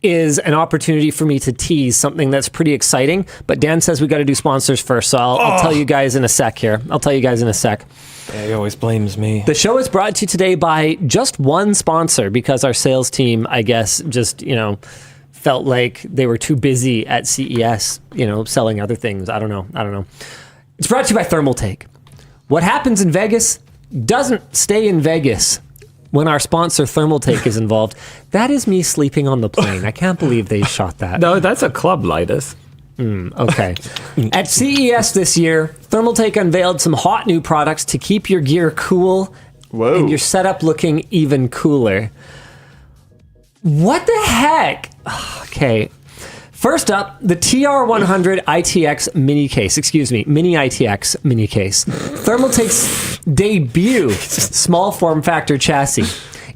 an opportunity for me to tease something that's pretty exciting. But Dan says we got to do sponsors first, so I'll tell you guys in a sec here. Yeah, he always blames me. The show is brought to you today by just one sponsor because our sales team, I guess, just, felt like they were too busy at CES, selling other things. I don't know. It's brought to you by Thermaltake. What happens in Vegas doesn't stay in Vegas. When our sponsor Thermaltake is involved, that is me sleeping on the plane. I can't believe they shot that. No, that's a club, Linus. Okay. At CES this year, Thermaltake unveiled some hot new products to keep your gear cool and your setup looking even cooler. What the heck? Okay. First up, the TR100 ITX mini ITX mini case. Thermaltake's debut small form factor chassis.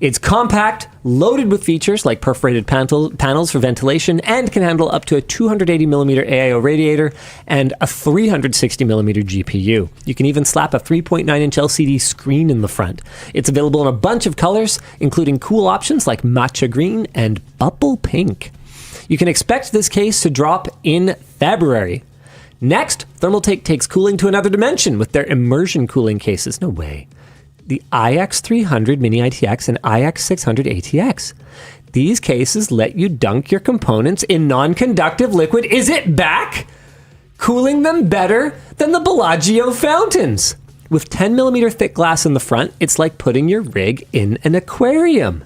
It's compact, loaded with features like perforated panels for ventilation, and can handle up to a 280mm AIO radiator and a 360mm GPU. You can even slap a 3.9-inch LCD screen in the front. It's available in a bunch of colors, including cool options like matcha green and bubble pink. You can expect this case to drop in February. Next, Thermaltake takes cooling to another dimension with their immersion cooling cases. No way. The IX300 Mini ITX and IX600 ATX. These cases let you dunk your components in non-conductive liquid. Is it back? Cooling them better than the Bellagio fountains. With 10mm thick glass in the front, it's like putting your rig in an aquarium.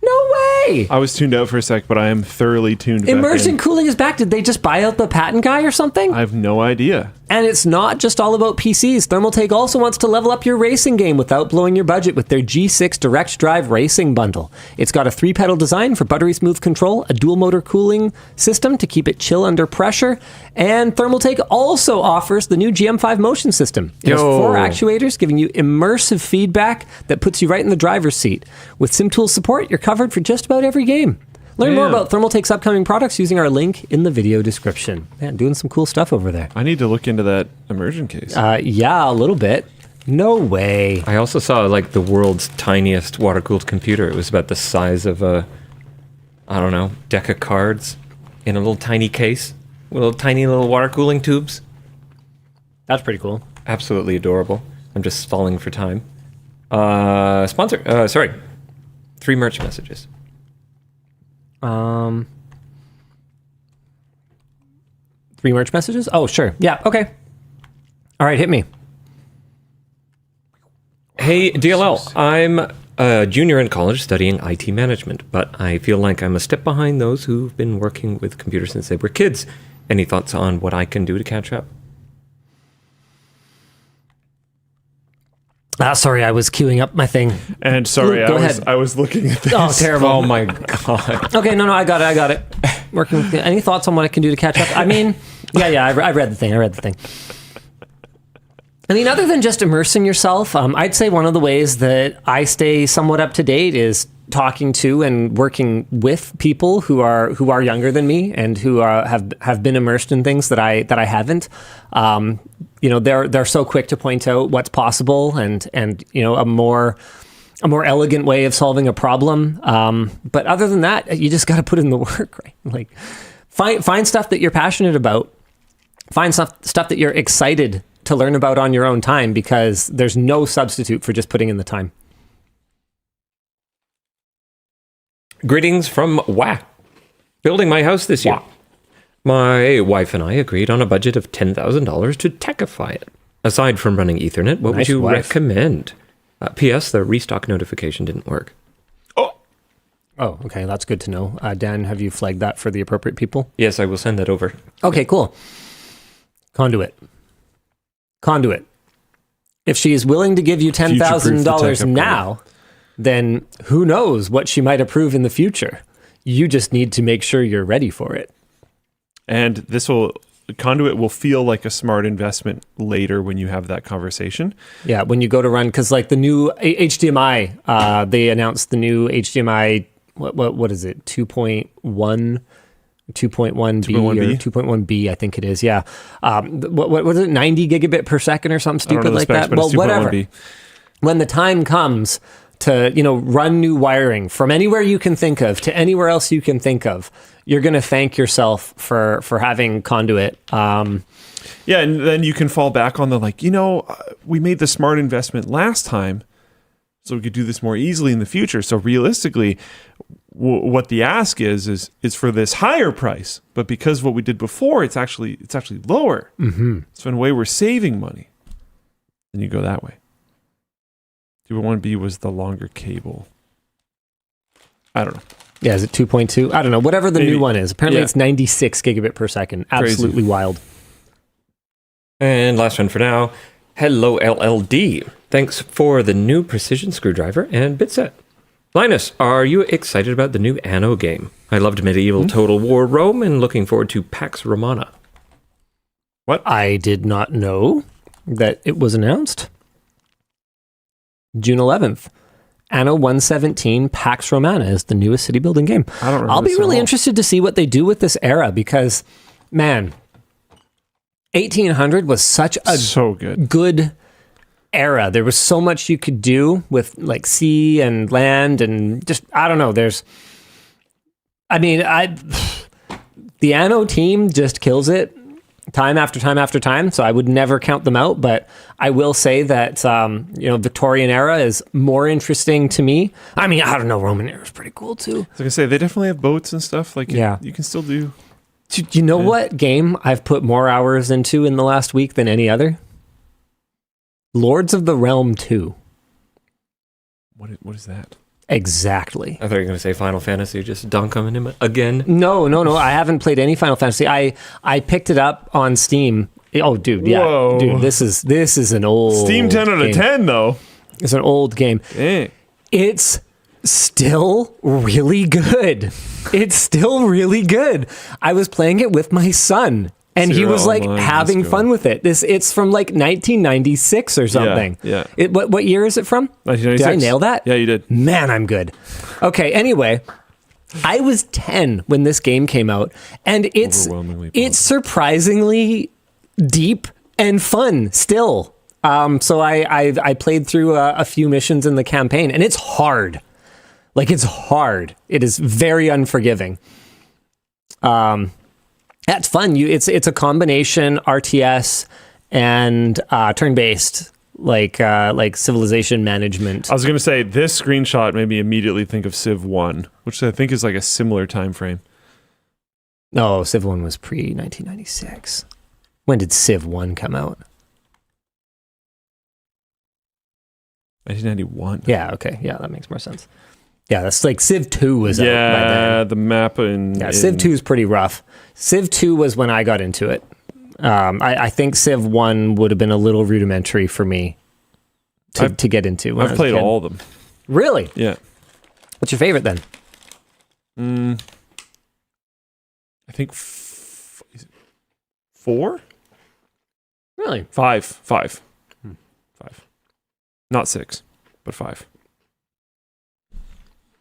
No way! I was tuned out for a sec, but I am thoroughly tuned Immersion back in. cooling is back. Did they just buy out the patent guy or something? I have no idea. And it's not just all about PCs. Thermaltake also wants to level up your racing game without blowing your budget with their G6 Direct Drive Racing Bundle. It's got a 3-pedal design for buttery smooth control, a dual motor cooling system to keep it chill under pressure, and Thermaltake also offers the new GM5 motion system. It has 4 actuators giving you immersive feedback that puts you right in the driver's seat. With SimTools support, you're covered for just about every game. Learn more about Thermaltake's upcoming products using our link in the video description. Man, doing some cool stuff over there. I need to look into that immersion case. Yeah, a little bit. No way. I also saw like the world's tiniest water-cooled computer. It was about the size of a, I don't know, deck of cards in a little tiny case with little tiny little water cooling tubes. That's pretty cool. Absolutely adorable. I'm just stalling for time. 3 merch messages. 3 merch messages? Oh, sure. Yeah, okay. All right, hit me. Hey, DLL, I'm a junior in college studying IT management, but I feel like I'm a step behind those who've been working with computers since they were kids. Any thoughts on what I can do to catch up? Sorry, I was queuing up my thing. And sorry, Go ahead. I was looking at this. Oh, terrible. Oh my god. Okay, no, I got it. Working with any thoughts on what I can do to catch up? I mean, yeah, I read the thing. I mean, other than just immersing yourself, I'd say one of the ways that I stay somewhat up to date is talking to and working with people who are younger than me and who have been immersed in things that I haven't. They're so quick to point out what's possible and a more elegant way of solving a problem. But other than that, you just got to put in the work, right? Like find stuff that you're passionate about. Find stuff that you're excited to learn about on your own time, because there's no substitute for just putting in the time. Greetings from WA. Building my house this year. My wife and I agreed on a budget of $10,000 to techify it. Aside from running Ethernet, what would you recommend? P.S. The restock notification didn't work. Oh, okay. That's good to know. Dan, have you flagged that for the appropriate people? Yes, I will send that over. Okay, cool. Conduit. If she is willing to give you $10,000 now, then who knows what she might approve in the future. You just need to make sure you're ready for it. And Conduit will feel like a smart investment later when you have that conversation. Yeah, when you go to run, because like the new HDMI, they announced the new HDMI, what is it, 2.1? 2.1B or 2.1B, I think it is. Yeah. What was it? 90 gigabit per second or something stupid like that. Well, whatever. When the time comes to, run new wiring from anywhere you can think of to anywhere else you can think of, you're going to thank yourself for having Conduit. And then you can fall back on we made the smart investment last time, so we could do this more easily in the future. So realistically, what the ask is for this higher price, but because what we did before, it's actually lower. Mm-hmm. So in a way, we're saving money. Then you go that way. 2.1B was the longer cable. I don't know. Yeah, is it 2.2? I don't know. Whatever the new one is. Apparently it's 96 gigabit per second. Absolutely Crazy. Wild. And last one for now. Hello, LLD. Thanks for the new precision screwdriver and bitset. Linus, are you excited about the new Anno game? I loved Medieval Total War Rome and looking forward to Pax Romana. What? I did not know that it was announced. June 11th. Anno 117 Pax Romana is the newest city building game. I don't remember I'll be this at really all. interested to see what they do with this era because, man, 1800 was such a So good. good era. There was so much you could do with like sea and land and just, I don't know. The Anno team just kills it time after time after time. So I would never count them out, but I will say that, Victorian era is more interesting to me. I mean, I don't know. Roman era is pretty cool too. I was gonna say they definitely have boats and stuff. Like Yeah. you can still do. Do you know what game I've put more hours into in the last week than any other? Lords of the Realm 2. What is that? Exactly. I thought you were going to say Final Fantasy, just dunk on him again. No. I haven't played any Final Fantasy. I picked it up on Steam. Oh, dude, yeah. Whoa. Dude, this is an old Steam 10 out of game. 10 though. It's an old game. Dang. It's still really good. It's still really good. I was playing it with my son, and he Zero was like online, having let's go. fun with it. It's from like 1996 or something. Yeah. What year is it from? 1996. Did I nail that? Yeah, you did. Man, I'm good. Okay, anyway, I was 10 when this game came out, and Overwhelmingly it's surprisingly deep and fun still. So I played through a few missions in the campaign, and it's hard. Like, it's hard. It is very unforgiving. That's fun. It's a combination RTS and turn-based, like civilization management. I was gonna say this screenshot made me immediately think of Civ 1, which I think is like a similar time frame. No, Civ 1 was pre-1996. When did Civ 1 come out? 1991. Yeah, okay. Yeah, that makes more sense. Yeah, that's like Civ 2 was out by then. Yeah, the map in Civ 2 is pretty rough. Civ 2 was when I got into it. I think Civ 1 would have been a little rudimentary for me to get into. When I I've was a played kid. all of them. Really? Yeah. What's your favorite then? I think is it 4? Really? 5. 5. 5. Not 6, but 5.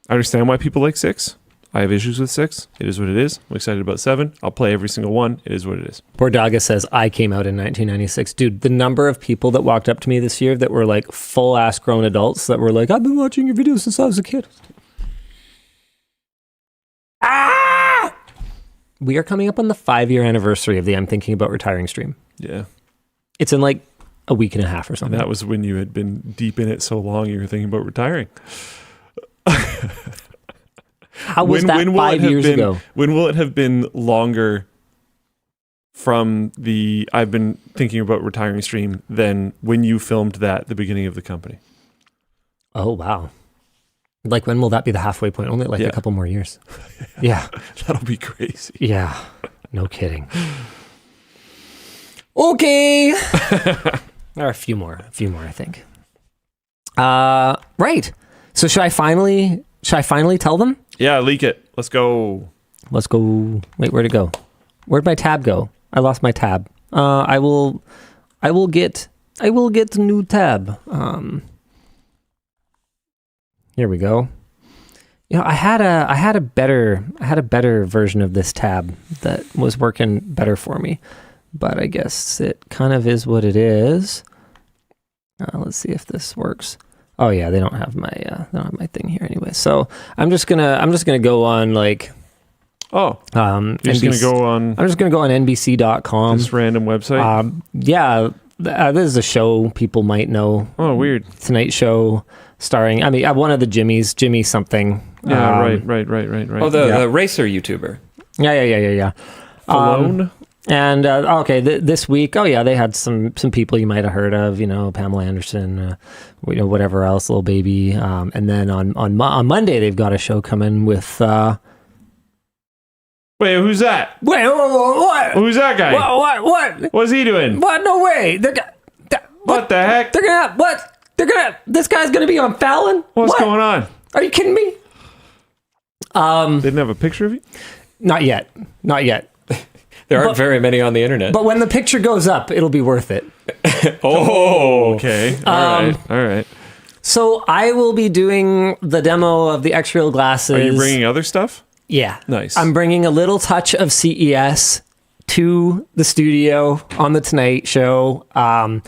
I understand why people like 6. I have issues with 6. It is what it is. I'm excited about 7. I'll play every single one. It is what it is. Bordaga says, I came out in 1996. Dude, the number of people that walked up to me this year that were like full-ass grown adults that were like, I've been watching your videos since I was a kid. Ah! We are coming up on the 5-year anniversary of the I'm Thinking About Retiring stream. Yeah. It's in like a week and a half or And something. that was when you had been deep in it so long you were thinking about retiring. How was that 5 years ago? When will it have been longer from the I've been thinking about retiring stream than when you filmed that at the beginning of the company? Oh, wow. Like, when will that be the halfway point? Only like a couple more years. Yeah. That'll be crazy. Yeah. No kidding. Okay. There are a few more, I think. Right. So should I finally tell them? Yeah, leak it. Let's go. Let's go. Wait, where'd it go? Where'd my tab go? I lost my tab. I will get a new tab. Here we go. You know, I had a better version of this tab that was working better for me, but I guess it kind of is what it is. Let's see if this works. Oh yeah, they don't have my thing here anyway. So I'm just gonna go on like You're just gonna go on I'm just gonna go on NBC.com. this random website. This is a show people might know. Oh, weird. Tonight Show starring one of the Jimmys, Jimmy something. Yeah, right. Oh, the racer YouTuber. Yeah. Alone. And this week, they had some people you might have heard of, Pamela Anderson, whatever else, Little Baby, and then on Monday they've got a show coming with. Wait, who's that? Wait, what? Who's that guy? What? What's he doing? What? No way! What the heck? They're gonna what? This guy's gonna be on Fallon? What's What? going on? Are you kidding me? They didn't have a picture of you? Not yet. There aren't very many on the internet. But when the picture goes up, it'll be worth it. Oh, Okay. All right. So I will be doing the demo of the X-Real glasses. Are you bringing other stuff? Yeah. Nice. I'm bringing a little touch of CES to the studio on the Tonight Show.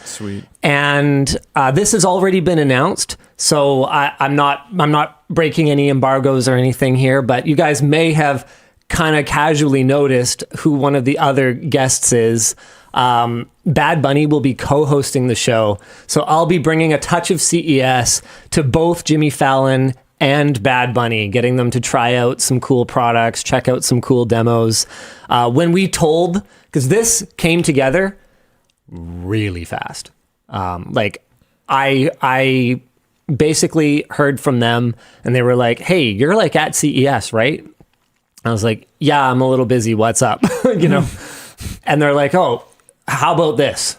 Sweet. And this has already been announced, so I'm not breaking any embargoes or anything here, but you guys may have kind of casually noticed who one of the other guests is. Bad Bunny will be co-hosting the show, so I'll be bringing a touch of CES to both Jimmy Fallon and Bad Bunny, getting them to try out some cool products, check out some cool demos. When we told, because this came together really fast. I basically heard from them and they were like, hey, you're like at CES, right? I was like, yeah, I'm a little busy. What's up? And they're like, oh, how about this?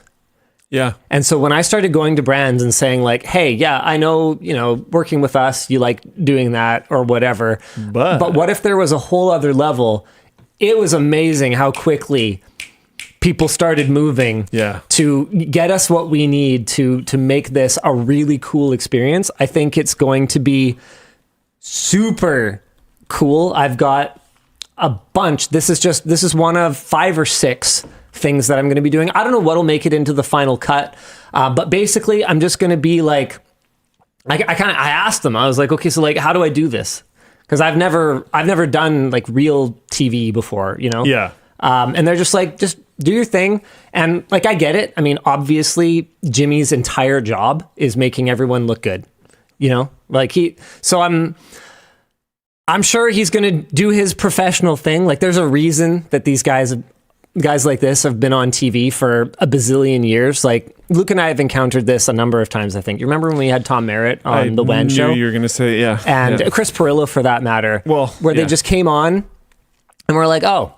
Yeah. And so when I started going to brands and saying like, hey, yeah, I know, working with us, you like doing that or whatever. But what if there was a whole other level? It was amazing how quickly people started moving to get us what we need to make this a really cool experience. I think it's going to be super cool. I've got a bunch. This is one of 5 or 6 things that I'm going to be doing. I don't know what'll make it into the final cut, but basically I'm just going to be like, I asked them, I was like, okay, so like, how do I do this? Because I've never done like real TV before, Yeah. And they're just like, just do your thing. And like, I get it. I mean, obviously Jimmy's entire job is making everyone look good, so I'm sure he's going to do his professional thing. Like there's a reason that these guys like this have been on TV for a bazillion years. Like Luke and I have encountered this a number of times, I think. You remember when we had Tom Merritt on the WAN Show? You were going to say, yeah. And Chris Perillo, for that matter. Well, where they just came on and we're like, oh.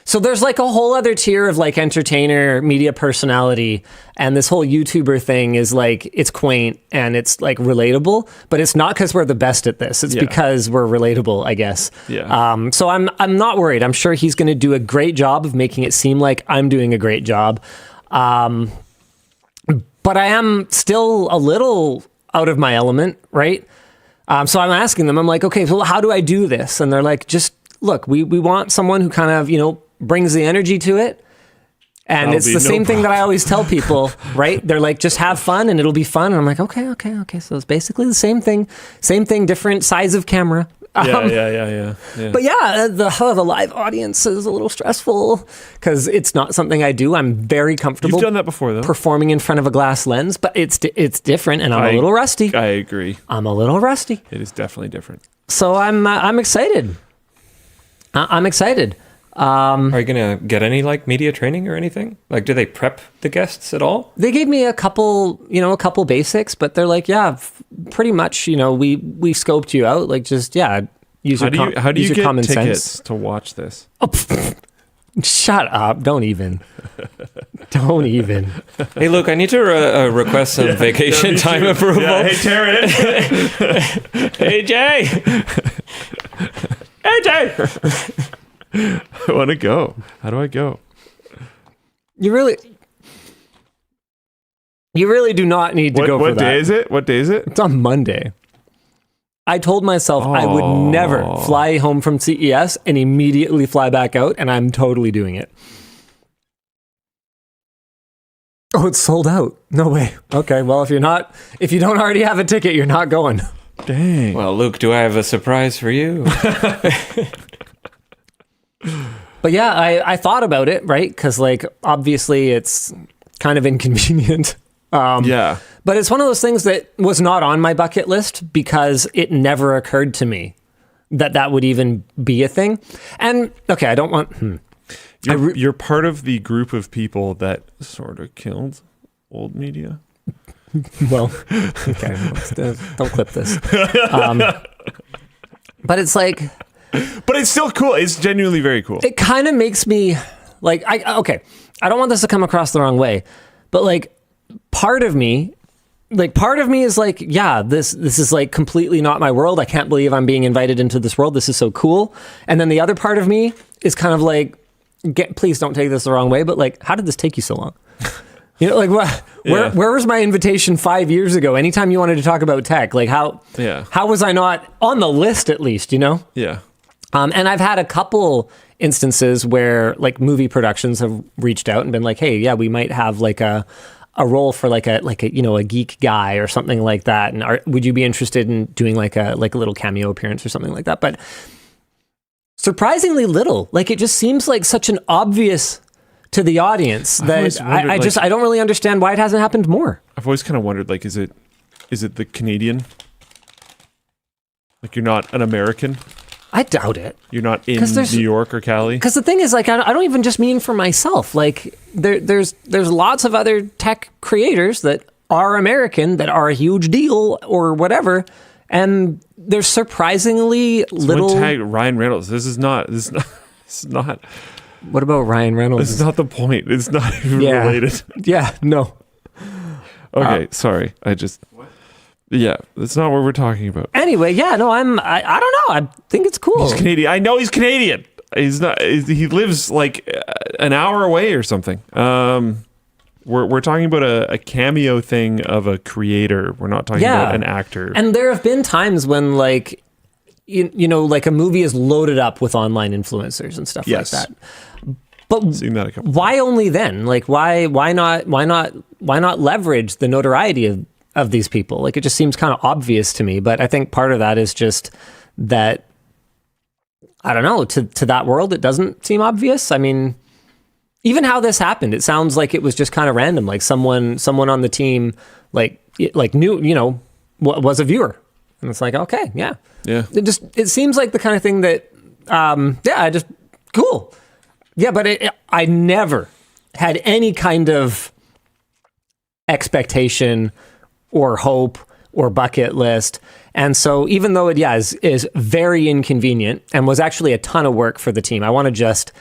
So there's like a whole other tier of like entertainer, media personality, and this whole YouTuber thing is like, it's quaint and it's like relatable, but it's not because we're the best at this. It's because we're relatable, I guess. Yeah. So I'm not worried. I'm sure he's going to do a great job of making it seem like I'm doing a great job. But I am still a little out of my element, right? So I'm asking them, I'm like, okay, so how do I do this? And they're like, just look, we want someone who kind of, brings the energy to it. And it's the same thing that I always tell people, right? They're like, just have fun and it'll be fun. And I'm like, okay. So it's basically the same thing, different size of camera. Yeah. But yeah, the live audience is a little stressful because it's not something I do. I'm very comfortable. You've done that before, though. Performing in front of a glass lens, but it's different, and I'm a little rusty. I agree. I'm a little rusty. It is definitely different. So I'm excited. I'm excited. Are you going to get any like media training or anything? Like, do they prep the guests at all? They gave me a couple basics, but they're like, yeah, pretty much, we scoped you out. Like, just, use your common sense. How do you get tickets to watch this? Oh, shut up. Don't even. Hey, Luke, I need to request some vacation time approval. Yeah, hey, Terren. Hey, Jay. Hey, Jay. I want to go. How do I go? You really do not need to go for that. What day is it? It's on Monday. I told myself I would never fly home from CES and immediately fly back out, and I'm totally doing it. Oh, it's sold out. No way. Okay, well, if you don't already have a ticket, you're not going. Dang. Well, Luke, do I have a surprise for you? But yeah, I thought about it, right? Because like obviously it's kind of inconvenient. Yeah. But it's one of those things that was not on my bucket list because it never occurred to me that would even be a thing. And okay, I don't want. You're part of the group of people that sort of killed old media. Well, okay, don't clip this. But it's like. But it's still cool. It's genuinely very cool. It kind of makes me like, I don't want this to come across the wrong way, but like part of me is like, yeah, this is like completely not my world. I can't believe I'm being invited into this world. This is so cool. And then the other part of me is kind of like, please don't take this the wrong way, but like, how did this take you so long? You know, like where was my invitation 5 years ago? Anytime you wanted to talk about tech, like how was I not on the list at least, you know? Yeah. And I've had a couple instances where like movie productions have reached out and been like, hey, yeah, we might have like a role for like a you know, a geek guy or something like that. And would you be interested in doing like a little cameo appearance or something like that? But surprisingly little. Like it just seems like such an obvious to the audience that I don't really understand why it hasn't happened more. I've always kind of wondered, like, is it the Canadian? Like, you're not an American? I doubt it. You're not in New York or Cali? Because the thing is, like, I don't even just mean for myself. Like, there's lots of other tech creators that are American that are a huge deal or whatever, and there's surprisingly little. Someone tag Ryan Reynolds. This is not. What about Ryan Reynolds? This is not the point. It's not even related. Yeah. No. Okay. Sorry. Yeah, that's not what we're talking about. Anyway, yeah, no, I don't know. I think it's cool. He's Canadian. I know he's Canadian. He's not. He lives like an hour away or something. We're talking about a cameo thing of a creator. We're not talking about an actor. And there have been times when like you know, like a movie is loaded up with online influencers and stuff like that. But seen that a couple why only then? Like why not leverage the notoriety of these people? Like it just seems kind of obvious to me, but I think part of that is just that I don't know, to that world it doesn't seem obvious. I mean, even how this happened, it sounds like it was just kind of random, like someone on the team like knew, you know, was a viewer. And it's like, okay, yeah. It seems like the kind of thing that cool. Yeah, but I never had any kind of expectation or hope or bucket list. And so even though it is very inconvenient and was actually a ton of work for the team, I want to just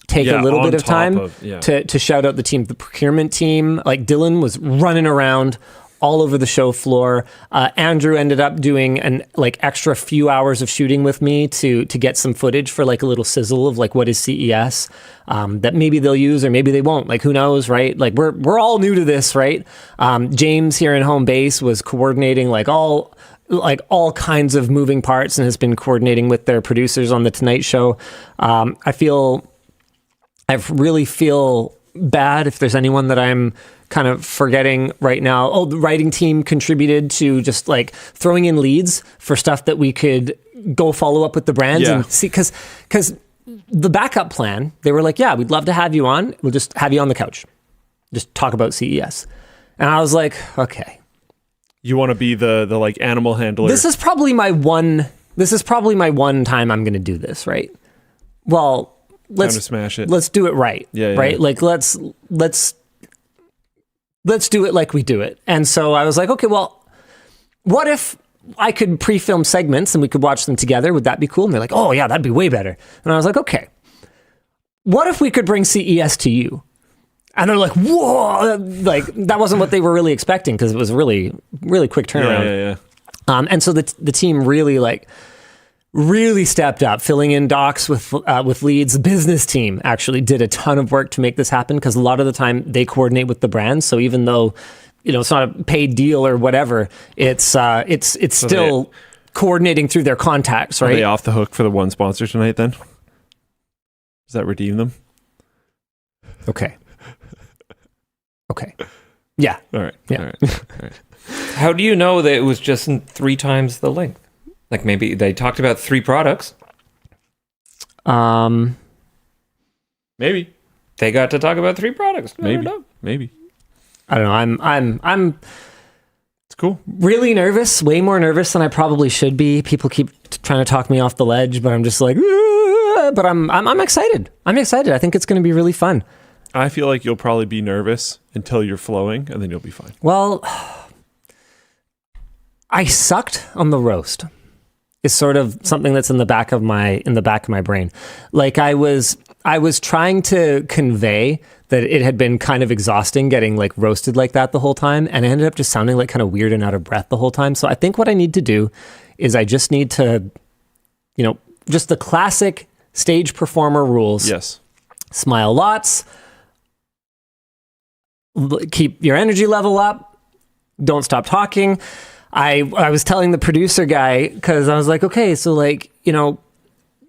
take a little bit of time to shout out the team, the procurement team. Like Dylan was running around all over the show floor. Andrew ended up doing an extra few hours of shooting with me to get some footage for like a little sizzle of like what is CES that maybe they'll use or maybe they won't. Like who knows, right? Like we're all new to this, right? James here in home base was coordinating all kinds of moving parts and has been coordinating with their producers on the Tonight Show. I really feel bad if there's anyone that I'm kind of forgetting right now. Oh, the writing team contributed to just like throwing in leads for stuff that we could go follow up with the brands and see, because the backup plan, they were like, yeah, we'd love to have you on. We'll just have you on the couch. Just talk about CES. And I was like, okay. You want to be the like animal handler. This is probably my one time I'm going to do this, right? Well, let's smash it. Let's do it right. Right? Yeah. Like let's do it like we do it. And so I was like, okay, well, what if I could pre-film segments and we could watch them together? Would that be cool? And they're like, oh yeah, that'd be way better. And I was like, okay, what if we could bring CES to you? And they're like, whoa, like that wasn't what they were really expecting because it was really, really quick turnaround. Yeah. And so the team really stepped up, filling in docs with leads. The business team actually did a ton of work to make this happen because a lot of the time they coordinate with the brands. So even though, you know, it's not a paid deal or whatever, it's still coordinating through their contacts, right? Are they off the hook for the one sponsor tonight then? Does that redeem them? Okay. Yeah. All right. Yeah. All right. How do you know that it was just 3 times the length? Like maybe they talked about 3 products. Maybe they got to talk about 3 products. Maybe. I don't know. I'm. It's cool. Really nervous. Way more nervous than I probably should be. People keep trying to talk me off the ledge, but I'm just like, but I'm excited. I'm excited. I think it's going to be really fun. I feel like you'll probably be nervous until you're flowing, and then you'll be fine. Well, I sucked on the roast. Is sort of something that's in the back of my brain. Like I was trying to convey that it had been kind of exhausting getting like roasted like that the whole time, and I ended up just sounding like kind of weird and out of breath the whole time. So I think what I need to do is I just need to, you know, just the classic stage performer rules. Yes. Smile lots. keep your energy level up. Don't stop talking. I was telling the producer guy, because I was like, okay, so like, you know,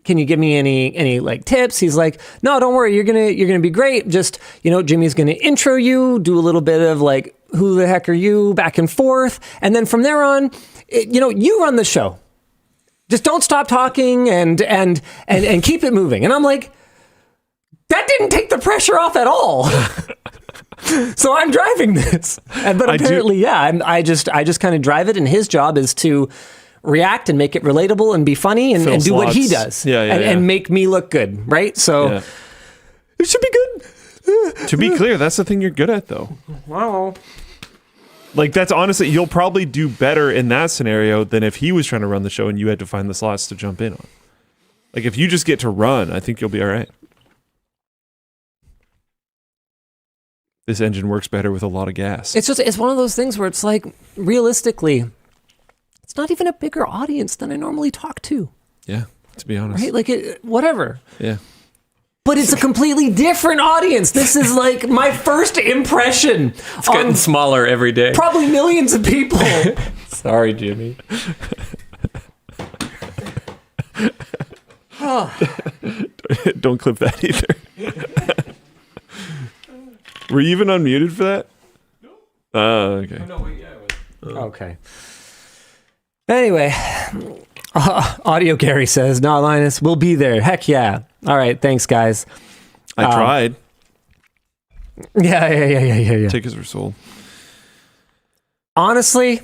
can you give me any like tips? He's like, no, don't worry. You're going to be great. Just, you know, Jimmy's going to intro you, do a little bit of like, who the heck are you, back and forth. And then from there on, you know, you run the show. Just don't stop talking and keep it moving. And I'm like, that didn't take the pressure off at all. So I'm driving this. But apparently, I just kind of drive it. And his job is to react and make it relatable and be funny and do what he does. And make me look good, right? So it should be good. To be clear, that's the thing you're good at, though. Wow. Like, that's honestly, you'll probably do better in that scenario than if he was trying to run the show and you had to find the slots to jump in on. Like, if you just get to run, I think you'll be all right. This engine works better with a lot of gas. It's one of those things where it's like, realistically, it's not even a bigger audience than I normally talk to. Yeah, to be honest. Right? Like, whatever. Yeah. But it's a completely different audience. This is like my first impression. It's getting smaller every day. Probably millions of people. Sorry, Jimmy. Don't clip that either. Were you even unmuted for that? No. Oh, okay. Oh, no, wait, yeah, I was. Okay. Anyway, Audio Gary says, "No, Linus, we'll be there. Heck yeah. All right, thanks, guys." I tried. Yeah. Tickets were sold. Honestly,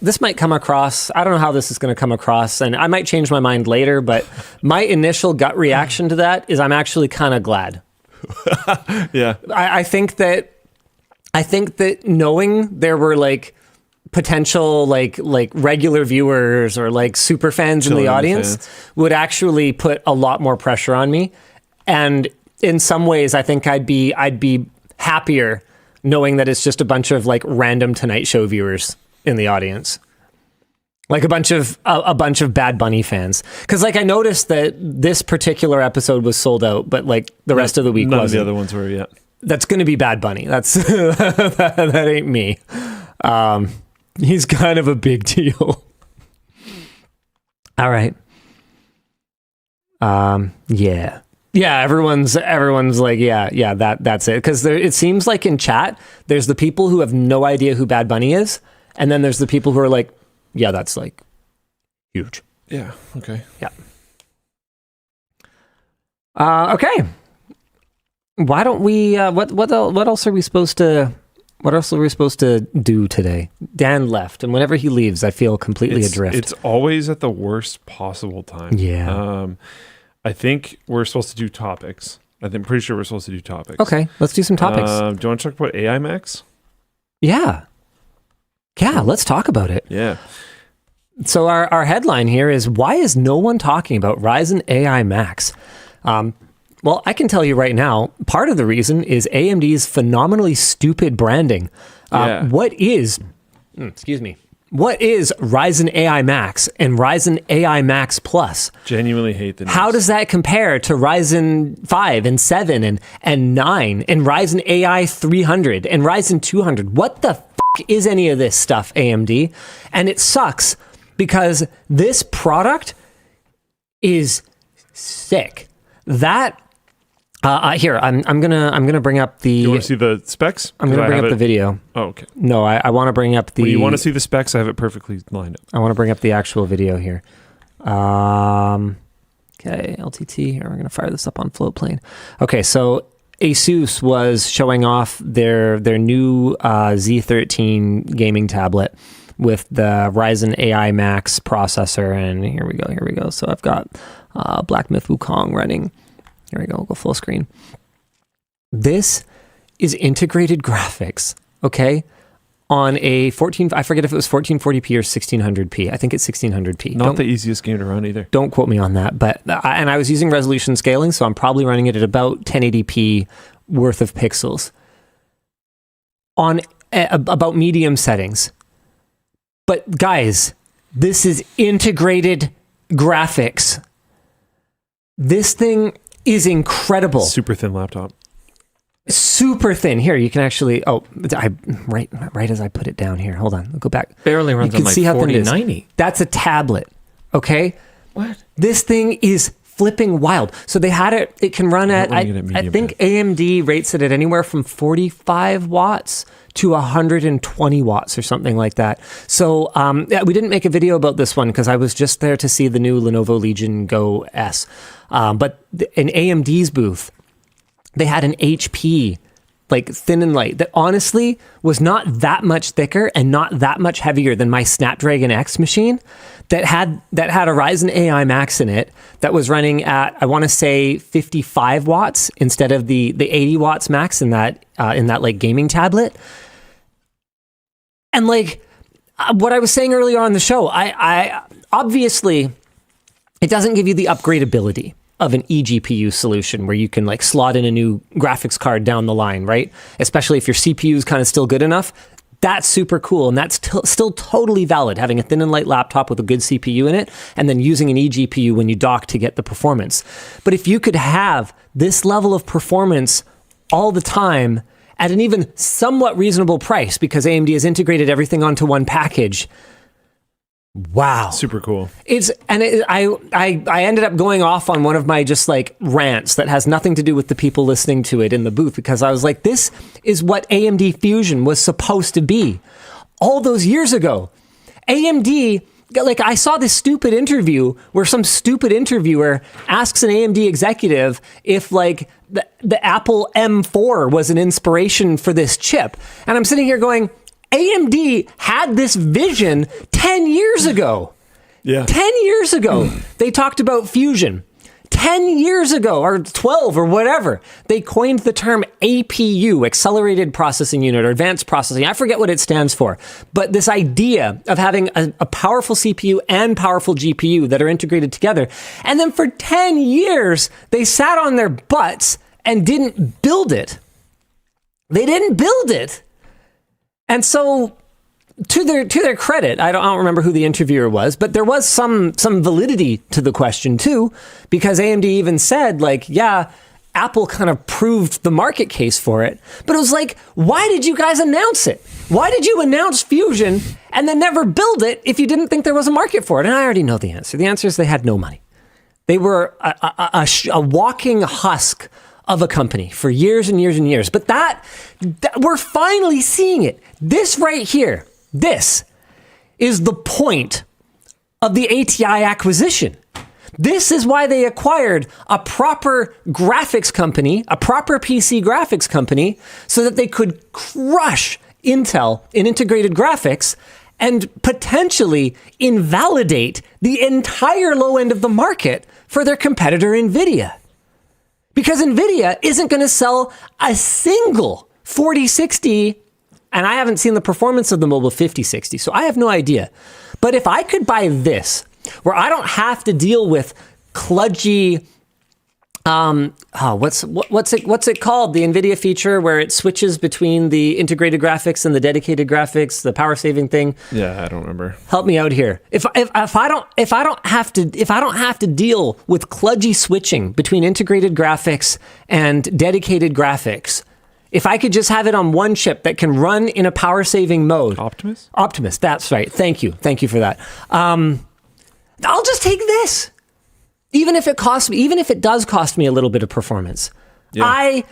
this might come across, I don't know how this is going to come across, and I might change my mind later, but my initial gut reaction to that is I'm actually kind of glad. Yeah. I think that knowing there were like potential like regular viewers or like super fans in the audience would actually put a lot more pressure on me. And in some ways, I think I'd be happier knowing that it's just a bunch of like random Tonight Show viewers in the audience, like a bunch of Bad Bunny fans. Because like I noticed that this particular episode was sold out, but like the rest of the week none wasn't. of the other ones were yet. That's going to be Bad Bunny. That's that ain't me. He's kind of a big deal. All right. Yeah. Yeah, everyone's like, yeah, that's it. Because it seems like in chat, there's the people who have no idea who Bad Bunny is, and then there's the people who are like, yeah, that's like huge. Yeah. Okay. Yeah. Okay. Why don't we? What else are we supposed to? What else are we supposed to do today? Dan left, and whenever he leaves, I feel completely adrift. It's always at the worst possible time. Yeah. I think we're supposed to do topics. I'm pretty sure we're supposed to do topics. Okay, let's do some topics. Do you want to talk about AI Max? Yeah, let's talk about it. Yeah. So our headline here is, why is no one talking about Ryzen AI Max? Well, I can tell you right now, part of the reason is AMD's phenomenally stupid branding. What is Ryzen AI Max and Ryzen AI Max Plus? Genuinely hate the names. How does that compare to Ryzen 5 and 7 and 9 and Ryzen AI 300 and Ryzen 200? What the is any of this stuff, AMD? And it sucks because this product is sick. That here, I'm gonna bring up the. You want to see the specs? I'm gonna bring up the video. Oh, okay. No, I want to bring up the. When you want to see the specs? I have it perfectly lined up. I want to bring up the actual video here. Okay, LTT. Here, we're gonna fire this up on Floatplane. Okay, so Asus was showing off their new Z13 gaming tablet with the Ryzen AI Max processor, and here we go. So I've got Black Myth Wukong running. Here we go. We'll go full screen. This is integrated graphics, okay? On a I forget if it was 1440p or 1600p. I think it's 1600p. Not the easiest game to run either. Don't quote me on that. But and I was using resolution scaling, so I'm probably running it at about 1080p worth of pixels on about medium settings. But guys, this is integrated graphics. This thing is incredible. Super thin laptop. Super thin. Here, you can actually. Oh, right as I put it down here. Hold on. I'll go back. Barely runs you can on my see how thin it is. 4090. That's a tablet. Okay. What? This thing is flipping wild. So they had it. It can run at. I think AMD rates it at anywhere from 45 watts to 120 watts or something like that. So we didn't make a video about this one because I was just there to see the new Lenovo Legion Go S. But in AMD's booth, they had an HP, like thin and light, that honestly was not that much thicker and not that much heavier than my Snapdragon X machine that had a Ryzen AI Max in it that was running at, I want to say 55 watts instead of the 80 watts max in that like gaming tablet. And like what I was saying earlier on the show, I obviously it doesn't give you the upgradability of an eGPU solution where you can like slot in a new graphics card down the line, right? Especially if your CPU is kind of still good enough. That's super cool. And that's still totally valid, having a thin and light laptop with a good CPU in it, and then using an eGPU when you dock to get the performance. But if you could have this level of performance all the time at an even somewhat reasonable price, because AMD has integrated everything onto one package, wow. Super cool. I ended up going off on one of my just like rants that has nothing to do with the people listening to it in the booth, because I was like, this is what AMD Fusion was supposed to be all those years ago. AMD, like I saw this stupid interview where some stupid interviewer asks an AMD executive if like the Apple M4 was an inspiration for this chip. And I'm sitting here going, AMD had this vision 10 years ago. Yeah. 10 years ago, they talked about Fusion. 10 years ago, or 12 or whatever, they coined the term APU, Accelerated Processing Unit, or Advanced Processing. I forget what it stands for. But this idea of having a powerful CPU and powerful GPU that are integrated together. And then for 10 years, they sat on their butts and didn't build it. They didn't build it. And so, to their credit, I don't remember who the interviewer was, but there was some validity to the question too, because AMD even said, like, yeah, Apple kind of proved the market case for it. But it was like, why did you guys announce it? Why did you announce Fusion and then never build it if you didn't think there was a market for it? And I already know the answer. The answer is they had no money. They were a walking husk of a company for years and years and years. But that we're finally seeing it. This right here, this is the point of the ATI acquisition. This is why they acquired a proper graphics company, a proper PC graphics company, so that they could crush Intel in integrated graphics and potentially invalidate the entire low end of the market for their competitor NVIDIA. Because NVIDIA isn't going to sell a single 4060, and I haven't seen the performance of the mobile 5060, so I have no idea. But if I could buy this, where I don't have to deal with kludgy, what's it called? The NVIDIA feature where it switches between the integrated graphics and the dedicated graphics, the power saving thing. Yeah, I don't remember. Help me out here. If I don't have to deal with kludgy switching between integrated graphics and dedicated graphics, if I could just have it on one chip that can run in a power saving mode. Optimus, that's right. Thank you for that. I'll just take this. Even if it does cost me a little bit of performance. Yeah. I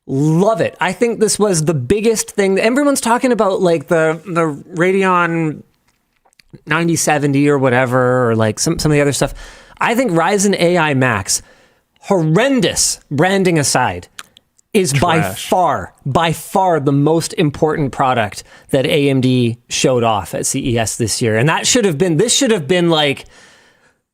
love it. I think this was the biggest thing. Everyone's talking about like the Radeon 9070 or whatever, or like some of the other stuff. I think Ryzen AI Max, horrendous branding aside, is trash. by far the most important product that AMD showed off at CES this year. And this should have been like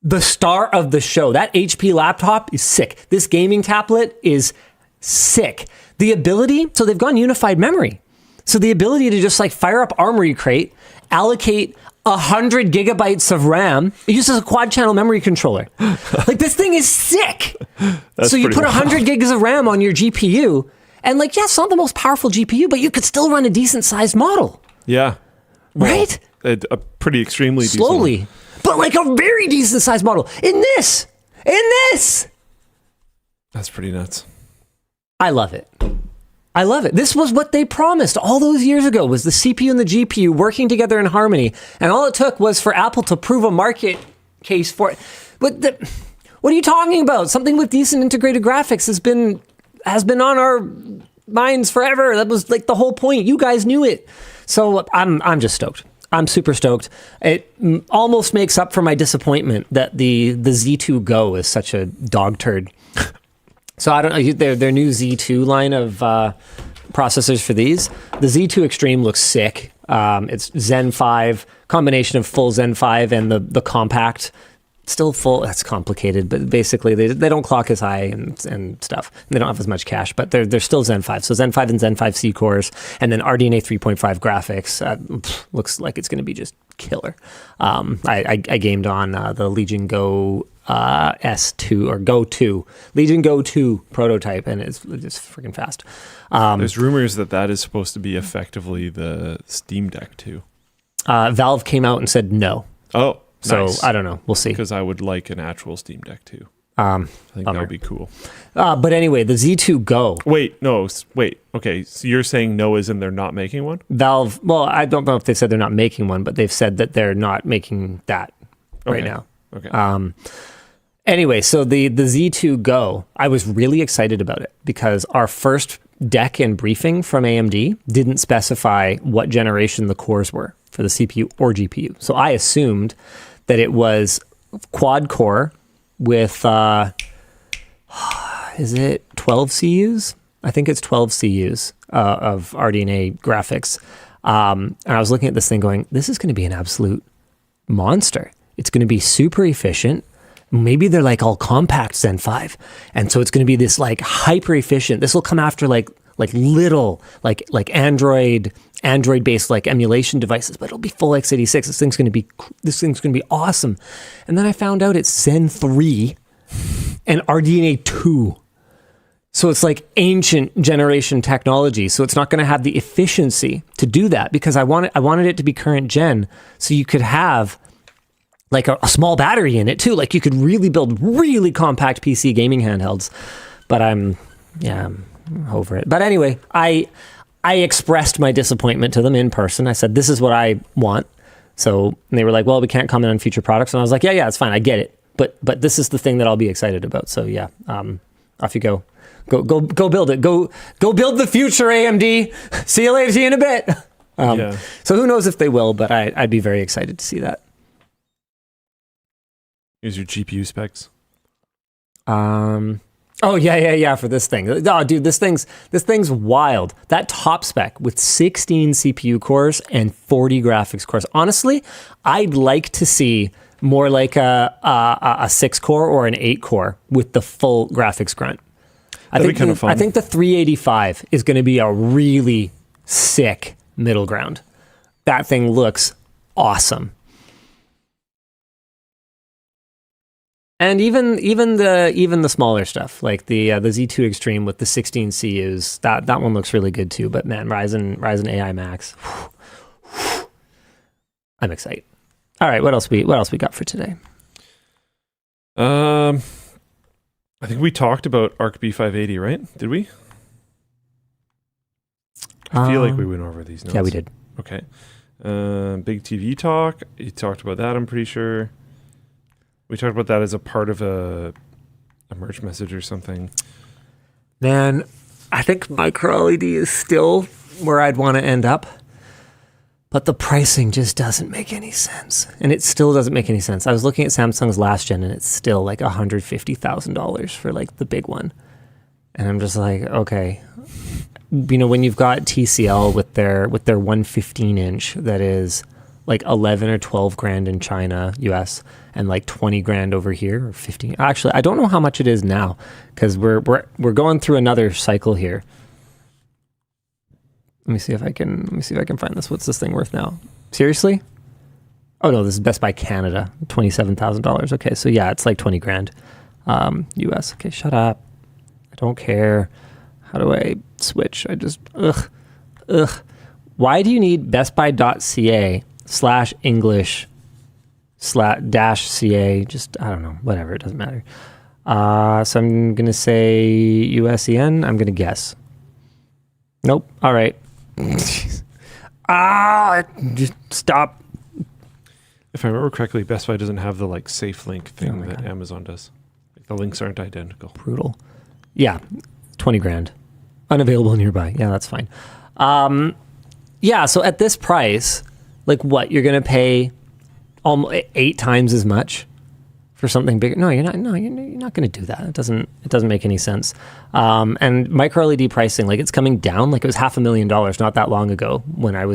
the star of the show. That HP laptop is sick. This gaming tablet is sick. The ability, so they've gone unified memory. So the ability to just like fire up Armory Crate, allocate 100 gigabytes of RAM. It uses a quad channel memory controller. Like this thing is sick. So you put 100 gigs of RAM on your GPU, and like, yeah, it's not the most powerful GPU, but you could still run a decent sized model. Yeah. Right? Well, a pretty extremely slowly. Decent. But like a very decent sized model in this. That's pretty nuts. I love it. I love it. This was what they promised all those years ago, was the CPU and the GPU working together in harmony. And all it took was for Apple to prove a market case for it. What are you talking about? Something with decent integrated graphics has been on our minds forever. That was like the whole point. You guys knew it. So I'm just stoked. I'm super stoked. It almost makes up for my disappointment that the Z2 Go is such a dog turd. So I don't know, their new Z2 line of processors for these. The Z2 Extreme looks sick. It's Zen 5, combination of full Zen 5 and the compact. Still full, that's complicated, but basically they don't clock as high and stuff. They don't have as much cache, but they're still Zen 5. So Zen 5 and Zen 5 C cores, and then RDNA 3.5 graphics. Looks like it's going to be just killer. I gamed on the Legion Go S2 or Go 2, Legion Go 2 prototype, and it's freaking fast. There's rumors that is supposed to be effectively the Steam Deck 2. Valve came out and said no. Oh. So nice. I don't know. We'll see. Because I would like an actual Steam Deck too. I think that would be cool. But anyway, the Z2 Go. Wait. Okay, so you're saying no as in they're not making one? Valve, well, I don't know if they said they're not making one, but they've said that they're not making that right now. Okay. Anyway, so the Z2 Go, I was really excited about it because our first deck and briefing from AMD didn't specify what generation the cores were for the CPU or GPU. So I assumed that it was quad core with, is it 12 CUs? I think it's 12 CUs of RDNA graphics. And I was looking at this thing going, this is going to be an absolute monster. It's going to be super efficient. Maybe they're like all compact Zen 5. And so it's going to be this like hyper efficient. This will come after like little, like Android based like emulation devices, but it'll be full x86. This thing's going to be awesome. And then I found out it's Zen 3 and RDNA 2. So it's like ancient generation technology. So it's not going to have the efficiency to do that because I wanted it to be current gen. So you could have like a small battery in it too. Like you could really build really compact PC gaming handhelds. But I'm over it. But anyway, I expressed my disappointment to them in person. I said, this is what I want. So they were like, well, we can't comment on future products. And I was like, yeah, it's fine. I get it. But this is the thing that I'll be excited about. So yeah, off you go. Go build it. Go build the future, AMD. See you later. See you in a bit. So who knows if they will, but I'd be very excited to see that. Here's your GPU specs. Oh yeah, for this thing. Oh, dude, this thing's wild. That top spec with 16 CPU cores and 40 graphics cores. Honestly, I'd like to see more like a 6-core or an 8-core with the full graphics grunt. That'd be kind of fun. I think the 385 is going to be a really sick middle ground. That thing looks awesome. And even the smaller stuff, like the Z2 Extreme with the 16 CUs, that one looks really good too. But man, Ryzen AI Max, I'm excited. All right, what else we got for today? I think we talked about Arc B580, right? Did we? I feel like we went over these notes. Yeah, we did. Okay. Big TV talk. You talked about that, I'm pretty sure. We talked about that as a part of a merge message or something. Man, I think micro LED is still where I'd want to end up. But the pricing just doesn't make any sense. And it still doesn't make any sense. I was looking at Samsung's last gen and it's still like $150,000 for like the big one. And I'm just like, okay. You know, when you've got TCL with their 115 inch that is like 11 or 12 grand in China, US, and like 20 grand over here, or 15. Actually, I don't know how much it is now because we're going through another cycle here. Let me see if I can find this. What's this thing worth now? Seriously? Oh no, this is Best Buy Canada, $27,000. Okay, so yeah, it's like 20 grand US. Okay, shut up. I don't care. How do I switch? I just ugh. Why do you need bestbuy.ca/English/-ca? Just, I don't know, whatever, it doesn't matter. So I'm going to say USEN. I'm going to guess. Nope. All right. Just stop. If I remember correctly, Best Buy doesn't have the like safe link thing that Amazon does. Like, the links aren't identical. Brutal. Yeah, 20 grand. Unavailable nearby. Yeah, that's fine. Yeah, so at this price, like what, you're going to pay almost 8 times as much for something bigger? No, you're not. No, you're not going to do that. It doesn't make any sense. And micro LED pricing, like it's coming down. Like it was $500,000 not that long ago when we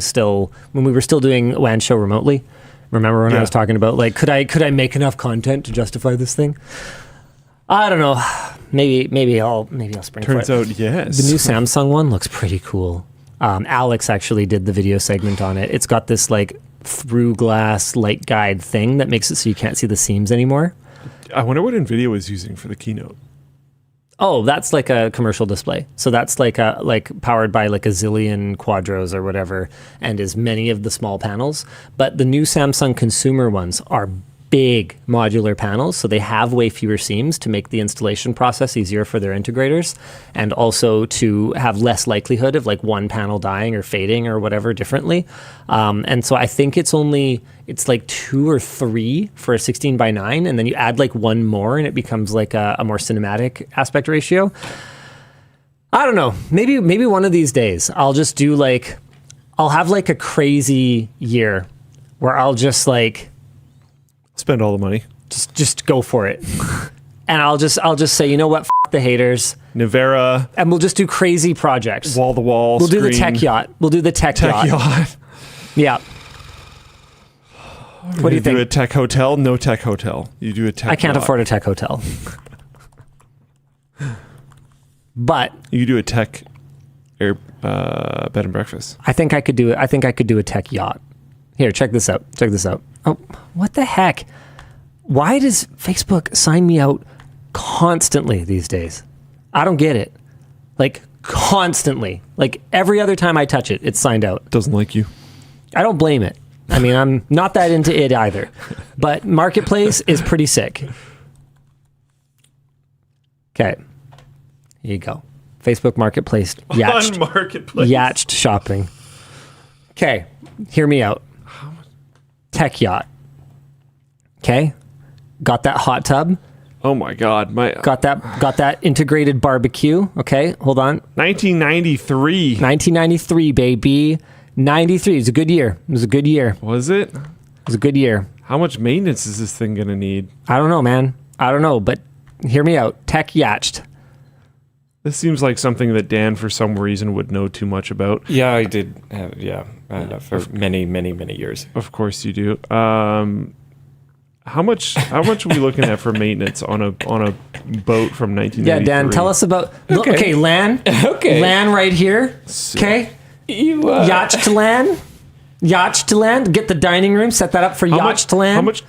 were still doing WAN Show remotely. Remember when I was talking about like could I make enough content to justify this thing? I don't know. Maybe I'll spring for it. Turns out, yes. The new Samsung one looks pretty cool. Alex actually did the video segment on it. It's got this like through glass light guide thing that makes it so you can't see the seams anymore. I wonder what NVIDIA was using for the keynote. Oh, that's like a commercial display. So that's like powered by like a zillion quadros or whatever, and is many of the small panels. But the new Samsung consumer ones are big modular panels, so they have way fewer seams to make the installation process easier for their integrators, and also to have less likelihood of like one panel dying or fading or whatever differently. And so I think it's like 2 or 3 for a 16:9, and then you add like one more and it becomes like a more cinematic aspect ratio. I don't know. Maybe one of these days I'll just do I'll have like a crazy year where I'll just like spend all the money. Just go for it. And I'll just say, you know what, f*** the haters. Nivera. And we'll just do crazy projects. Wall to wall. We'll do the tech yacht. We'll do the tech yacht. Yeah. What do you think? Do a tech hotel? No tech hotel. You do a tech I can't yacht. afford a tech hotel. But you do a tech bed and breakfast. I think I could do it. I think I could do a tech yacht. Here, check this out. Oh, what the heck? Why does Facebook sign me out constantly these days? I don't get it. Like, constantly. Like, every other time I touch it, it's signed out. Doesn't like you. I don't blame it. I mean, I'm not that into it either. But Marketplace is pretty sick. Okay. Here you go. Facebook Marketplace. Yacht. On Marketplace. Yacht shopping. Okay. Hear me out. Tech yacht. Okay. Got that hot tub. Oh my God. Got that integrated barbecue. Okay. Hold on. 1993. 1993, baby. 93. It was a good year. Was it? It was a good year. How much maintenance is this thing going to need? I don't know, man. I don't know, but hear me out. Tech yacht. This seems like something that Dan, for some reason, would know too much about. Yeah, I did. For many, many, many years. Of course you do. How much are we looking at for maintenance on a boat from 1993? Yeah, Dan, tell us about. Okay, LAN. Okay. LAN right here. Okay. Yacht to LAN. Yacht to LAN. Get the dining room. Set that up for yacht to LAN. How much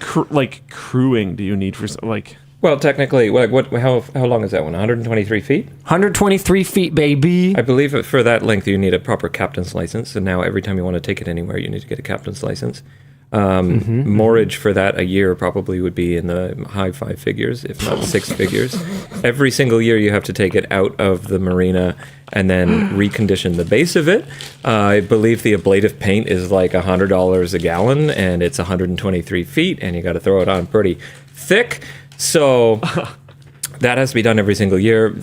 crewing do you need for like? Well, technically, how long is that one? 123 feet? 123 feet, baby. I believe for that length, you need a proper captain's license. And now every time you want to take it anywhere, you need to get a captain's license. Mortgage for that a year probably would be in the high 5 figures, if not 6 figures. Every single year, you have to take it out of the marina and then recondition the base of it. I believe the ablative paint is like $100 a gallon, and it's 123 feet, and you got to throw it on pretty thick. So that has to be done every single year.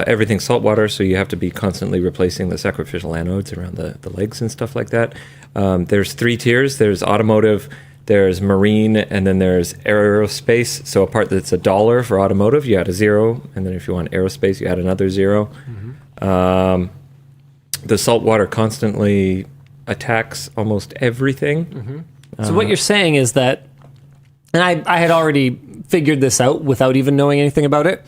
Everything's saltwater, so you have to be constantly replacing the sacrificial anodes around the legs and stuff like that. There's 3 tiers. There's automotive, there's marine, and then there's aerospace. So a part that's $1 for automotive, you add a 0. And then if you want aerospace, you add another 0. The saltwater constantly attacks almost everything. So what you're saying is that, and I had already figured this out without even knowing anything about it,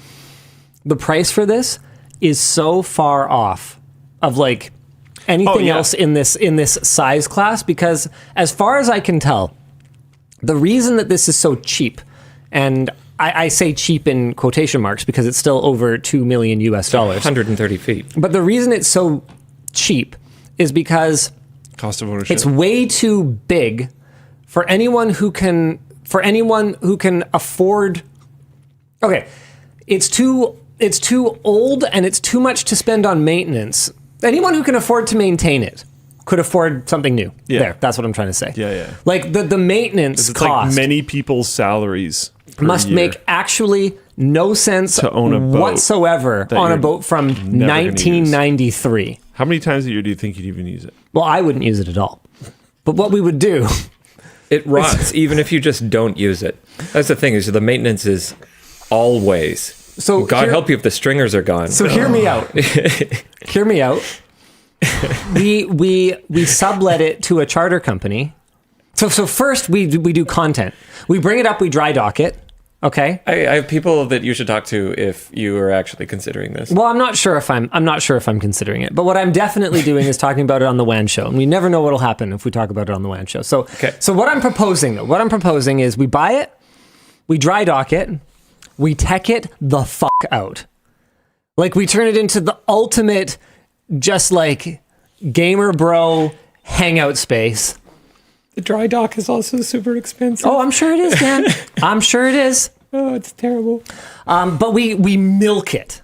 the price for this is so far off of like anything else in this size class, because as far as I can tell, the reason that this is so cheap, and I say cheap in quotation marks because it's still over $2 million US. 130 feet. But the reason it's so cheap is because cost of ownership. It's way too big for anyone who can afford. Okay, it's too old and it's too much to spend on maintenance. Anyone who can afford to maintain it could afford something new. Yeah. There, that's what I'm trying to say. Yeah. Like the maintenance It's cost like many people's salaries per must year. make actually no sense To own a boat whatsoever that on a you're boat from never gonna 1993. How many times a year do you think you'd even use it? Well, I wouldn't use it at all. But what we would do, It rots even if you just don't use it. That's the thing, is the maintenance is always. So God help you if the stringers are gone. so hear me out. Hear me out. We sublet it to a charter company. So first we do content. We bring it up, we dry dock it. Okay. I have people that you should talk to if you are actually considering this. Well, I'm not sure if I'm considering it. But what I'm definitely doing is talking about it on the WAN Show. And we never know what'll happen if we talk about it on the WAN Show. So So what I'm proposing is we buy it, we dry dock it, we tech it the fuck out. Like we turn it into the ultimate just like gamer bro hangout space. The dry dock is also super expensive. Oh, I'm sure it is, Dan. I'm sure it is. Oh, it's terrible. But we milk it.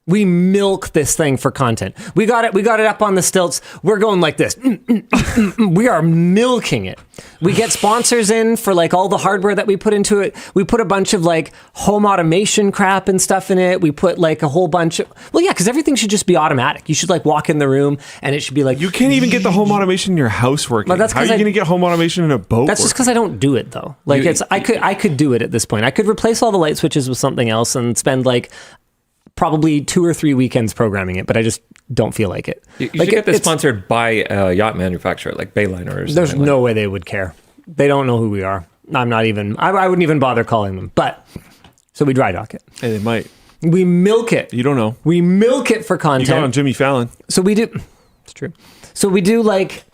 We milk this thing for content. We got it up on the stilts. We're going like this. We are milking it. We get sponsors in for like all the hardware that we put into it. We put a bunch of like home automation crap and stuff in it. We put like a whole bunch of, well, yeah, because everything should just be automatic. You should like walk in the room and it should be like, You can't even get the home automation in your house working. Well, that's How are 'cause you I- going to get home automation in a boat that's just because I don't do it though. Like I could do it at this point. I could replace all the light switches with something else and spend like probably 2 or 3 weekends programming it, but I just don't feel like it. You Like should get this it's- sponsored by a yacht manufacturer like Bayliner or something. There's like no way they would care. They don't know who we are. I'm not even, I wouldn't even bother calling them. But, so we dry dock it. Hey, they might. We milk it. You don't know. We milk it for You got on content. Jimmy Fallon. So we do, it's true. So we do like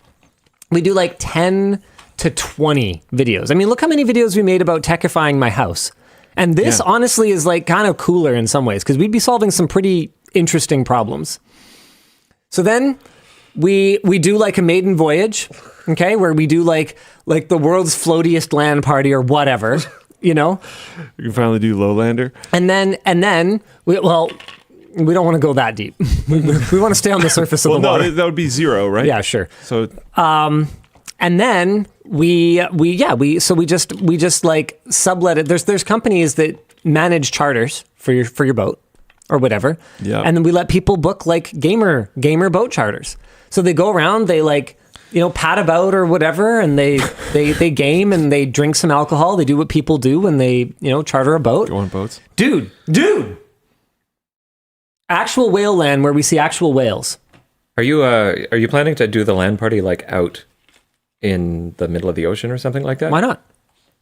10 to 20 videos. I mean, look how many videos we made about techifying my house. And this Yeah. honestly is like kind of cooler in some ways because we'd be solving some pretty interesting problems. So then we do like a maiden voyage, okay, where we do like the world's floatiest LAN party or whatever, you know? You can finally do Lowlander. And then we don't want to go that deep. we want to stay on the surface of the water. That would be 0, right? Yeah, sure. So And then we just like sublet it. There's companies that manage charters for your boat or whatever. Yeah. And then we let people book like gamer boat charters. So they go around, they like, pad about or whatever, and they game and they drink some alcohol. They do what people do when they, charter a boat. go on boats. Dude. Actual whale land where we see actual whales. Are you planning to do the LAN party like out in the middle of the ocean or something like that? Why not?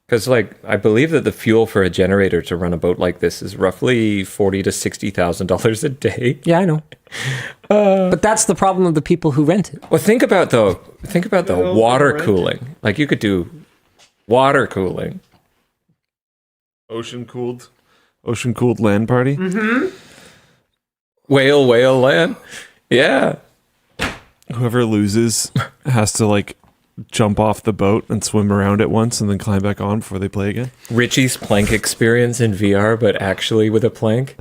Because like I believe that the fuel for a generator to run a boat like this is roughly $40,000 to $60,000 a day. Yeah, I know. But that's the problem of the people who rent it. Well, think about the water cooling. Like you could do water cooling. Ocean cooled LAN party. Mm-hmm. Whale LAN. Yeah. Whoever loses has to like jump off the boat and swim around it once and then climb back on before they play again. Richie's plank experience in VR, but actually with a plank.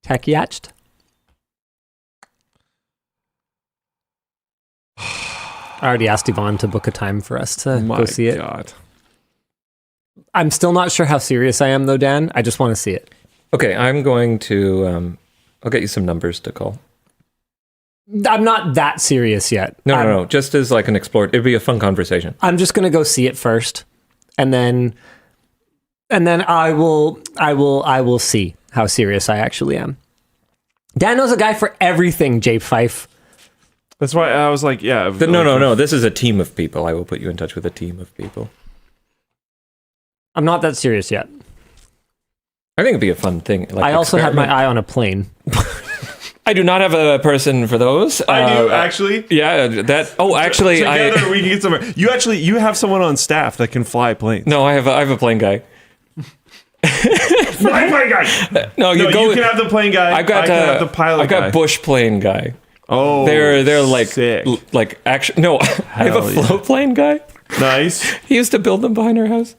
Tech yatched. I already asked Yvonne to book a time for us to go see it. God. I'm still not sure how serious I am though, Dan. I just want to see it. Okay, I'm going to I'll get you some numbers to call. I'm not that serious yet. No. Just as like an explore. It'd be a fun conversation. I'm just going to go see it first, and then I will see how serious I actually am. Dan knows a guy for everything, Jay Fife. That's why I was like, yeah. No. This is a team of people. I will put you in touch with a team of people. I'm not that serious yet. I think it'd be a fun thing. Like I also had my experiment. eye on a plane. I do not have a person for those. I do actually. Yeah, that. Oh, actually, Together we can get somewhere. You have someone on staff that can fly planes. No, I have a plane guy. Fly plane guy. No, you can have the plane guy. I can have the pilot I've got guy. bush plane guy. Oh, They're like sick. like action. No, I have a Hell yeah. float plane guy. Nice. He used to build them behind our house.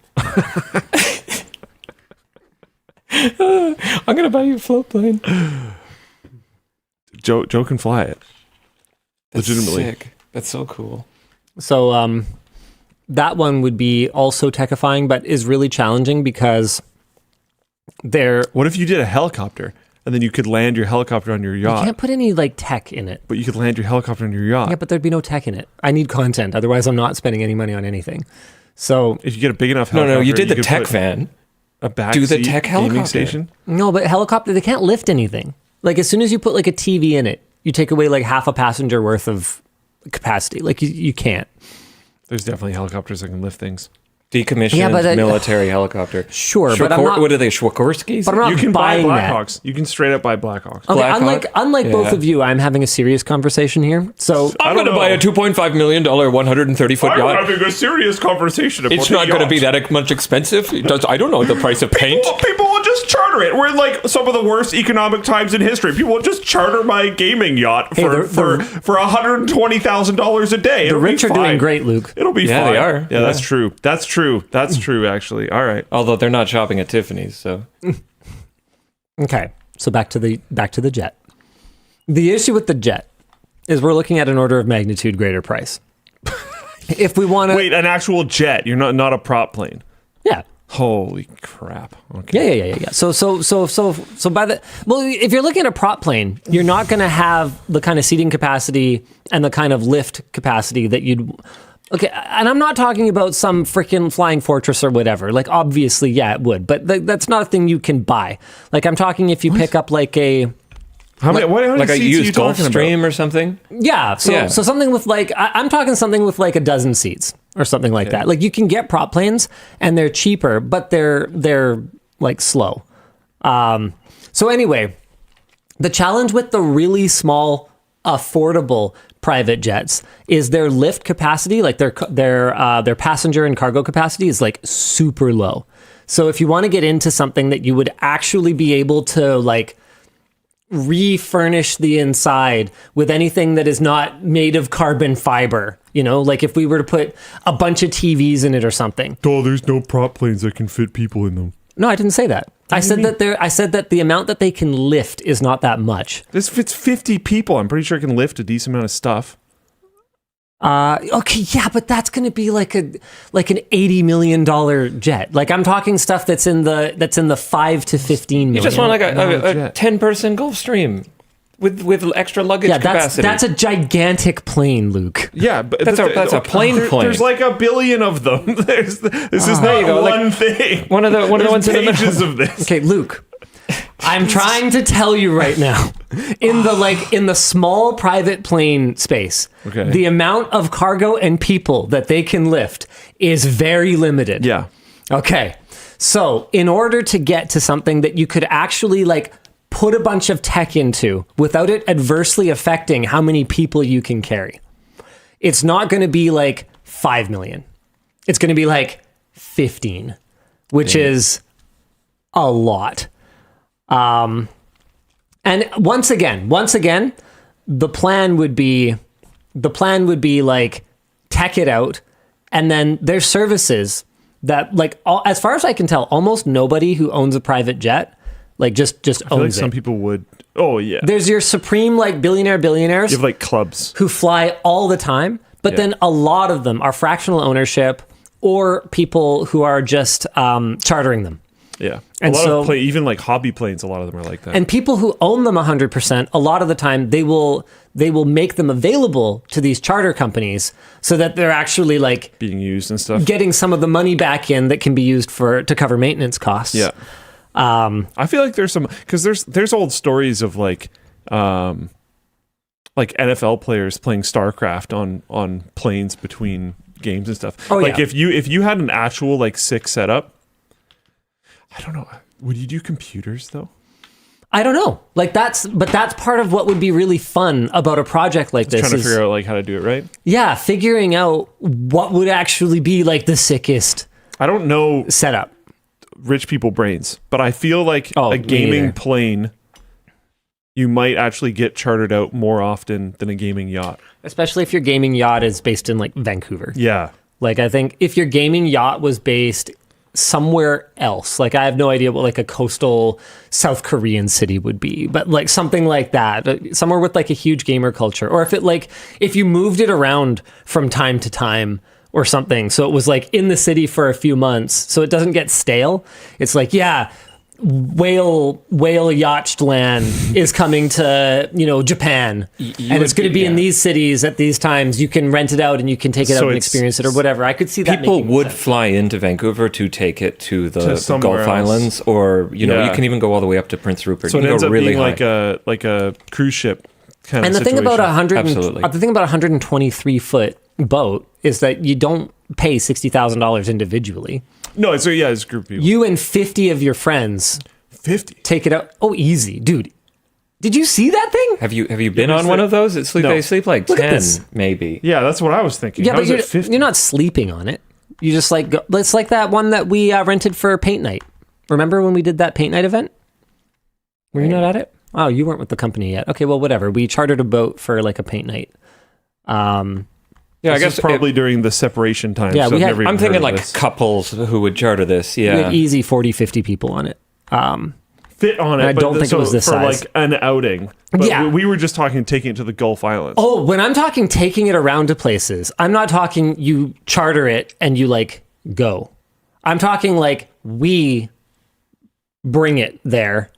I'm gonna buy you a float plane. Joe can fly it. That's Legitimately. sick. That's so cool. So that one would be also techifying, but is really challenging because they're... What if you did a helicopter and then you could land your helicopter on your You yacht? can't put any like tech in it. But you could land your helicopter on your yacht. Yeah, but there'd be no tech in it. I need content. Otherwise, I'm not spending any money on anything. So If you get a big enough No, helicopter, you did the could tech put van. a back Do the seat tech gaming helicopter. station. no, but helicopter, they can't lift anything. Like as soon as you put like a TV in it, you take away like half a passenger worth of capacity. Like you can't. There's definitely helicopters that can lift things. Decommissioned Yeah, but military helicopter. Sure, but I'm not. What are they, Schwakorskis? But I'm not You can buy buying that. Blackhawks. You can straight up buy Blackhawks. Okay, Black unlike Hawk? both Yeah. of you, I'm having a serious conversation here. So I'm don't going to buy a know. $2.5 million 130-foot yacht. having a serious conversation about It's not going to be that much expensive. I don't know the price of paint. People will just charter it. We're in like some of the worst economic times in history. People will just charter my gaming yacht for $120,000 a day. the rich are doing great, Luke. It'll be Yeah, fine. they are. Yeah, Yeah. that's true. That's true. That's true, actually. All right. Although they're not shopping at Tiffany's, so Okay, so back to the jet. The issue with the jet is we're looking at an order of magnitude greater price. If we want to, Wait, an actual jet. You're not a prop plane. yeah. Holy crap. Okay. Yeah. So by the if you're looking at a prop plane, you're not going to have the kind of seating capacity and the kind of lift capacity that you'd. Okay, and I'm not talking about some freaking flying fortress or whatever. Like, obviously, yeah, it would, but that's not a thing you can buy. Like, I'm talking if you pick up like a. How many like a seats are you used talking about? Gulfstream or something. Yeah, so something with like I'm talking something with like a dozen seats or something like that. Like you can get prop planes and they're cheaper, but they're like slow. So anyway, the challenge with the really small, affordable private jets is their lift capacity, like their passenger and cargo capacity is like super low. So if you want to get into something that you would actually be able to like refurnish the inside with anything that is not made of carbon fiber, like if we were to put a bunch of TVs in it or something. Oh, there's no prop planes that can fit people in them. No, I didn't say that. I said that the amount that they can lift is not that much. This fits 50 people. I'm pretty sure it can lift a decent amount of stuff. Okay, yeah, but that's going to be like an $80 million jet. Like I'm talking stuff that's in the 5 to 15 million. You just want like a jet. 10-person Gulfstream with extra luggage capacity. that's a gigantic plane, Luke. Yeah, but That's a plane plane. There's like a billion of them. This is There not you go, one like, thing. one of the ones in the pages middle. of this. Okay, Luke. I'm trying to tell you right now, in the small private plane space, Okay. the amount of cargo and people that they can lift is very limited. Yeah. Okay. So, in order to get to something that you could actually like put a bunch of tech into without it adversely affecting how many people you can carry, it's not going to be like 5 million. It's going to be like 15, which is a lot. And once again, the plan would be like tech it out, and then there's services that like as far as I can tell, almost nobody who owns a private jet like just I feel like owns some it. people would. Oh, yeah. There's your supreme like billionaires You have like clubs. who fly all the time, but then a lot of them are fractional ownership or people who are just chartering them. Yeah. And a lot so- of even like hobby planes, a lot of them are like that. And people who own them 100%, a lot of the time they will make them available to these charter companies so that they're actually like being used and stuff. getting some of the money back in that can be used to cover maintenance costs. Yeah. I feel like there's some, because there's old stories of like NFL players playing StarCraft on planes between games and stuff. Oh, like yeah. if you had an actual like sick setup, I don't know. Would you do computers though? I don't know. Like that's part of what would be really fun about a project like this. Trying to figure out like how to do it right. Yeah, figuring out what would actually be like the sickest I don't know setup. rich people brains, but I feel like Oh, a me gaming neither. plane, you might actually get chartered out more often than a gaming yacht. Especially if your gaming yacht is based in like Vancouver. Yeah. Like I think if your gaming yacht was based somewhere else. Like I have no idea what like a coastal South Korean city would be, but like something like that, somewhere with like a huge gamer culture. Or if you moved it around from time to time or something, so it was like in the city for a few months, so it doesn't get stale. It's like, yeah, whale yacht land is coming to Japan, and it's going to be in these cities at these times. You can rent it out and you can take it out and experience it or whatever. I could see that people would fly into Vancouver to take it to the Gulf else. Islands, or you can even go all the way up to Prince Rupert. So you it ends go up really being high. like a cruise ship kind and of the thing situation. about the thing about 123 foot boat is that you don't pay $60,000 individually. No, it's a group of people. You and 50 of your friends 50 take it out. Oh, easy, dude. Did you see that thing? Have you been on one of those? They sleep like Look at 10, this. maybe. Yeah, that's what I was thinking. Yeah, How but is it 50? you're not sleeping on it. You just like go, it's like that one that we rented for paint night. Remember when we did that paint night event? Were you not at it? Oh, you weren't with the company yet. Okay, well, whatever. We chartered a boat for like a paint night. Yeah, I This guess is probably during the separation time. Yeah, so I'm thinking like this. couples who would charter this. We Yeah. had easy 40, 50 people on it. fit on it. I don't think it was this for size. like an outing. But Yeah. we were just talking taking it to the Gulf Islands. Oh, when I'm talking taking it around to places, I'm not talking you charter it and you like go. I'm talking like we bring it there.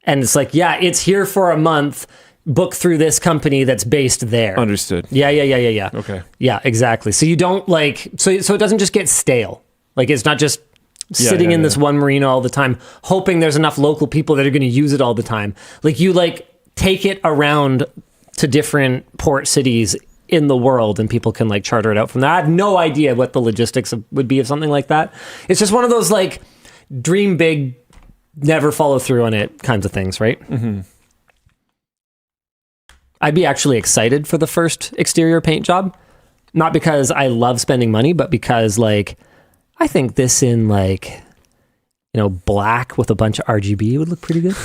And it's like, yeah, it's here for a month. Book through this company that's based there. Understood. Yeah. Okay. Yeah, exactly. So you don't like, so it doesn't just get stale. Like it's not just sitting in this one marina all the time, hoping there's enough local people that are going to use it all the time. Like you like take it around to different port cities in the world and people can like charter it out from there. I have no idea what the logistics would be of something like that. It's just one of those like dream big, never follow through on it kinds of things, right? Mm-hmm. I'd be actually excited for the first exterior paint job. Not because I love spending money, but because like, I think this in like, black with a bunch of RGB would look pretty good.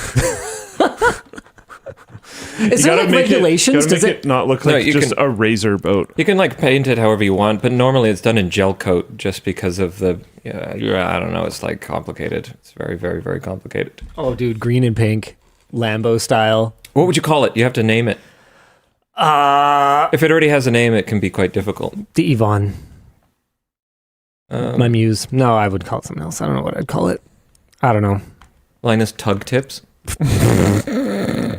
Is there like regulations? Does it not look like just a razor boat? You can like paint it however you want, but normally it's done in gel coat just because of the, I don't know, it's like complicated. It's very, very, very complicated. Oh, dude, green and pink, Lambo style. What would you call it? You have to name it. If it already has a name, it can be quite difficult. The Yvonne. My muse. No, I would call it something else. I don't know what I'd call it. I don't know. Linus Tug Tips.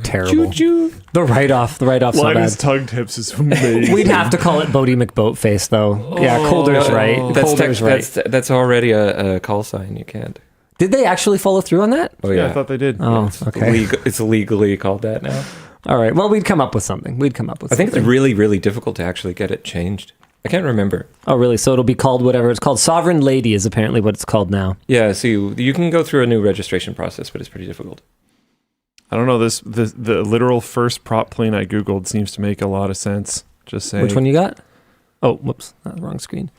Terrible. Choo-choo. The write-off. Linus so bad. Tug Tips is amazing. We'd have to call it Bodie McBoatface, though. Yeah, Colder's right. Colder's right. That's already a call sign. You can't. Did they actually follow through on that? Oh yeah, I thought they did. Oh, okay. It's legally called that now. All right. Well, we'd come up with something. I think it's really, really difficult to actually get it changed. I can't remember. Oh, really? So it'll be called whatever it's called. Sovereign Lady is apparently what it's called now. Yeah, so you can go through a new registration process, but it's pretty difficult. I don't know. The literal first prop plane I Googled seems to make a lot of sense. Just saying. Which one you got? Oh, whoops. That's the wrong screen.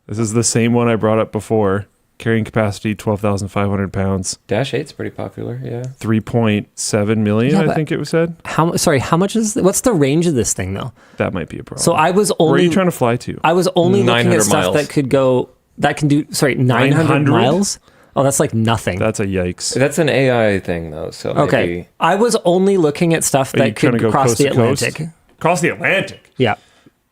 This is the same one I brought up before. Carrying capacity 12,500 pounds. Dash 8's pretty popular, yeah. 3.7 million, I think it was said. How much is what's the range of this thing though? That might be a problem. So I was only Where are you trying to fly to? I was only looking at stuff miles. that can do 900 miles. Oh, that's like nothing. That's a yikes. That's an AI thing though, so maybe. Okay. I was only looking at stuff that could cross the Atlantic. Cross the Atlantic? Yeah.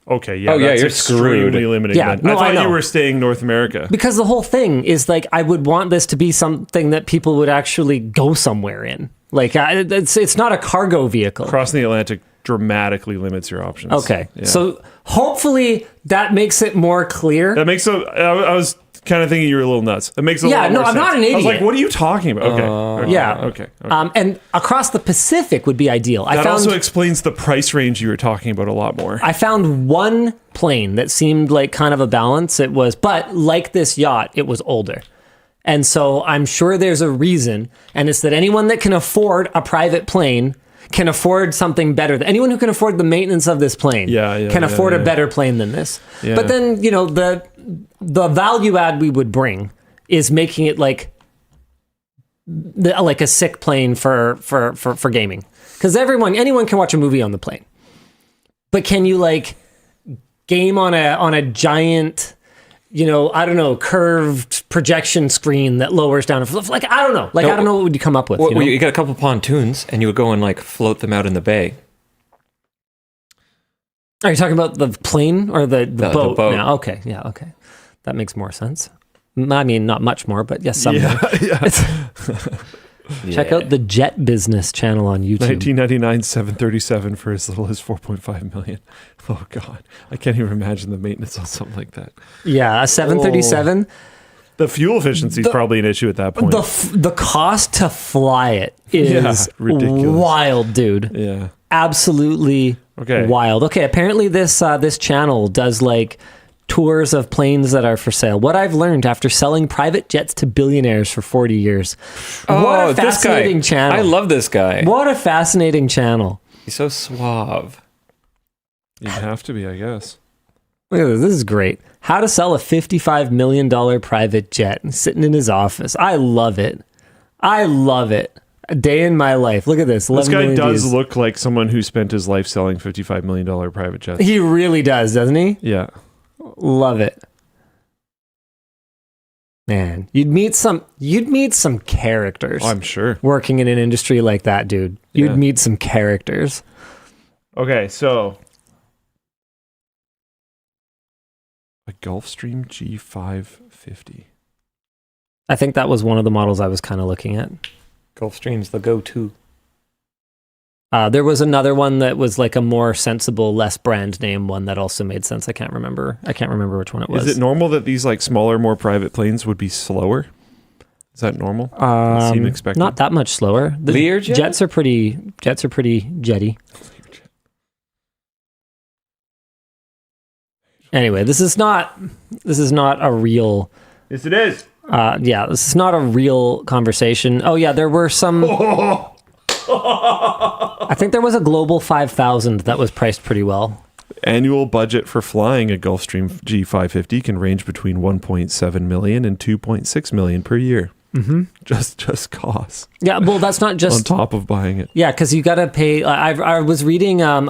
Okay, yeah. Oh, yeah, that's you're extremely screwed. limiting. Yeah, then. no, I thought I know. you were staying North America. Because the whole thing is like I would want this to be something that people would actually go somewhere in. Like it's not a cargo vehicle. Crossing the Atlantic dramatically limits your options. Okay. Yeah. So hopefully that makes it more clear. That makes I was kind of thinking you were a little nuts. That makes a lot more sense. I'm not an idiot. I was like, what are you talking about? Okay. Yeah. Okay. And across the Pacific would be ideal. That also explains the price range you were talking about a lot more. I found one plane that seemed like kind of a balance. But like this yacht, it was older. And so I'm sure there's a reason. And it's that anyone that can afford a private plane can afford something better. Anyone who can afford the maintenance of this plane can afford a better plane than this. Yeah. But then, the value add we would bring is making it like a sick plane for gaming. Because anyone can watch a movie on the plane. But can you like game on a giant, curved projection screen that lowers down. Like, I don't know. Like, I don't know what would you come up with. Well, you know? you got a couple pontoons, and you would go and like float them out in the bay. Are you talking about the plane or the boat? boat. Now? Okay, yeah, okay. That makes more sense. I mean, not much more, but yes, some more. Check out the Jet Business channel on YouTube. 1999 737 for as little as 4.5 million. Oh God, I can't even imagine the maintenance on something like that. Yeah, a 737. The fuel efficiency is probably an issue at that point. The cost to fly it is ridiculous. Wild, dude. Yeah, absolutely wild. Okay, apparently this channel does like tours of planes that are for sale. What I've learned after selling private jets to billionaires for 40 years. What a fascinating channel. I love this guy. What a fascinating channel. He's so suave. You'd have to be, I guess. Look at this. This is great. How to sell a $55 million private jet sitting in his office. I love it. I love it. A day in my life. Look at this. This guy does views. look like someone who spent his life selling $55 million private jets. He really does, doesn't he? Yeah. Love it. Man, you'd meet some characters. Oh, I'm sure. Working in an industry like that, dude. You'd meet some characters. Okay, so a Gulfstream G550. I think that was one of the models I was kind of looking at. Gulfstream's the go-to. There was another one that was like a more sensible, less brand name one that also made sense. I can't remember which one it was. Is it normal that these like smaller, more private planes would be slower? Is that normal? Seem expected? Not that much slower. The Learjet? jets are pretty jetty. Anyway, this is not a real. Yes, it is. This is not a real conversation. Oh yeah, there were some. I think there was a Global 5000 that was priced pretty well. Annual budget for flying a Gulfstream G550 can range between 1.7 million and 2.6 million per year. Mm-hmm. Just costs. Yeah, well, that's not just on top of buying it. Yeah, because you got to pay. I was reading an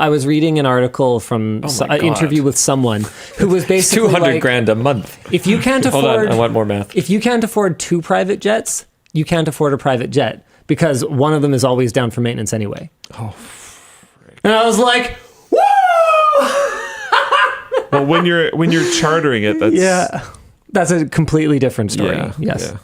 article from an interview with someone who was basically $200,000 a month. If you can't afford, hold on, I want more math. If you can't afford 2 private jets, you can't afford a private jet because one of them is always down for maintenance anyway. Oh, frick. And I was like, woo! Well, when you're chartering it, that's a completely different story. Yeah, yes. Yeah.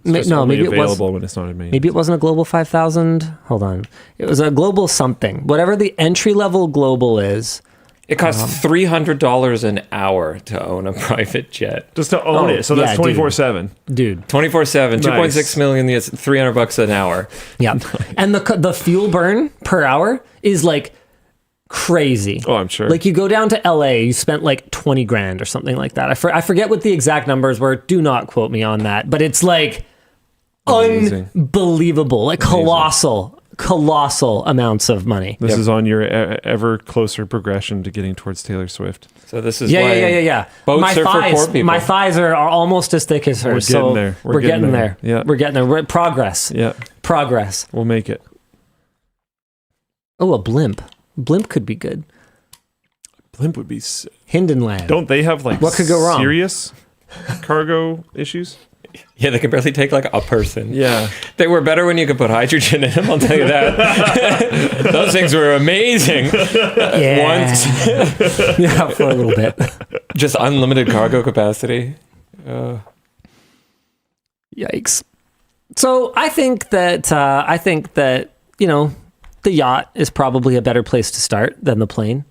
Maybe it was when it's not in maintenance. Maybe it wasn't a Global 5000. Hold on, it was a Global something. Whatever the entry level Global is. It costs $300 an hour to own a private jet. Just to own it. So that's 24/7. Dude. 24/7, 2.6 million, it's $300 an hour. Yeah. And the fuel burn per hour is like crazy. Oh, I'm sure. Like you go down to LA, you spent like $20,000 or something like that. I forget what the exact numbers were. Do not quote me on that, but it's like amazing. Unbelievable, like colossal amounts of money. This is on your ever closer progression to getting towards Taylor Swift. So this is yeah. Boats are for poor people. My thighs are almost as thick as hers. We're getting there. We're getting there. Yeah, we're getting there. We're progress. Yeah, progress. We'll make it. Oh, a blimp. Blimp could be good. Blimp would be Hindenland. Don't they have like what could go wrong? Serious cargo issues? Yeah, they can barely take like a person. Yeah. They were better when you could put hydrogen in them, I'll tell you that. Those things were amazing. Yeah. Once. Yeah, for a little bit. Just unlimited cargo capacity. Yikes. So I think that, you know, the yacht is probably a better place to start than the plane.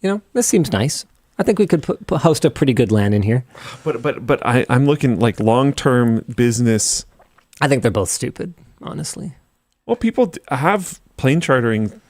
You know, this seems nice. I think we could host a pretty good LAN in here. But I'm looking like long-term business. I think they're both stupid, honestly. Well, people have plane chartering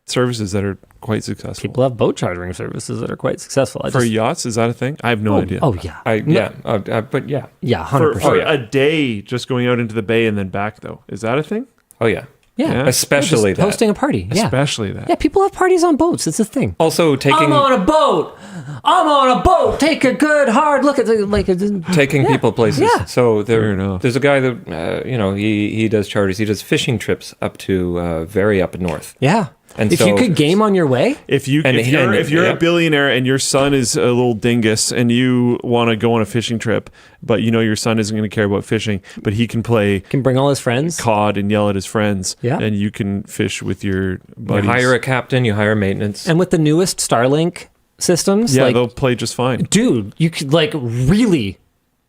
services that are quite successful. People have boat chartering services that are quite successful. For yachts, is that a thing? I have no idea. Oh, yeah. Yeah, 100%. For a day just going out into the bay and then back, though. Is that a thing? Oh, yeah. Yeah. Especially that. Hosting a party. Yeah. Especially that. Yeah, people have parties on boats. It's a thing. Also taking... I'm on a boat. Take a good hard look at the... Taking people places. Yeah. So there's a guy that, he does charters. He does fishing trips up to very up north. Yeah. And If so, you could game on your way, If you're yeah. a billionaire and your son is a little dingus and you want to go on a fishing trip, but you know your son isn't going to care about fishing, but he can play can bring all his friends. COD and yell at his friends, Yeah. and you can fish with your you buddies. hire a captain, you hire maintenance. And with the newest Starlink systems, yeah, like, they'll play just fine. dude, you could like really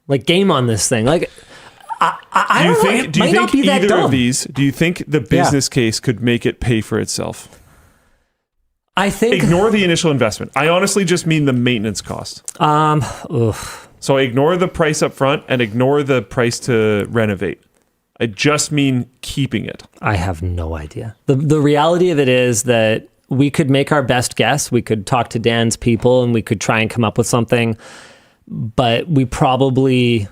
like game on this thing. Like, I don't know. It might not be that either dumb. of these? Do you think the business case could make it pay for itself? I think. Ignore the initial investment. I honestly just mean the maintenance cost. Oof. So ignore the price up front and ignore the price to renovate. I just mean keeping it. I have no idea. The reality of it is that we could make our best guess. We could talk to Dan's people and we could try and come up with something, but we probably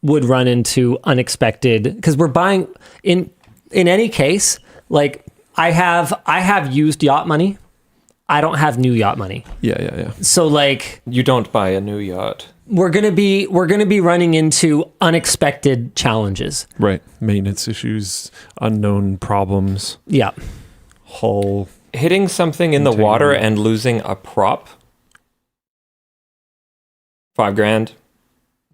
would run into unexpected, because we're buying in any case, like I have used yacht money. I don't have new yacht money. Yeah. So like You don't buy a new yacht. we're going to be running into unexpected challenges. Right. Maintenance issues, unknown problems, Yeah. hull. Hitting something in the water and losing a prop, $5,000.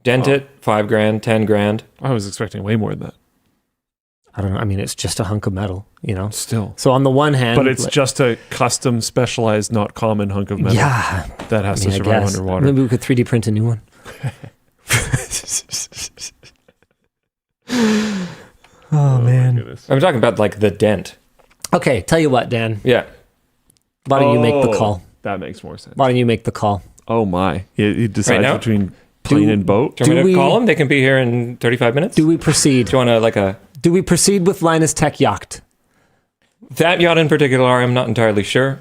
Dent it, $5,000, $10,000. I was expecting way more than that. I don't know. I mean, it's just a hunk of metal, you know? Still. So on the one hand, But it's like, just a custom, specialized, not common hunk of metal yeah, that has I mean, to I survive guess. underwater. Maybe we could 3D print a new one. Oh, man. Goodness. I'm talking about like the dent. Okay, tell you what, Dan. Yeah. Why don't you make the call? That makes more sense. Why don't you make the call? Oh my. He decides now? between plane and boat. Do you want Do me to we- call them? They can be here in 35 minutes. Do we proceed? Do you want to like a... Do we proceed with Linus Tech Yacht? That yacht in particular, I'm not entirely sure.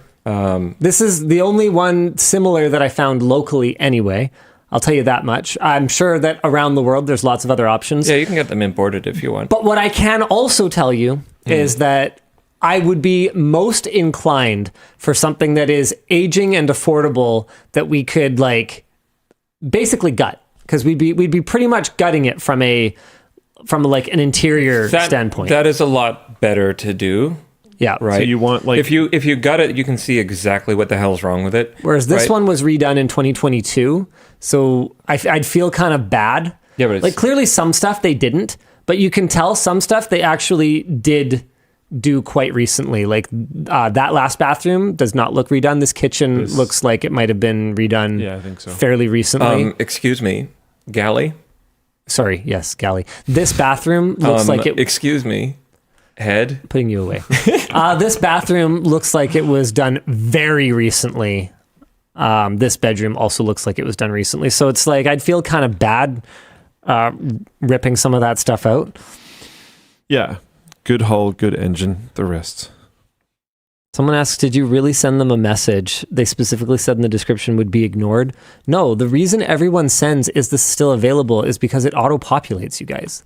This is the only one similar that I found locally anyway. I'll tell you that much. I'm sure that around the world there's lots of other options. Yeah, you can get them imported if you want. But what I can also tell you is that I would be most inclined for something that is aging and affordable that we could like basically gut, because we'd be pretty much gutting it from like an interior standpoint. That is a lot better to do. Yeah. Right. So you want like if you gut it, you can see exactly what the hell's wrong with it. Whereas this right? one was redone in 2022, so I'd feel kind of bad. Yeah, but it's, Like clearly some stuff they didn't, but you can tell some stuff they actually did do quite recently. Like that last bathroom does not look redone. This kitchen looks like it might have been redone. Yeah, I think so. Fairly recently. excuse me, galley. Sorry, yes, Cali. This bathroom looks like it. Excuse me, head. Putting you away. This bathroom looks like it was done very recently. This bedroom also looks like it was done recently. So it's like I'd feel kind of bad ripping some of that stuff out. Yeah. Good hull, good engine, the rest. Someone asks, did you really send them a message? They specifically said in the description would be ignored. No, the reason everyone sends is this still available is because it auto-populates, you guys.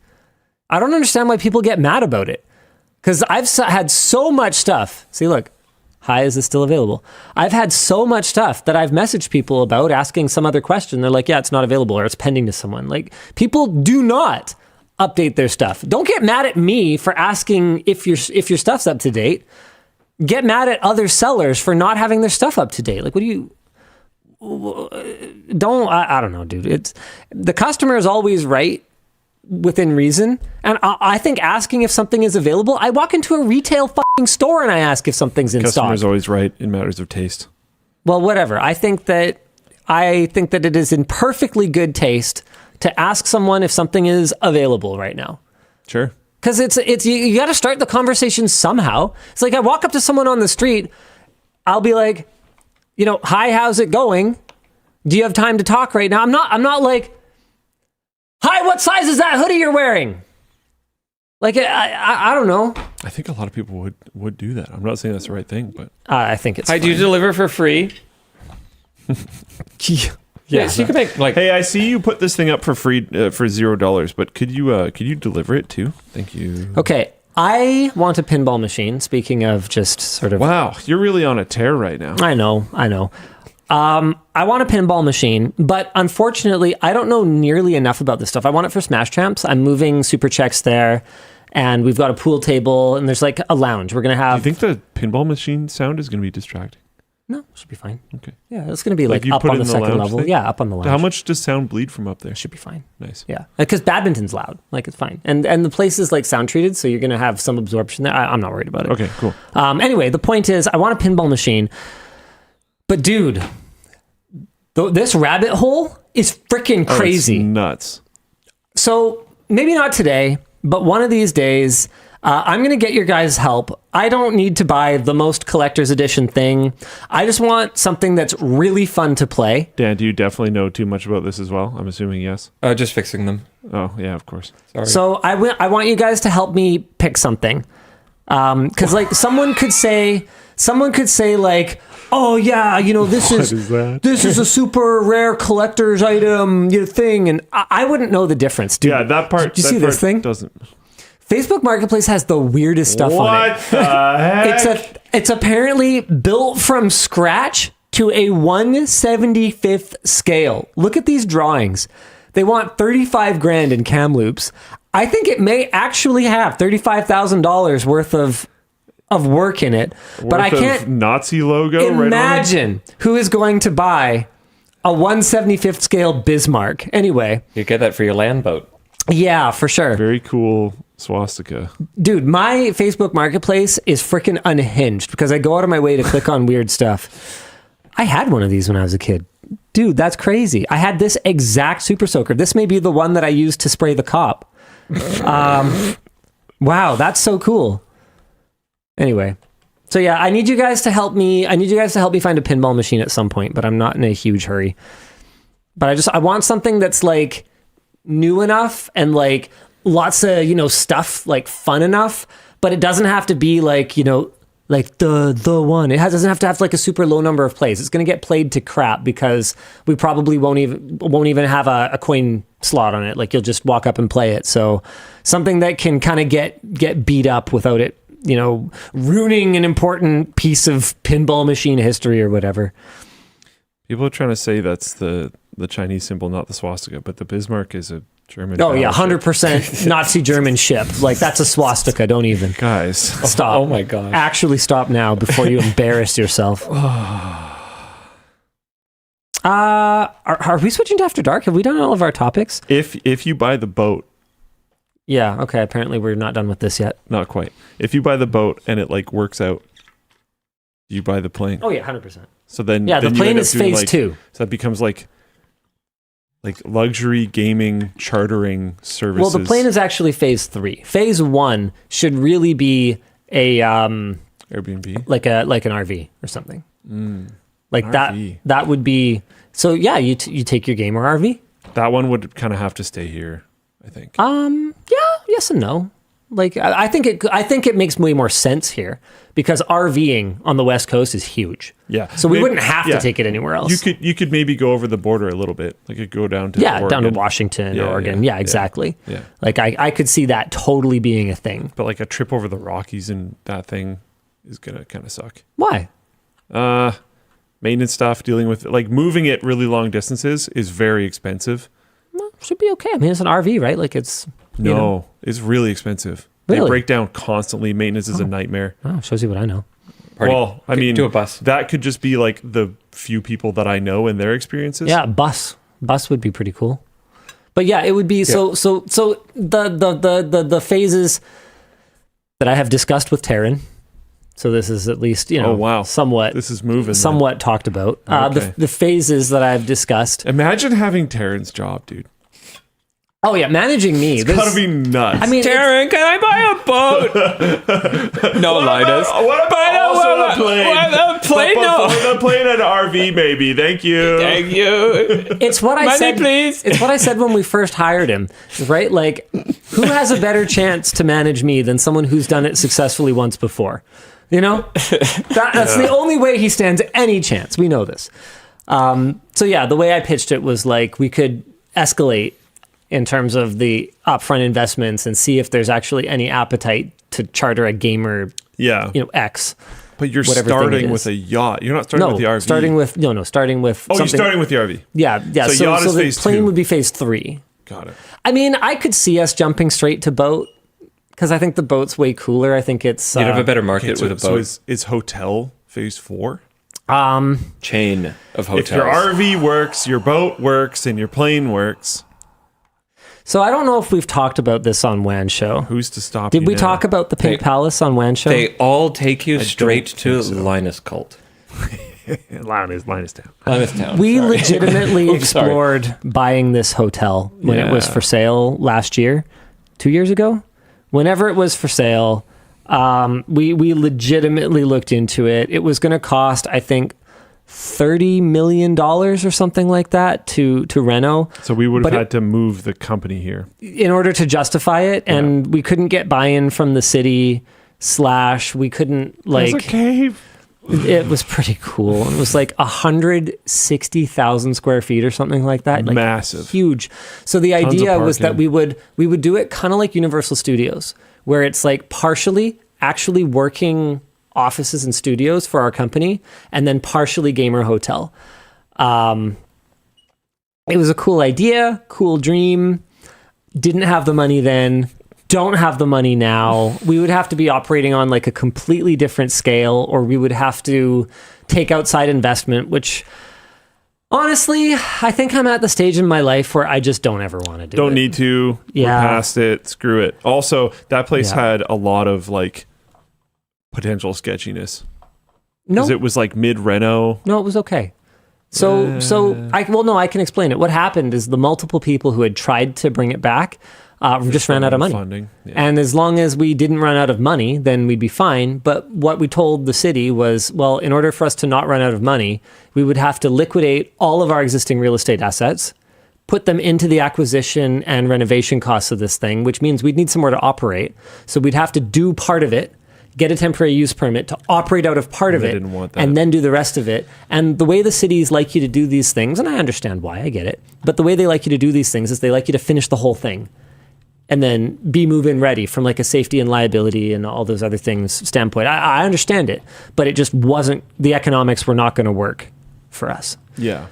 I don't understand why people get mad about it. Because I've had so much stuff. See, look. Hi, is this still available? I've had so much stuff that I've messaged people about asking some other question. They're like, yeah, it's not available or it's pending to someone. Like, people do not update their stuff. Don't get mad at me for asking if your stuff's up to date. Get mad at other sellers for not having their stuff up to date. Like, what do you... I don't know, dude. It's the customer is always right within reason. And I think asking if something is available, I walk into a retail fucking store and I ask if something's in stock. Customer's always right in matters of taste. Well, whatever. I think that it is in perfectly good taste to ask someone if something is available right now. Sure. Because it's you got to start the conversation somehow. It's like I walk up to someone on the street, I'll be like, hi, how's it going? Do you have time to talk right now? I'm not like, hi, what size is that hoodie you're wearing? Like I don't know. I think a lot of people would do that. I'm not saying that's the right thing, but I think it's. Hi, do you deliver for free? Yes, you can make like. hey, I see you put this thing up for free for $0, but could you deliver it too? Thank you. Okay, I want a pinball machine. Speaking of just sort of. Wow, you're really on a tear right now. I know. I want a pinball machine, but unfortunately, I don't know nearly enough about this stuff. I want it for Smash Champs. I'm moving Super Checks there, and we've got a pool table, and there's like a lounge. We're gonna Do have. you think the pinball machine sound is going to be distracting? No, it should be fine. Okay. Yeah, it's gonna be like you up put on it the in the second lounge level. thing? Yeah, up on the lounge. How much does sound bleed from up there? It should be fine. Nice. Yeah, because badminton's loud. Like it's fine, and the place is like sound treated, so you're gonna have some absorption there. I'm not worried about it. Okay, cool. Anyway, the point is, I want a pinball machine, but dude, this rabbit hole is freaking crazy. It's nuts. So maybe not today, but one of these days, I'm going to get your guys' help. I don't need to buy the most collector's edition thing. I just want something that's really fun to play. Dan, do you definitely know too much about this as well? I'm assuming yes. Just fixing them. Oh, yeah, of course. Sorry. So I want you guys to help me pick something. Because like someone could say like, oh yeah, this is that? This is a super rare collector's item thing, and I wouldn't know the difference, dude. Yeah, that part. Did you see this thing? Doesn't. Facebook Marketplace has the weirdest stuff on it. What the heck? It's apparently built from scratch to a 1/75th scale. Look at these drawings. They want $35,000 in cam loops. I think it may actually have $35,000 worth of work in it, but I Worth of can't Nazi logo imagine who is going to buy a 1/75th scale Bismarck. Anyway, You get that for your land boat. yeah, for sure. Very cool swastika. Dude, my Facebook Marketplace is freaking unhinged because I go out of my way to click on weird stuff. I had one of these when I was a kid. Dude, that's crazy. I had this exact Super Soaker. This may be the one that I used to spray the cop. Wow, that's so cool. Anyway, so yeah, I need you guys to help me. I need you guys to help me find a pinball machine at some point, but I'm not in a huge hurry. But I want something that's like new enough and like lots of, stuff like fun enough, but it doesn't have to be like, like the one. It doesn't have to have like a super low number of plays. It's going to get played to crap because we probably won't even have a coin slot on it. Like you'll just walk up and play it. So something that can kind of get beat up without it, ruining an important piece of pinball machine history or whatever. People are trying to say that's the Chinese symbol, not the swastika, but the Bismarck is a German. Oh yeah, battleship. 100% Nazi German ship. Like that's a swastika. Don't even Guys. stop. Oh my god. Actually, stop now before you embarrass yourself. Are we switching to After Dark? Have we done all of our topics? If you buy the boat, Yeah. Okay. Apparently, we're not done with this yet. not quite. If you buy the boat and it like works out, you buy the plane. Oh yeah, 100%. So then Yeah, then the you plane end up is doing, phase like, 2. So that becomes like luxury gaming chartering services. Well, the plane is actually phase 3. Phase 1 should really be a Airbnb. like an RV or something. Like RV. that would be. So yeah, you take your gamer RV. That one would kind of have to stay here, I think. Yeah, yes and no. Like I think it makes way more sense here because RVing on the West Coast is huge. Yeah. So we Maybe- wouldn't have yeah. to take it anywhere else. You could maybe go over the border a little bit. Like it go down to down to Oregon. Washington Yeah, or Oregon. yeah, Yeah, exactly. yeah. Like I could see that totally being a thing. But like a trip over the Rockies and that thing is gonna kind of suck. Why? Maintenance stuff, dealing with like moving it really long distances is very expensive. Well, should be okay. I mean, it's an RV, right? Like it's No, it's really expensive. They Really? break down constantly. Maintenance is a nightmare. Oh, shows you what I know. Party. Well, I mean, Do a bus. That could just be like the few people that I know and their experiences. Yeah, bus would be pretty cool. But yeah, it would be so the phases that I have discussed with Terren. So this is at least Oh, wow. somewhat This is moving. then. somewhat talked about. Okay. The phases that I've discussed. Imagine having Terren's job, dude. Oh yeah, managing me. It's gotta be nuts. I mean, Terren, can I buy a boat? No, Linus. What about also the plane? The plane? No. The plane and RV, maybe. Thank you. Thank you. it's what I Money, said. please. It's what I said when we first hired him, right? Like, who has a better chance to manage me than someone who's done it successfully once before? That's the only way he stands any chance. We know this. So yeah, the way I pitched it was like we could escalate in terms of the upfront investments and see if there's actually any appetite to charter a gamer, Yeah. X. But you're whatever thing it starting is. with a yacht. You're not starting No, with the RV. starting with Oh, you're starting with the RV. Yeah. So yacht is the phase plane 2. would be phase 3. Got it. I mean, I could see us jumping straight to boat because I think the boat's way cooler. I think it's You'd have a better market with a boat. So is hotel phase 4? Chain of hotels. If your RV works, your boat works, and your plane works. So I don't know if we've talked about this on WAN Show. Who's to stop Did you we now? talk about the Pink Palace on WAN Show? They all take you straight to think so. Linus cult. Linus Town. Linus Town. We sorry. legitimately Oops, sorry. explored buying this hotel when it was Yeah. for sale last year, 2 years ago. Whenever it was for sale, we legitimately looked into it. It was going to cost, I think, $30 million or something like that to reno. So we would have had to move the company here. In order to justify it, and we couldn't get buy-in from the city / we couldn't There's a like cave. it was pretty cool. It was like 160,000 square feet or something like that. Like Massive. huge. So the Tons of idea was that parking. we would do it kind of like Universal Studios, where it's like partially actually working offices and studios for our company, and then partially gamer hotel. It was a cool idea, cool dream. Didn't have the money then. Don't have the money now. We would have to be operating on like a completely different scale, or we would have to take outside investment, which honestly, I think I'm at the stage in my life where I just don't ever want to do it. Don't need to. Yeah. We're past it. Screw it. Also, that place Yeah. had a lot of like potential sketchiness. No, Because it was like mid-reno. no, it was okay. So I can explain it. What happened is the multiple people who had tried to bring it back just ran out of money. Funding. Yeah. And as long as we didn't run out of money, then we'd be fine. But what we told the city was, well, in order for us to not run out of money, we would have to liquidate all of our existing real estate assets, put them into the acquisition and renovation costs of this thing, which means we'd need somewhere to operate. So we'd have to do part of it, get a temporary use permit to operate out of part of They it, didn't want that. and then do the rest of it. And the way the cities like you to do these things, and I understand why, I get it, but the way they like you to do these things is they like you to finish the whole thing and then be move-in ready from like a safety and liability and all those other things standpoint. I understand it, but it just wasn't, the economics were not going to work for us. Yeah.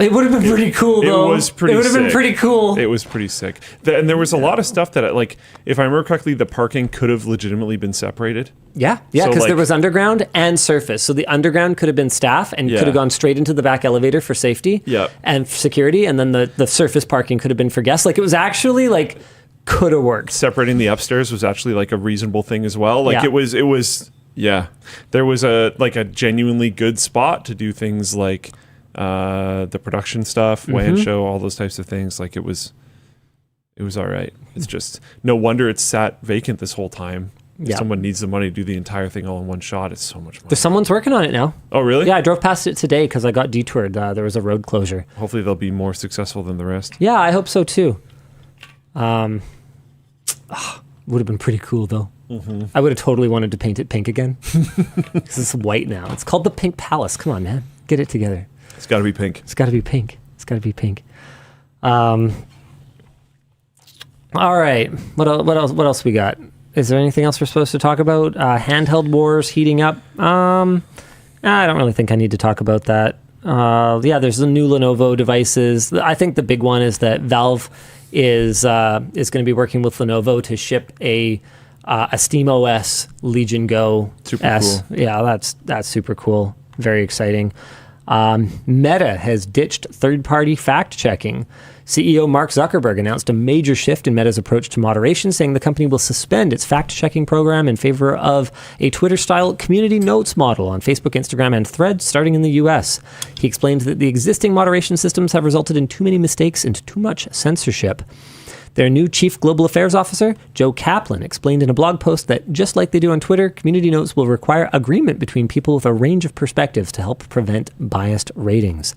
It would have been pretty cool, though. It was pretty It would have been sick. pretty cool. It was pretty sick. And there was a lot of stuff that, like, if I remember correctly, the parking could have legitimately been separated. Yeah, So, because like- there was underground and surface. So the underground could have been staff and Yeah. could have gone straight into the back elevator for safety Yep. and security, and then the surface parking could have been for guests. Like, it was actually, like, could have worked. Separating the upstairs was actually like a reasonable thing as well. Like Yeah. it was yeah. There was a genuinely good spot to do things like the production stuff, WAN Show, all those types of things. Like it was all right. It's just no wonder it's sat vacant this whole time. If Yeah. someone needs the money to do the entire thing all in one shot, it's so much money. Someone's working on it now. Oh, really? Yeah, I drove past it today because I got detoured. There was a road closure. Hopefully they'll be more successful than the rest. Yeah, I hope so too. Would have been pretty cool though. I would have totally wanted to paint it pink again because it's white now. It's called the Pink Palace. Come on, man, get it together. It's got to be pink. It's got to be pink. It's got to be pink. All right. What else we got? Is there anything else we're supposed to talk about? Handheld wars heating up. I don't really think I need to talk about that. Yeah, there's the new Lenovo devices. I think the big one is that Valve is going to be working with Lenovo to ship a SteamOS Legion Go Super S. cool. Yeah, that's super cool. Very exciting. Meta has ditched third-party fact-checking. CEO Mark Zuckerberg announced a major shift in Meta's approach to moderation, saying the company will suspend its fact-checking program in favor of a Twitter-style community notes model on Facebook, Instagram, and Threads, starting in the US. He explained that the existing moderation systems have resulted in too many mistakes and too much censorship. Their new Chief Global Affairs Officer, Joe Kaplan, explained in a blog post that just like they do on Twitter, community notes will require agreement between people with a range of perspectives to help prevent biased ratings.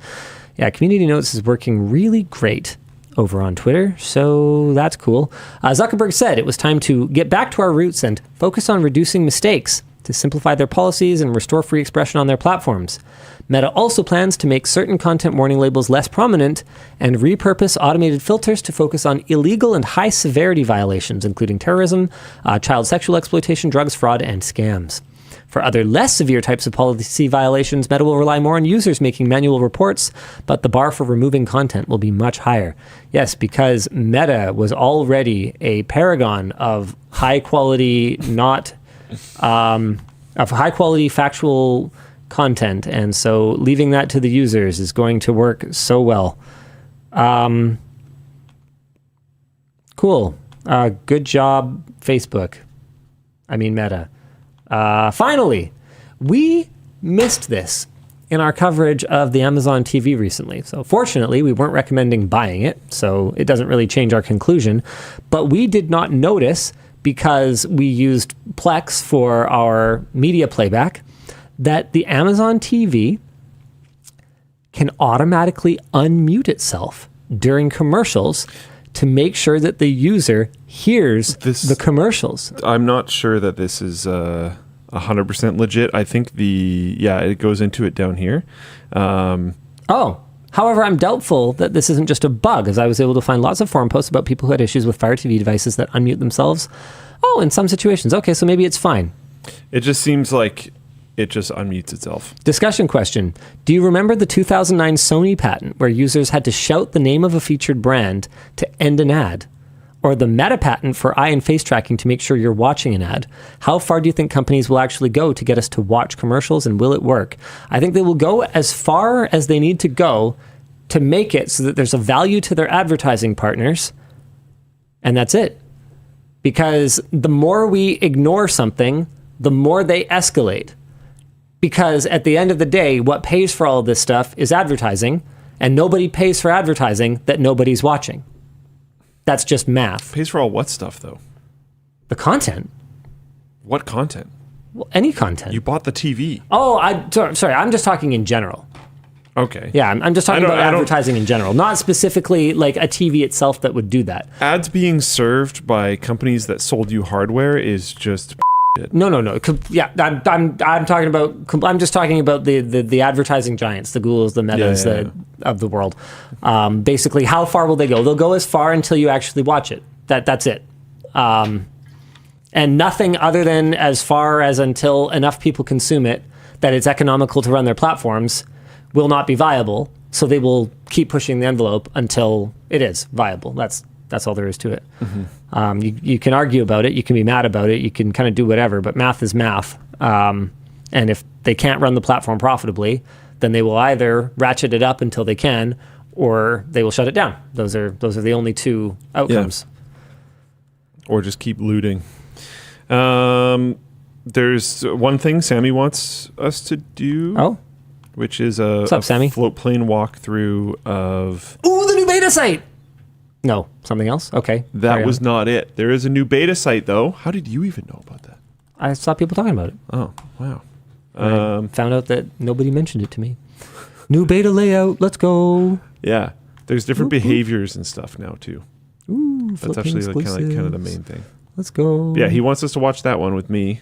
Yeah, community notes is working really great over on Twitter, so that's cool. Zuckerberg said it was time to get back to our roots and focus on reducing mistakes to simplify their policies and restore free expression on their platforms. Meta also plans to make certain content warning labels less prominent and repurpose automated filters to focus on illegal and high-severity violations, including terrorism, child sexual exploitation, drugs, fraud, and scams. For other less severe types of policy violations, Meta will rely more on users making manual reports, but the bar for removing content will be much higher. Yes, because Meta was already a paragon of high quality, of high quality factual content, and so leaving that to the users is going to work so well. Cool. Good job, Facebook. I mean, Meta. Finally, we missed this in our coverage of the Amazon TV recently. So fortunately, we weren't recommending buying it, so it doesn't really change our conclusion. But we did not notice, because we used Plex for our media playback, that the Amazon TV can automatically unmute itself during commercials to make sure that the user hears the commercials. I'm not sure that this is 100% legit. I think it goes into it down here. However, I'm doubtful that this isn't just a bug, as I was able to find lots of forum posts about people who had issues with Fire TV devices that unmute themselves. Oh, in some situations. Okay, so maybe it's fine. It just seems like it just unmutes itself. Discussion question. Do you remember the 2009 Sony patent where users had to shout the name of a featured brand to end an ad? Or the Meta patent for eye and face tracking to make sure you're watching an ad? How far do you think companies will actually go to get us to watch commercials, and will it work? I think they will go as far as they need to go to make it so that there's a value to their advertising partners, and that's it. Because the more we ignore something, the more they escalate. Because at the end of the day, what pays for all of this stuff is advertising, and nobody pays for advertising that nobody's watching. That's just math. Pays for all what stuff, though? The content. What content? Well, any content. You bought the TV. Oh, sorry. I'm just talking in general. Okay. Yeah, I'm just talking about advertising in general, not specifically like a TV itself that would do that. Ads being served by companies that sold you hardware is just No. Yeah, I'm talking about. I'm just talking about the advertising giants, the Googles, the Metas of the world. Basically, how far will they go? They'll go as far until you actually watch it. That's it. And nothing other than as far as until enough people consume it that it's economical to run their platforms will not be viable. So they will keep pushing the envelope until it is viable. That's all there is to it. Mm-hmm. You can argue about it. You can be mad about it. You can kind of do whatever, but math is math. And if they can't run the platform profitably, then they will either ratchet it up until they can, or they will shut it down. Those are the only two outcomes. Yeah. Or just keep looting. There's one thing Sammy wants us to do. Oh. Which is a What's up, Sammy? float plane walkthrough of... Ooh, the new beta site! No, something else? Okay. That was not it. There is a new beta site, though. How did you even know about that? I saw people talking about it. Oh, wow. I found out that nobody mentioned it to me. New beta layout, let's go. Yeah. There's different behaviors and stuff now, too. Ooh, that's actually kind of the main thing. Let's go. Yeah, he wants us to watch that one with me.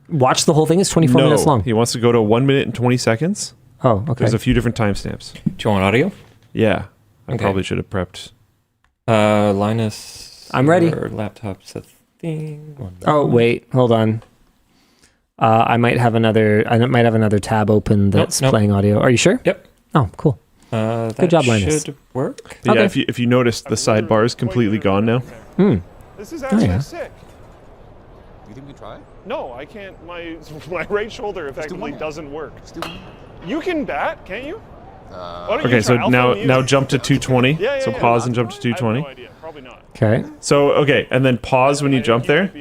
Watch the whole thing? It's 24 minutes long. He wants to go to 1 minute and 20 seconds. Oh, okay. There's a few different timestamps. Do you want audio? Yeah. I probably should have prepped. Linus. I'm ready. Laptop's a thing. Oh, wait. Hold on. I might have another tab open that's playing audio. Are you sure? Yep. Oh, cool. Good job, Linus. Should work. Yeah, Okay. if you notice, the sidebar is completely gone now. This is actually sick. You think we can try it? No, I can't. My right shoulder effectively doesn't work. You can bat, can't you? Okay, so now jump to 220. So pause and jump to 220. I have no idea. Probably not. Okay. So and then pause when you jump there.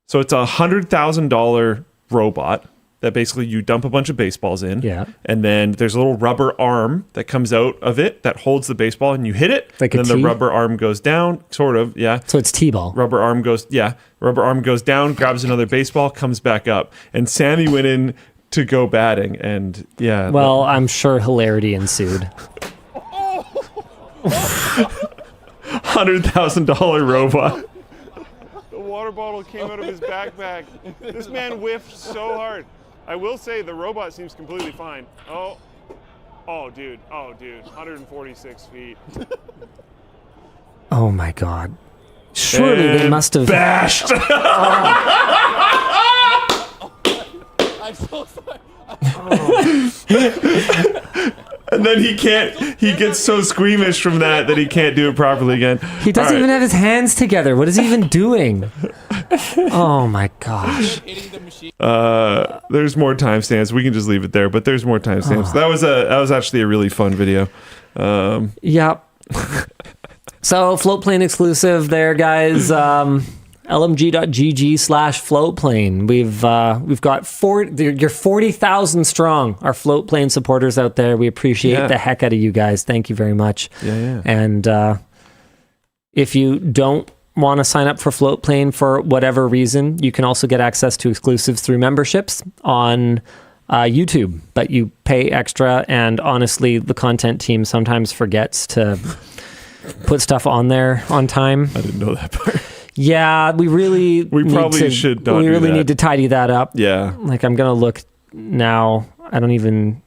So it's $100,000 robot that basically you dump a bunch of baseballs in. Yeah. And then there's a little rubber arm that comes out of it that holds the baseball, and you hit it. Like and a then tee? the rubber arm goes down, sort of. Yeah. So it's T-ball. Rubber arm goes down, grabs another baseball, comes back up. And Sammy went in to go batting, and yeah. Well, I'm sure hilarity ensued. $100,000 robot. The water bottle came out of his backpack. This man whiffed so hard. I will say the robot seems completely fine. Oh, dude. 146 feet. Oh my God. Surely they must have bashed. I'm so sorry. And then he gets so squeamish from that he can't do it properly again. He doesn't All right. even have his hands together. What is he even doing? Oh my gosh. Hitting the machine. There's more timestamps. We can just leave it there, but there's more timestamps. That was actually a really fun video. Yep. So floatplane exclusive there, guys. LMG.GG/floatplane. We've got you're 40,000 strong. Our floatplane supporters out there. We appreciate the heck out of you guys. Thank you very much. Yeah. And if you don't want to sign up for floatplane for whatever reason, you can also get access to exclusives through memberships on YouTube, but you pay extra. And honestly, the content team sometimes forgets to put stuff on there on time. I didn't know that part. Yeah, we probably should not do that. need to tidy that up. Yeah. Like, I'm going to look now. I don't even,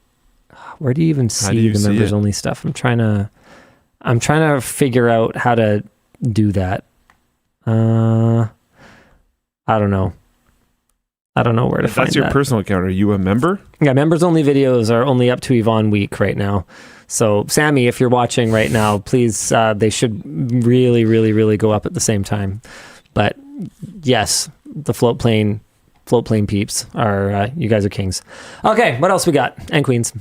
where do you even see the members only stuff? I'm trying to figure out how to do that. I don't know. I don't know where to find that. That's your personal account. Are you a member? Yeah, members only videos are only up to Yvonne Week right now. So, Sammy, if you're watching right now, please, they should really, really, really go up at the same time. But yes, the floatplane peeps are, you guys are kings. Okay, what else we got? And queens.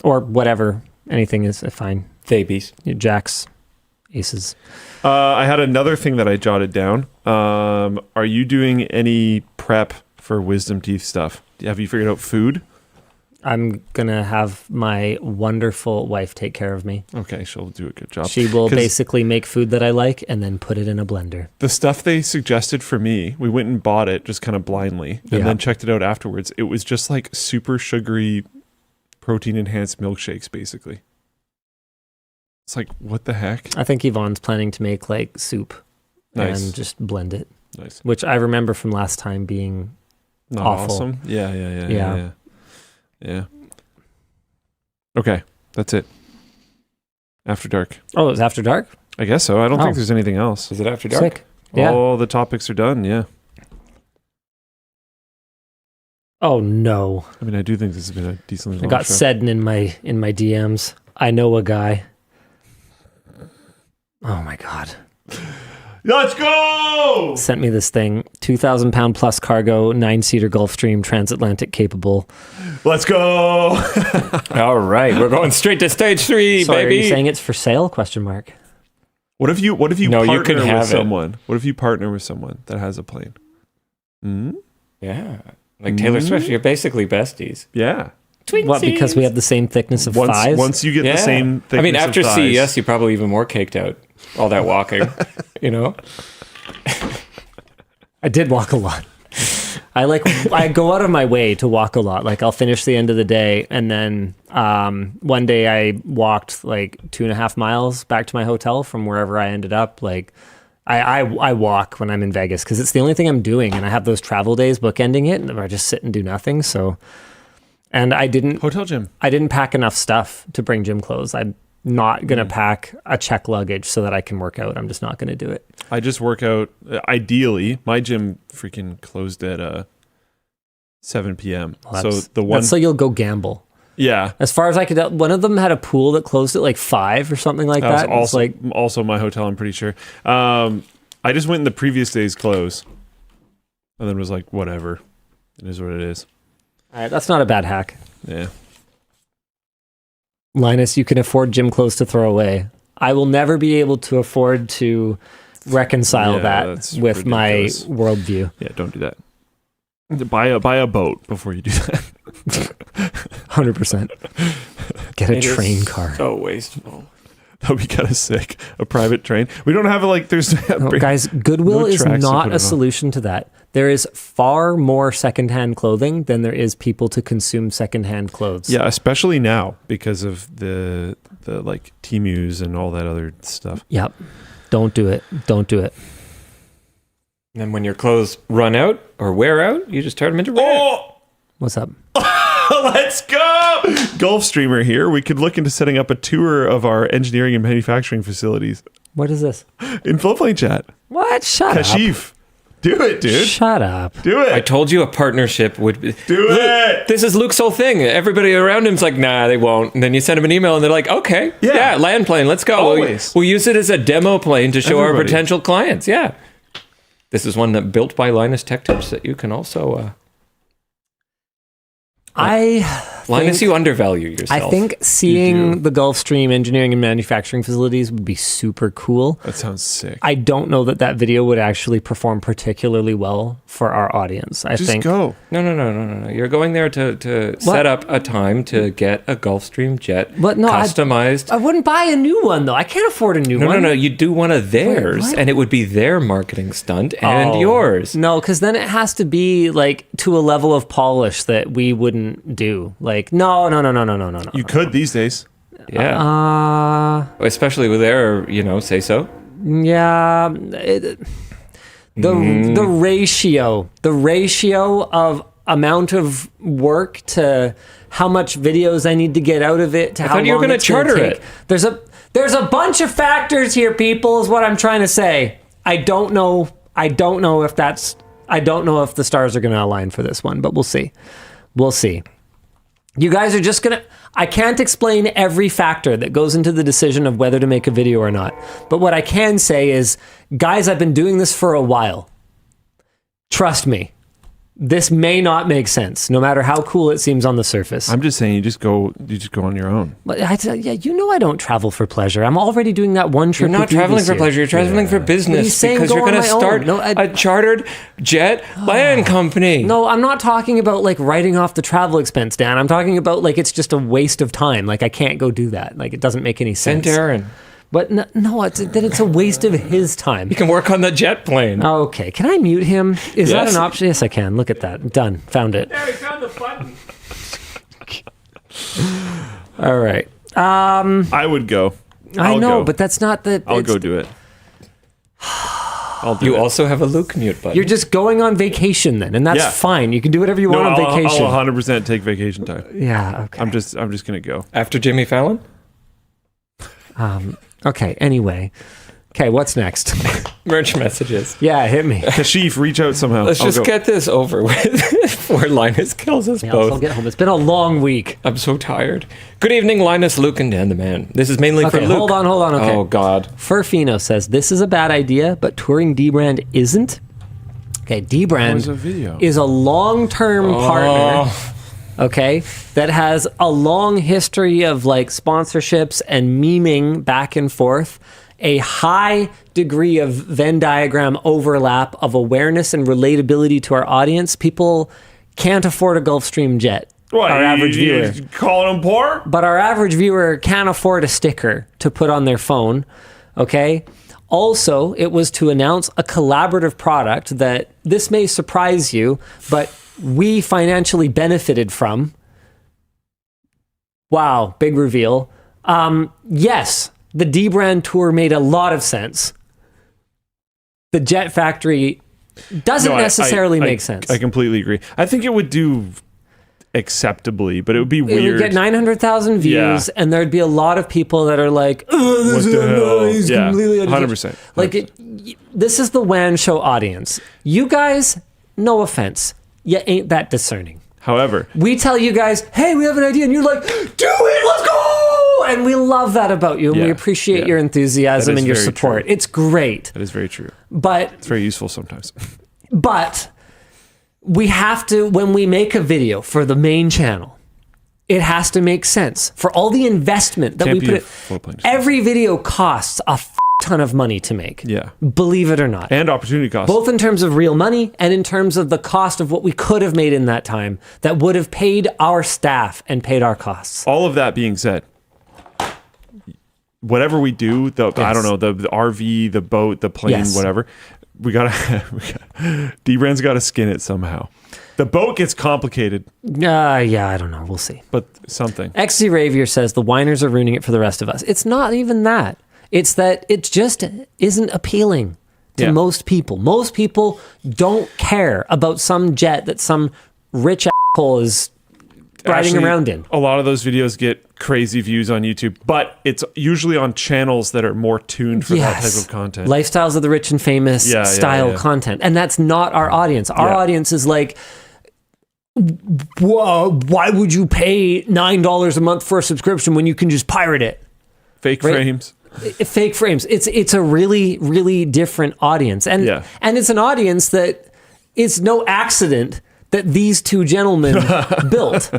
Or whatever. Anything is fine. Babies. Jacks, aces. I had another thing that I jotted down. Are you doing any prep for wisdom teeth stuff? Have you figured out food? I'm going to have my wonderful wife take care of me. Okay, she'll do a good job. She will basically make food that I like and then put it in a blender. The stuff they suggested for me, we went and bought it just kind of blindly and then checked it out afterwards. It was just like super sugary, protein-enhanced milkshakes, basically. It's like, what the heck? I think Yvonne's planning to make like soup and just blend it. Nice. Which I remember from last time being not awful. Awesome. Yeah. Okay, that's it. After dark. Oh, it was after dark? I guess so. I don't think there's anything else. Is it after dark? Sick. Yeah. All the topics are done, yeah. Oh no. I mean, I do think this has been a decently long I got show. said in my DMs. I know a guy. Oh my God. Let's go! Sent me this thing. 2,000 pound plus cargo, 9-seater Gulfstream, transatlantic capable. Let's go! All right, we're going straight to stage 3, Sorry, baby. are you saying it's for sale? Question mark. What if you No, partner you can with have it. someone? What if you partner with someone that has a plane? Yeah. Like Taylor Swift, you're basically besties. Yeah. What, because we have the same thickness of thighs? Once you get the same thickness I mean, after of thighs, CES, you're probably even more caked out. All that walking, you know? I did walk a lot. I go out of my way to walk a lot. Like, I'll finish the end of the day, and then one day I walked like 2.5 miles back to my hotel from wherever I ended up. Like, I walk when I'm in Vegas because it's the only thing I'm doing, and I have those travel days bookending it, and I just sit and do nothing. So, and I didn't hotel gym. I didn't pack enough stuff to bring gym clothes. I'm not gonna pack a check luggage so that I can work out. I'm just not gonna do it. I just work out. Ideally, my gym freaking closed at 7 p.m. Well, so the one, that's so you'll go gamble. yeah, As far as I could tell, one of them had a pool that closed at like 5 or something like that. was also It's like, also my hotel. I'm pretty sure. I just went in the previous day's clothes, and then was like, whatever, it is what it is. all right, that's not a bad hack. Yeah. Linus, you can afford gym clothes to throw away. I will never be able to afford to reconcile Yeah, that that's with ridiculous. my worldview. Yeah, don't do that. Buy a boat before you do that. 100%. Get a It is train car. So wasteful. That would be kind of sick. A private train. We don't have there's No, guys, Goodwill no is tracks to not put it a on. solution to that. There is far more secondhand clothing than there is people to consume secondhand clothes. Yeah, especially now because of the like Temus and all that other stuff. Yep. Don't do it. Don't do it. And then when your clothes run out or wear out, you just turn them into red. Oh, What's up? let's go! Gulfstreamer here. We could look into setting up a tour of our engineering and manufacturing facilities What is this? in Floatplane Chat. What? Shut up. Kashif. Do it, dude. Shut up. Do it. I told you a partnership would be. Do it. This is Luke's whole thing. Everybody around him's like, nah, they won't. And then you send him an email and they're like, okay, yeah, land plane, let's go. Always. We'll use it as a demo plane to show our Everybody. potential clients. Yeah. This is one that built by Linus Tech Tips that you can also. Linus, you undervalue yourself. I think seeing the Gulfstream engineering and manufacturing facilities would be super cool. That sounds sick. I don't know that video would actually perform particularly well for our audience. I Just think. go. No. You're going there to set up a time to get a Gulfstream jet But no, customized. I wouldn't buy a new one though. I can't afford a new one. No. You do one of theirs, what? and it would be their marketing stunt and yours. No, because then it has to be like to a level of polish that we wouldn't do. Like, no. You could these days. Yeah. Especially with their, say so. Yeah. The ratio of amount of work to how much videos I need to get out of it to how long you were going to it's gonna charter take. it. There's a bunch of factors here, people, is what I'm trying to say. I don't know if the stars are going to align for this one, but we'll see. We'll see. You guys are just I can't explain every factor that goes into the decision of whether to make a video or not. But what I can say is, guys, I've been doing this for a while. Trust me. This may not make sense, no matter how cool it seems on the surface. I'm just saying, you just go on your own. But I don't travel for pleasure. I'm already doing that one trip. You're not with you traveling this for year. pleasure. You're traveling for business saying because go you're on going to my own. start No, a chartered jet land company. No, I'm not talking about like writing off the travel expense, Dan. I'm talking about like it's just a waste of time. Like I can't go do that. Like it doesn't make any sense. Send Terren. But no, it's a waste of his time. You can work on the jet plane. Okay, can I mute him? Is that Yes. an option? Yes, I can. Look at that. Done. Found it. There, we found the button. All right. I would go. I I'll know, go. but that's not the. I'll it's- go do it. I'll do You it. also have a Luke mute button. You're just going on vacation then, and that's Yeah. fine. You can do whatever you want on vacation. I'll 100% take vacation time. Yeah. Okay. I'm just gonna go. After Jimmy Fallon? Okay. Anyway. Okay. What's next? Merch messages. Yeah. Hit me. Kashif, reach out somehow. Let's I'll just go. get this over with before Linus kills us Yeah, both. I'll get home. It's been a long week. I'm so tired. Good evening, Linus, Luke, and Dan the Man. This is mainly for Okay. Luke. Hold on. Okay. Oh, God. Furfino says this is a bad idea, but touring Dbrand isn't. Okay. There's a Dbrand video. is a long-term partner. Okay, that has a long history of like sponsorships and memeing back and forth, a high degree of Venn diagram overlap of awareness and relatability to our audience. People can't afford a Gulfstream jet. What, our average you viewer. calling him poor? But our average viewer can't afford a sticker to put on their phone, okay? Also, it was to announce a collaborative product that this may surprise you, but we financially benefited from. Wow, big reveal. Yes, the Dbrand tour made a lot of sense. The Jet Factory doesn't necessarily make sense. I completely agree. I think it would do acceptably, but it would be It weird. would get 900,000 views, Yeah. and there'd be a lot of people that are like, "Oh, this What is the hell?" he's Yeah, completely 100%. Like, this is the WAN Show audience. You guys, no offense, you ain't that discerning. However, We tell you guys, hey, we have an idea, and you're like, do it, let's go! And we love that about you, and we Yeah, appreciate yeah. your enthusiasm That is and your very support. true. It's great, that is very true. but It's very useful sometimes. we have to, when we make a video for the main channel, it has to make sense for all the investment that Can't we be put a it. float plane. Every video costs a ton of money to make. Yeah. Believe it or not. And opportunity cost. Both in terms of real money and in terms of the cost of what we could have made in that time that would have paid our staff and paid our costs. All of that being said, whatever we do, I don't know, the RV, the boat, the plane, Yes. whatever, Dbrand's got to skin it somehow. The boat gets complicated, Yeah, I don't know. We'll see. but something. XZ Ravier says the whiners are ruining it for the rest of us. It's not even that. It's that it just isn't appealing to Yeah. most people. Most people don't care about some jet that some rich asshole is riding Actually, around in. A lot of those videos get crazy views on YouTube, but it's usually on channels that are more tuned for that type of content. Lifestyles of the rich and famous style content. And that's not our audience. Our audience is like, why would you pay $9 a month for a subscription when you can just pirate it? Fake frames. Fake frames. It's a really, really different audience. And it's an audience that it's no accident that these two gentlemen built.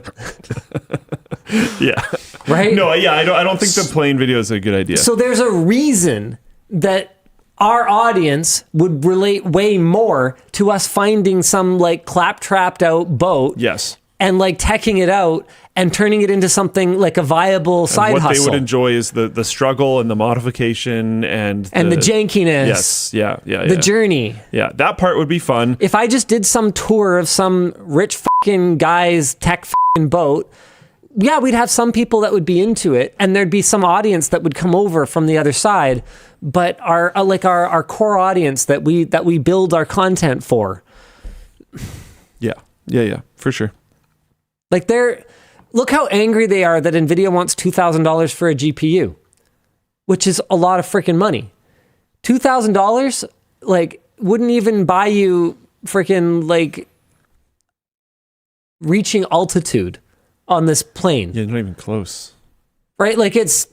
Yeah. Right? No, yeah, I don't think the plane video is a good idea. So there's a reason that our audience would relate way more to us finding some like clap-trapped out boat. Yes. And like teching it out and turning it into something like a viable side hustle. What they would enjoy is the struggle and the modification and the jankiness. Yes, yeah. The journey. Yeah, that part would be fun. If I just did some tour of some rich fucking guy's tech fucking boat, yeah, we'd have some people that would be into it, and there'd be some audience that would come over from the other side. But our core audience that we build our content for. Yeah, for sure. Like look how angry they are that NVIDIA wants $2,000 for a GPU, which is a lot of freaking money. $2,000 like wouldn't even buy you freaking like reaching altitude on this plane. Yeah, not even close. Right? Like it's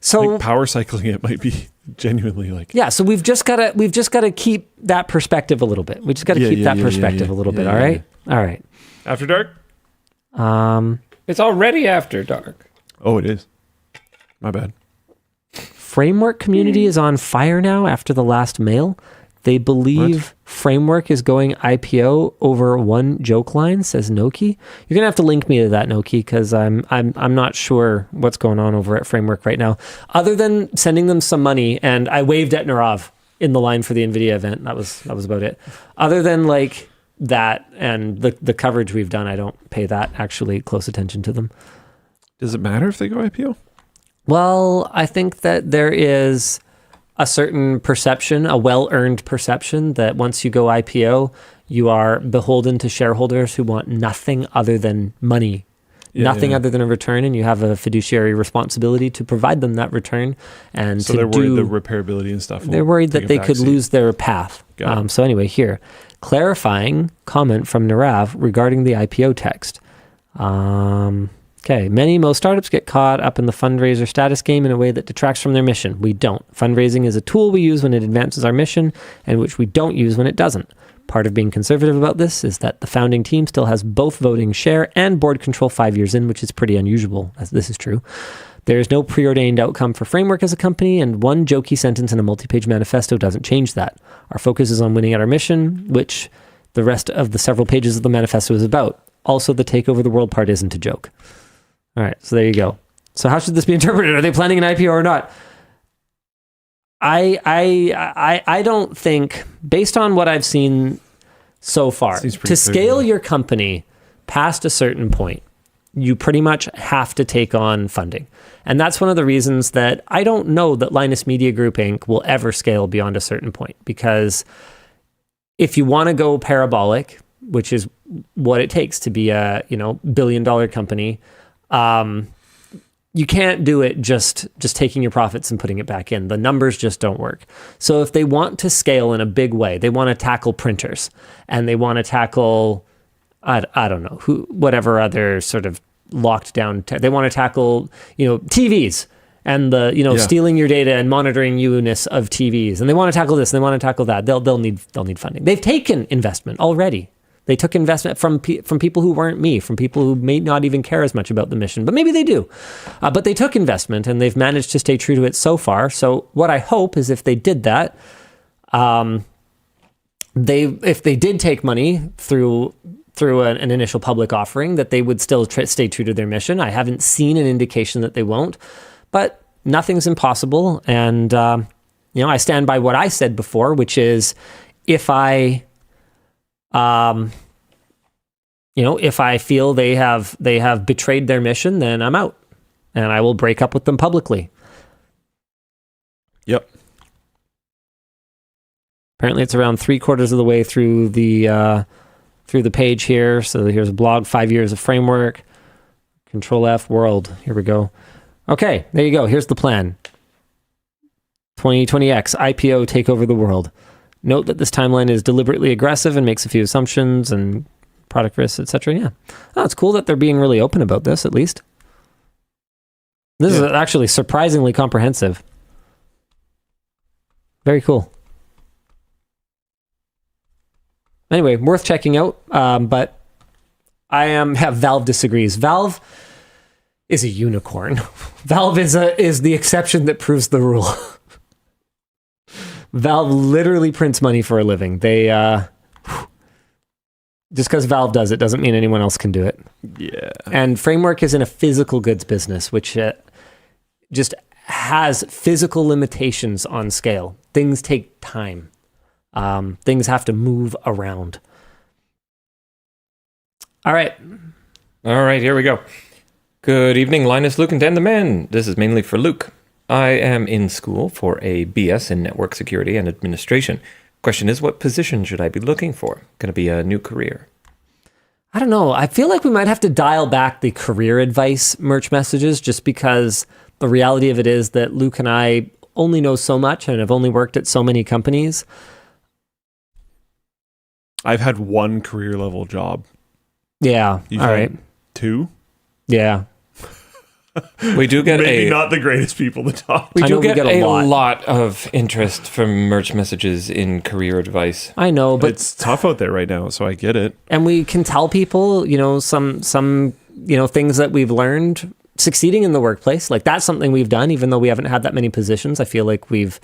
so like power cycling it might be genuinely like so we've just gotta keep that perspective a little bit. We just gotta keep that perspective a little bit. All right. After dark? It's already after dark. Oh, it is. My bad. Framework community is on fire now after the last mail. They believe Framework is going IPO over one joke line, says Noki. You're gonna have to link me to that, Noki, because I'm not sure what's going on over at Framework right now. Other than sending them some money, and I waved at Narav in the line for the NVIDIA event. That was about it. Other than like that and the coverage we've done, I don't pay that actually close attention to them. Does it matter if they go IPO? Well, I think that there is a certain perception, a well-earned perception, that once you go IPO, you are beholden to shareholders who want nothing other than money, nothing other than a return, and you have a fiduciary responsibility to provide them that return. And so they're worried the repairability and stuff. They're worried that they could lose their path. So anyway, here, clarifying comment from Narav regarding the IPO text. Okay, most startups get caught up in the fundraiser status game in a way that detracts from their mission. We don't. Fundraising is a tool we use when it advances our mission, and which we don't use when it doesn't. Part of being conservative about this is that the founding team still has both voting share and board control 5 years in, which is pretty unusual, as this is true. There is no preordained outcome for Framework as a company, and one jokey sentence in a multi-page manifesto doesn't change that. Our focus is on winning at our mission, which the rest of the several pages of the manifesto is about. Also, the take over the world part isn't a joke. All right, so there you go. So how should this be interpreted? Are they planning an IPO or not? I don't think, based on what I've seen so far, to scale your company past a certain point, you pretty much have to take on funding. And that's one of the reasons that I don't know that Linus Media Group Inc. will ever scale beyond a certain point. Because if you want to go parabolic, which is what it takes to be a billion-dollar company, you can't do it just taking your profits and putting it back in. The numbers just don't work. So if they want to scale in a big way, they want to tackle printers and they want to tackle, I don't know, whatever other sort of locked down, they want to tackle, TVs and the, stealing your data and monitoring you-ness of TVs. And they want to tackle this and they want to tackle that. They'll need funding. They've taken investment already. They took investment from people who weren't me, from people who may not even care as much about the mission, but maybe they do. But they took investment and they've managed to stay true to it so far. So what I hope is if they did that, if they did take money through an initial public offering, that they would still stay true to their mission. I haven't seen an indication that they won't, but nothing's impossible. And I stand by what I said before, which is if I feel they have betrayed their mission, then I'm out and I will break up with them publicly. Yep. Apparently it's around 3/4 of the way through the page here. So here's a blog, 5 years of Framework. Control F world. Here we go. Okay, there you go. Here's the plan. 2020X IPO take over the world. Note that this timeline is deliberately aggressive and makes a few assumptions and product risks, etc. Yeah. Oh, it's cool that they're being really open about this, at least. This is actually surprisingly comprehensive. Very cool. Anyway, worth checking out. But Valve disagrees. Valve is a unicorn. Valve is the exception that proves the rule. Valve literally prints money for a living. They just because Valve does it doesn't mean anyone else can do it. Yeah. And Framework is in a physical goods business, which just has physical limitations on scale. Things take time. Things have to move around. All right, here we go. Good evening, Linus, Luke, and Dan the Man. This is mainly for Luke. I am in school for a BS in Network Security and Administration. Question is, what position should I be looking for? Going to be a new career? I don't know. I feel like we might have to dial back the career advice merch messages just because the reality of it is that Luke and I only know so much and have only worked at so many companies. I've had one career level job. Yeah. You've all had right. 2? Yeah. We do get maybe not the greatest people to talk. We do get a lot. lot of interest from merch messages in career advice. I know, but it's tough out there right now, so I get it. And we can tell people, some things that we've learned succeeding in the workplace. Like that's something we've done, even though we haven't had that many positions. I feel like we've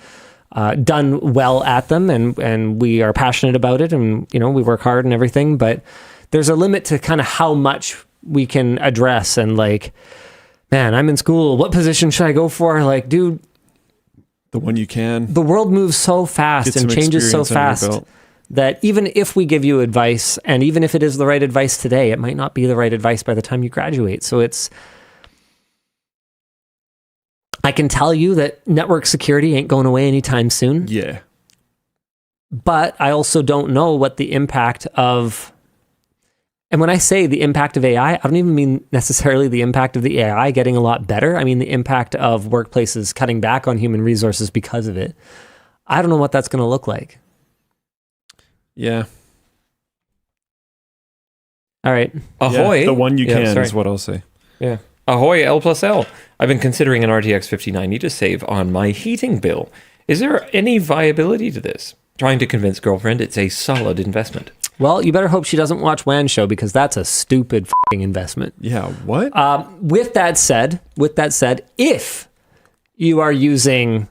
done well at them, and we are passionate about it, and we work hard and everything. But there's a limit to kind of how much we can address, and like, man, I'm in school. What position should I go for? Like, dude, the one you can. The world moves so fast and changes so fast that even if we give you advice, and even if it is the right advice today, it might not be the right advice by the time you graduate. So I can tell you that network security ain't going away anytime soon. Yeah. But I also don't know what the impact of... And when I say the impact of AI, I don't even mean necessarily the impact of the AI getting a lot better. I mean the impact of workplaces cutting back on human resources because of it. I don't know what that's going to look like. Yeah. All right. Ahoy. The one you can is what I'll say. Yeah. Ahoy L+L. I've been considering an RTX 5090 to save on my heating bill. Is there any viability to this? Trying to convince girlfriend it's a solid investment. Well, you better hope she doesn't watch WAN Show because that's a stupid f***ing investment. Yeah, what? With that said, if you are using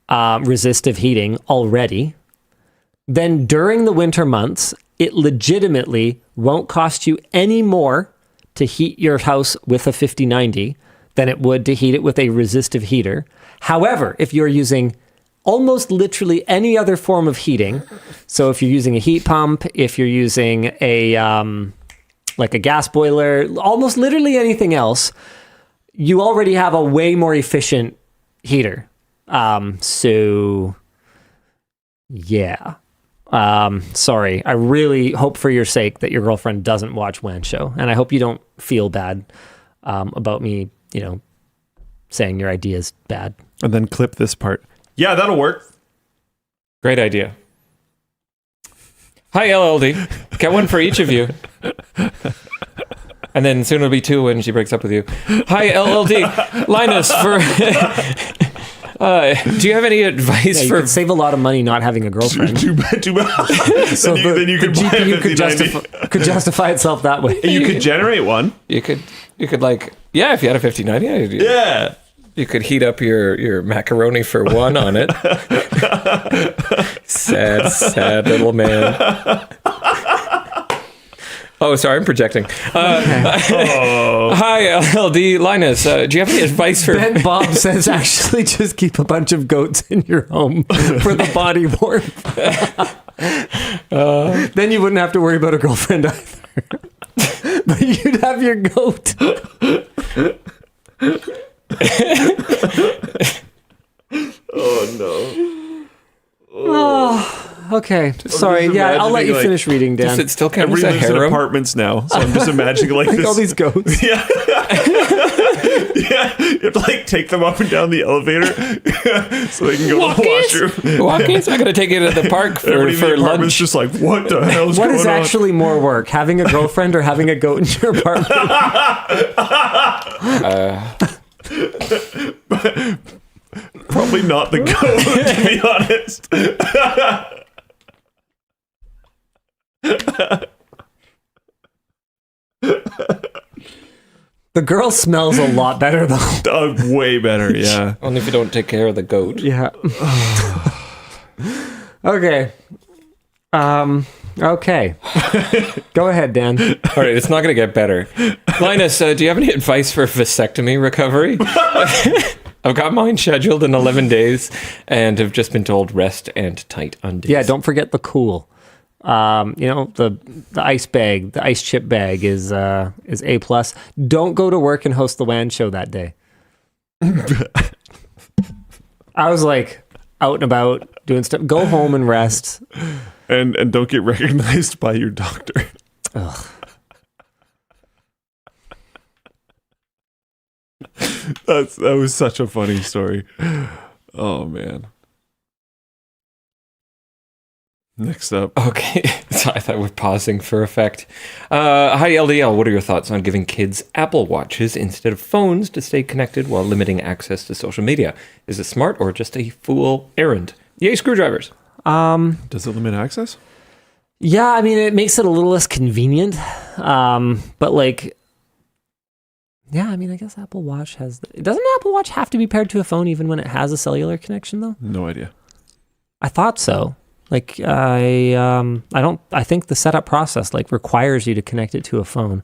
resistive heating already, then during the winter months, it legitimately won't cost you any more to heat your house with a 5090 than it would to heat it with a resistive heater. However, if you're using almost literally any other form of heating. So if you're using a heat pump, if you're using a like a gas boiler, almost literally anything else, you already have a way more efficient heater. So yeah. Sorry. I really hope for your sake that your girlfriend doesn't watch WAN Show. And I hope you don't feel bad about me, saying your idea is bad. And then clip this part. Yeah, that'll work. Great idea. Hi, LLD. Get one for each of you. And then soon it'll be 2 when she breaks up with you. Hi, LLD. Linus, do you have any advice you could save a lot of money not having a girlfriend. Too bad. So then you could buy a 5090. Could justify itself that way. You could generate one. You could if you had a 5090. Yeah. You could heat up your macaroni for one on it. Sad little man. Oh, sorry, I'm projecting. Hi, LD Linus. Do you have any advice for... Ben Bob says actually just keep a bunch of goats in your home for the body warmth. Then you wouldn't have to worry about a girlfriend either. But you'd have your goat. Oh no. Oh, Okay. Sorry. just Yeah, I'll let you imagining, finish reading, Dan. Does it still count Everybody as a lives in harem? apartments now, so I'm just imagining like this. all these goats. Yeah. Yeah. You have to like take them up and down the elevator so they can go to the washroom. Walkies? I'm going to take you to the park Everybody in the for apartment's lunch. just like, what the hell is What going is on? actually more work, having a girlfriend or having a goat in your apartment? Probably not the goat, to be honest. The girl smells a lot better, though. Way better, yeah. Only if you don't take care of the goat. Yeah. Okay. Okay. Go ahead, Dan. All right, it's not going to get better. Linus, do you have any advice for vasectomy recovery? I've got mine scheduled in 11 days and have just been told rest and tight undies. Yeah, don't forget the cool. The ice bag, the ice chip bag is A+. Don't go to work and host the WAN show that day. I was like out and about doing stuff. Go home and rest. And don't get recognized by your doctor. Ugh. That was such a funny story. Oh man. Next up. Okay, so I thought we're pausing for effect. Hi, LDL, what are your thoughts on giving kids Apple Watches instead of phones to stay connected while limiting access to social media? Is it smart or just a fool errand? Yay, screwdrivers. Does it limit access? Yeah, I mean, it makes it a little less convenient. But like, yeah, I mean, I guess Apple Watch doesn't Apple Watch have to be paired to a phone even when it has a cellular connection though? No idea. I thought so. Like, I think the setup process like requires you to connect it to a phone.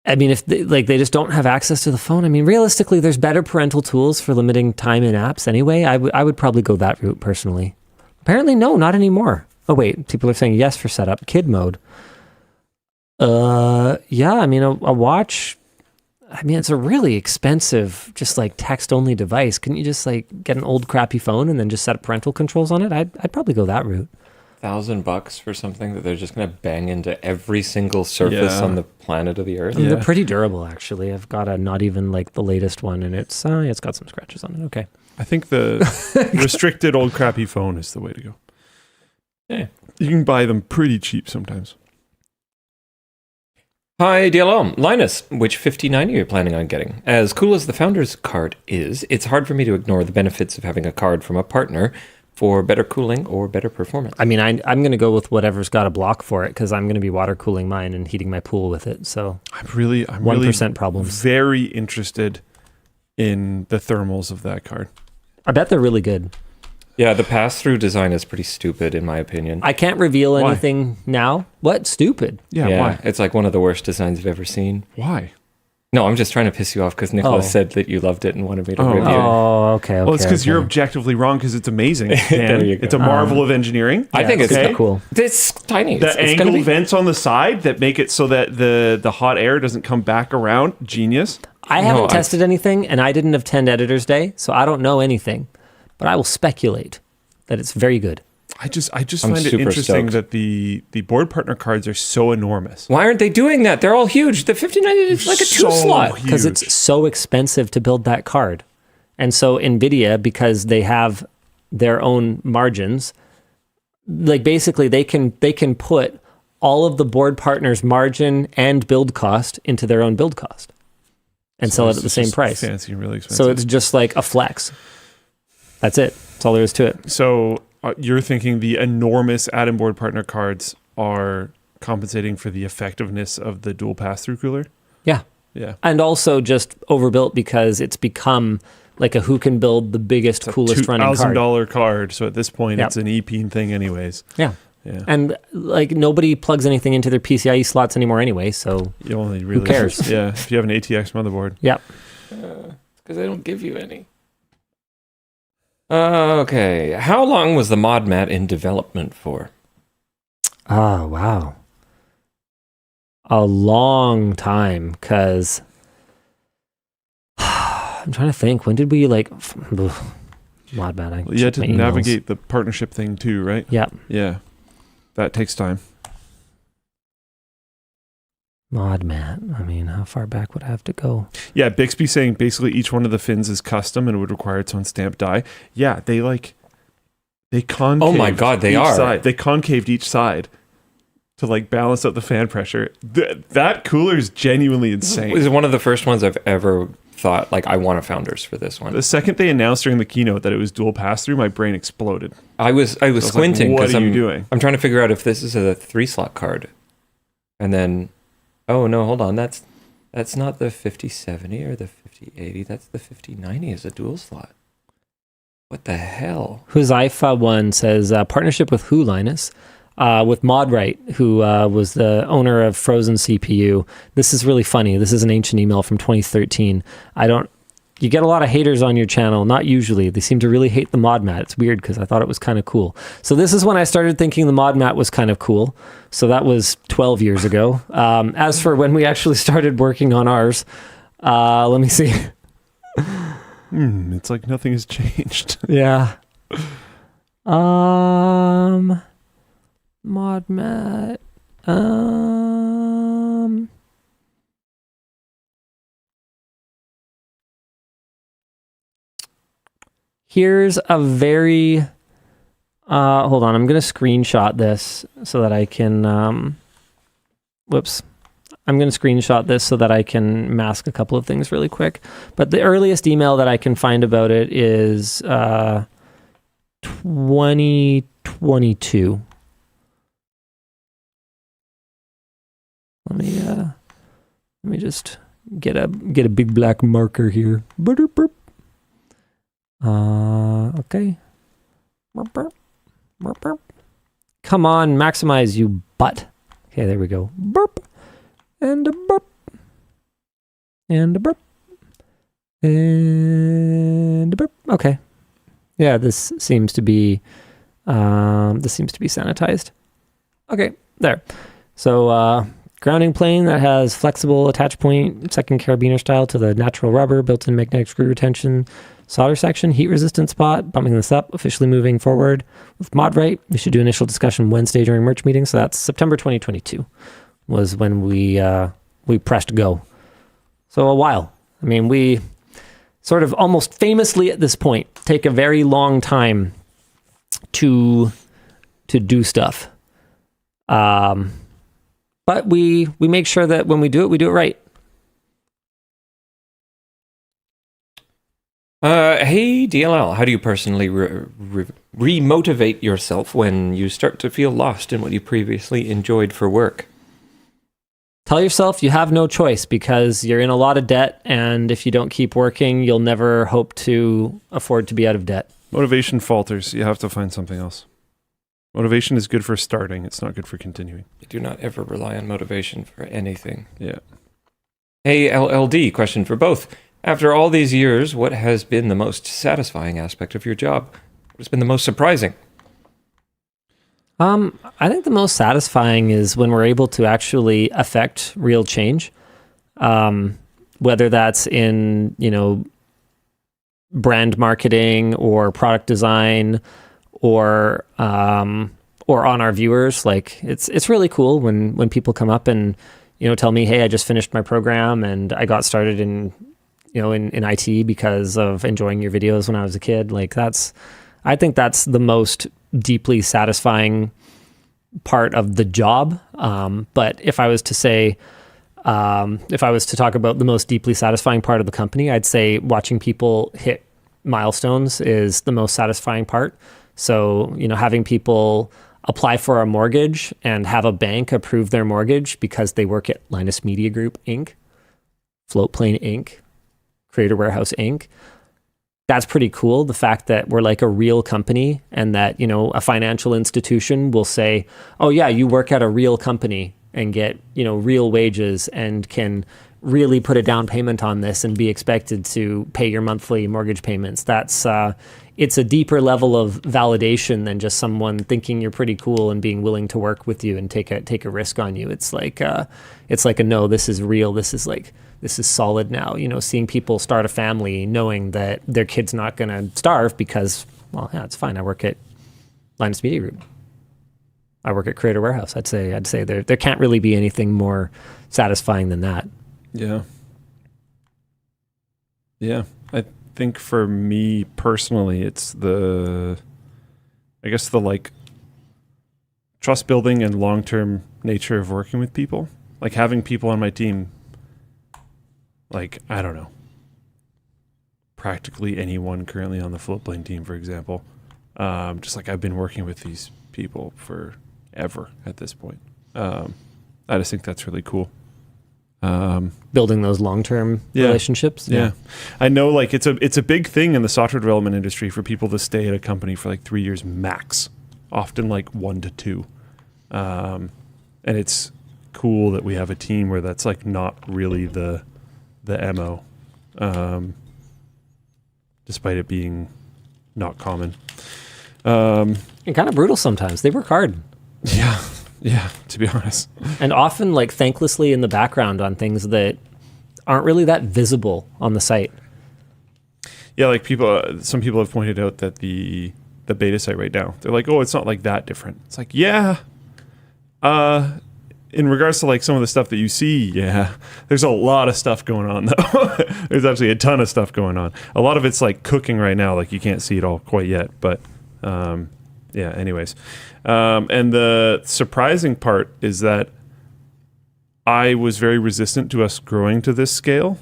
I mean, if they just don't have access to the phone, I mean, realistically, there's better parental tools for limiting time in apps anyway. I would probably go that route personally. Apparently, no, not anymore. Oh, wait, people are saying yes for setup. Kid mode. Yeah, I mean, a watch, I mean, it's a really expensive, just like text-only device. Couldn't you just like get an old crappy phone and then just set up parental controls on it? I'd probably go that route. $1,000 for something that they're just going to bang into every single surface on the planet of the Earth. They're pretty durable, actually. I've got a not even like the latest one, and it's got some scratches on it. Okay. I think the restricted old crappy phone is the way to go. Yeah. You can buy them pretty cheap sometimes. Hi, DLL. Linus, which 5090 are you planning on getting? As cool as the Founder's card is, it's hard for me to ignore the benefits of having a card from a partner for better cooling or better performance. I mean, I'm going to go with whatever's got a block for it because I'm going to be water cooling mine and heating my pool with it. So I'm really 1% problems. Very interested in the thermals of that card. I bet they're really good. Yeah, the pass-through design is pretty stupid, in my opinion. I can't reveal anything now. What? Stupid. Yeah, why? It's like one of the worst designs I've ever seen. Why? No, I'm just trying to piss you off because Nicholas said that you loved it and wanted me to review it. Oh, okay. Well, it's because you're objectively wrong because it's amazing. Dan. There you go. It's a marvel of engineering. I think it's cool. It's tiny. The It's gonna angle be- vents on the side that make it so that the hot air doesn't come back around. Genius. I haven't tested anything, and I didn't attend Editor's Day, so I don't know anything. But I will speculate that it's very good. I just find it super interesting stoked. that the board partner cards are so enormous. Why aren't they doing that? They're all huge. The 5090 is like a So 2-slot. huge. Because it's so expensive to build that card. And so NVIDIA, because they have their own margins, like basically they can put all of the board partners' margin and build cost into their own build cost and sell it at the same price. Fancy, really expensive. So it's just like a flex. That's it. That's all there is to it. So you're thinking the enormous add-in board partner cards are compensating for the effectiveness of the dual pass-through cooler? Yeah. Yeah. And also just overbuilt because it's become like a who can build the biggest, coolest running card. $2,000 card. So at this point, Yep. it's an EP thing anyways. Yeah. Yeah. And like nobody plugs anything into their PCIe slots anymore anyway, so You only really, cares? Yeah. If you have an ATX motherboard. yeah. Because they don't give you any. Okay. How long was the Modmat in development for? Oh, wow. A long time, because I'm trying to think. When did we Modmat. You had to navigate the partnership thing too, right? Yeah. Yeah. That takes time. Modmat. I mean, how far back would I have to go? Yeah, Bixby saying basically each one of the fins is custom and would require its own stamped die. Yeah, they concaved. Oh my God, they are. Side. They concaved each side to like balance out the fan pressure. That cooler is genuinely insane. It was one of the first ones I've ever thought, like, I want a Founders for this one. The second they announced during the keynote that it was dual pass-through, my brain exploded. I was squinting like, because what are you doing? I'm trying to figure out if this is a 3-slot card. And then, oh no, hold on, that's not the 5070 or the 5080, that's the 5090 as a dual slot. What the hell? Huzaifa one says partnership with who, Linus? With Modright, who was the owner of Frozen CPU. This is really funny. This is an ancient email from 2013. You get a lot of haters on your channel. Not usually. They seem to really hate the Modmat. It's weird because I thought it was kind of cool. So this is when I started thinking the Modmat was kind of cool. So that was 12 years ago. As for when we actually started working on ours, let me see. It's like nothing has changed. Yeah. Modmat. Here's a very hold on, I'm gonna screenshot this so that I can whoops. I'm gonna screenshot this so that I can mask a couple of things really quick. But the earliest email that I can find about it is 2022. Let me just get a big black marker here. Okay. Come on, maximize, you butt. Okay, there we go. Burp. And a burp. And a burp. And a burp. Okay. Yeah, this seems to be sanitized. Okay, there. So grounding plane that has flexible attach point, second carabiner style to the natural rubber, built-in magnetic screw retention, solder section, heat resistant spot, bumping this up, officially moving forward with Modright. We should do initial discussion Wednesday during merch meeting. So that's September 2022 was when we pressed go. So a while. I mean, we sort of almost famously at this point take a very long time to do stuff. But we make sure that when we do it right. Hey, DLL, how do you personally re-motivate yourself when you start to feel lost in what you previously enjoyed for work? Tell yourself you have no choice because you're in a lot of debt, and if you don't keep working, you'll never hope to afford to be out of debt. Motivation falters. You have to find something else. Motivation is good for starting. It's not good for continuing. Do not ever rely on motivation for anything. Yeah. Hey, LLD, question for both. After all these years, what has been the most satisfying aspect of your job? What has been the most surprising? I think the most satisfying is when we're able to actually affect real change. Whether that's in, brand marketing or product design or on our viewers. Like it's really cool when people come up and, tell me, hey, I just finished my program and I got started in IT because of enjoying your videos when I was a kid. Like I think that's the most deeply satisfying part of the job. But if I was to say, if I was to talk about the most deeply satisfying part of the company, I'd say watching people hit milestones is the most satisfying part. So, having people apply for a mortgage and have a bank approve their mortgage because they work at Linus Media Group, Inc., Floatplane, Inc., Creator Warehouse, Inc., that's pretty cool. The fact that we're like a real company and that, a financial institution will say, oh yeah, you work at a real company and get, real wages and can really put a down payment on this and be expected to pay your monthly mortgage payments. That's, it's a deeper level of validation than just someone thinking you're pretty cool and being willing to work with you and take a risk on you. It's like a no, this is real. This is like this is solid now. You know, seeing people start a family, knowing that their kid's not going to starve because, well, yeah, it's fine. I work at Linus Media Group. I work at Creator Warehouse. I'd say there can't really be anything more satisfying than that. Yeah. Yeah. I think for me personally, it's the like trust building and long-term nature of working with people. Like having people on my team, like, I don't know, practically anyone currently on the Floatplane team, for example. Just like I've been working with these people forever at this point. I just think that's really cool. Building those long-term relationships. Yeah. I know, like, it's a big thing in the software development industry for people to stay at a company for like 3 years max, often like 1 to 2. And it's cool that we have a team where that's like not really the MO, despite it being not common. And kind of brutal sometimes. They work hard. Yeah, to be honest. And often, like, thanklessly in the background on things that aren't really that visible on the site. Yeah, like some people have pointed out that the beta site right now, they're like, oh, it's not like that different. It's like, yeah. In regards to like some of the stuff that you see, yeah, there's a lot of stuff going on though. There's actually a ton of stuff going on. A lot of it's like cooking right now. Like you can't see it all quite yet, but yeah, anyways. And the surprising part is that I was very resistant to us growing to this scale.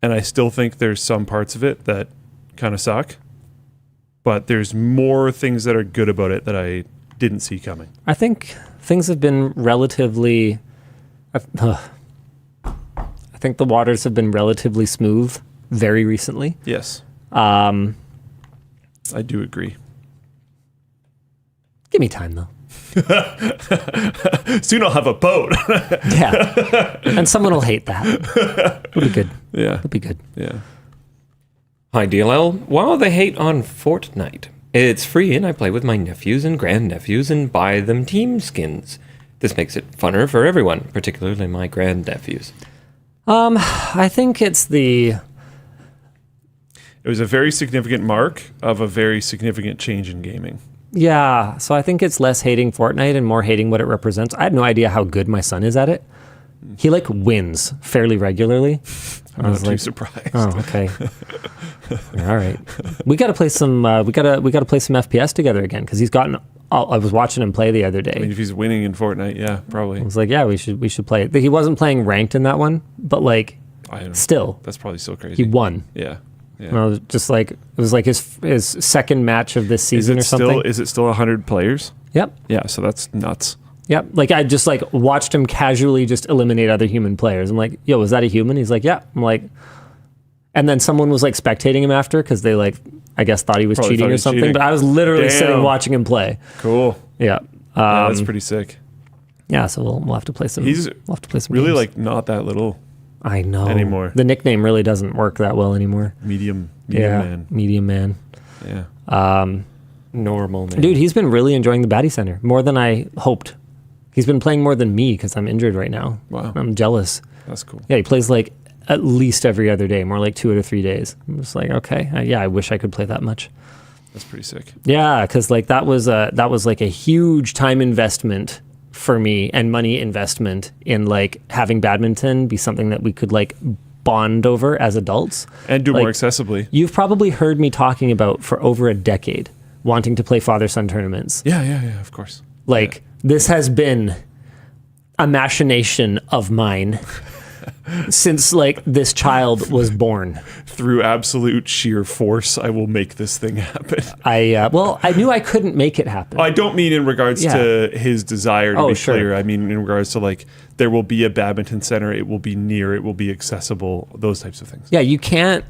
And I still think there's some parts of it that kind of suck. But there's more things that are good about it that I didn't see coming. I think things have been relatively... I think the waters have been relatively smooth very recently. Yes. I do agree. Give me time, though. Soon I'll have a boat. Yeah. And someone will hate that. It'll be good. Yeah. It'll be good. Yeah. Hi, DLL. While they hate on Fortnite, it's free and I play with my nephews and grandnephews and buy them team skins. This makes it funner for everyone, particularly my grandnephews. I think it's the... It was a very significant mark of a very significant change in gaming. Yeah, so I think it's less hating Fortnite and more hating what it represents. I had no idea how good my son is at it. He like wins fairly regularly. I'm not too surprised. Oh, okay. All right. We got to play some. We got to play some FPS together again because he's gotten. I was watching him play the other day. I mean, if he's winning in Fortnite, yeah, probably. I was like, yeah, we should play it. He wasn't playing ranked in that one, but like, still, that's probably still crazy. He won. Yeah. Yeah. And I was just like, it was like his second match of this season or something. Is it still 100 players? Yep. Yeah, so that's nuts. Yep. Like I just like watched him casually just eliminate other human players. I'm like, yo, was that a human? He's like, yeah. I'm like, and then someone was like spectating him after because they like, I guess thought he was cheating or something. Cheating. But I was literally sitting watching him play. Cool. Yeah. Yeah, that's pretty sick. Yeah, so we'll have to play some. He's we'll have to play some really games. like not that little. I know anymore. The nickname really doesn't work that well anymore. Medium man. Medium man. Yeah. Normal man. Dude, he's been really enjoying the Baddie Center more than I hoped. He's been playing more than me because I'm injured right now. Wow. I'm jealous. That's cool. Yeah, he plays like at least every other day, more like 2 or 3 days. I'm just like, okay, I wish I could play that much. That's pretty sick. Yeah, because like that was like a huge time investment for me and money investment in like having badminton be something that we could like bond over as adults and do like, more accessibly. You've probably heard me talking about for over a decade wanting to play father-son tournaments. Yeah, of course. Like this has been a machination of mine since like this child was born. Through absolute sheer force, I will make this thing happen. I knew I couldn't make it happen. I don't mean in regards to his desire to be clear. I mean in regards to like there will be a badminton center, it will be near, it will be accessible, those types of things. Yeah, you can't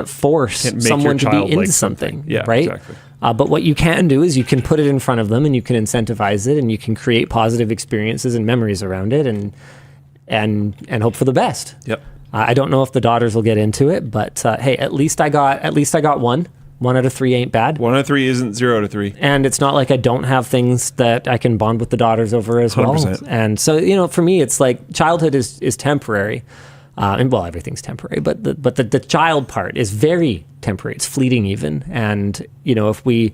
force someone to be into like something. Yeah, right? Exactly. But what you can do is you can put it in front of them and you can incentivize it and you can create positive experiences and memories around it and hope for the best. Yep. I don't know if the daughters will get into it, but hey, at least I got one. 1 out of 3 ain't bad. 1 out of 3 isn't 0 out of 3. And it's not like I don't have things that I can bond with the daughters over as well. 100%. And so, you know, for me, it's like childhood is temporary. And well, everything's temporary, but the child part is very temporary. It's fleeting even. And, you know, if we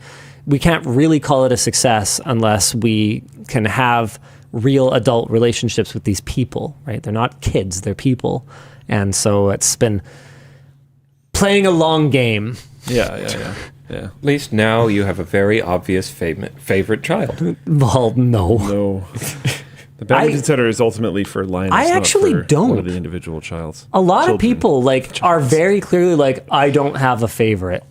can't really call it a success unless we can have real adult relationships with these people, right? They're not kids, they're people. And so it's been playing a long game. Yeah. At least now you have a very obvious favorite child. Well, no. No. The badminton center is ultimately for Linus. I actually not for don't. One of the individual childs. A lot of Children. people like are very clearly like, I don't have a favorite.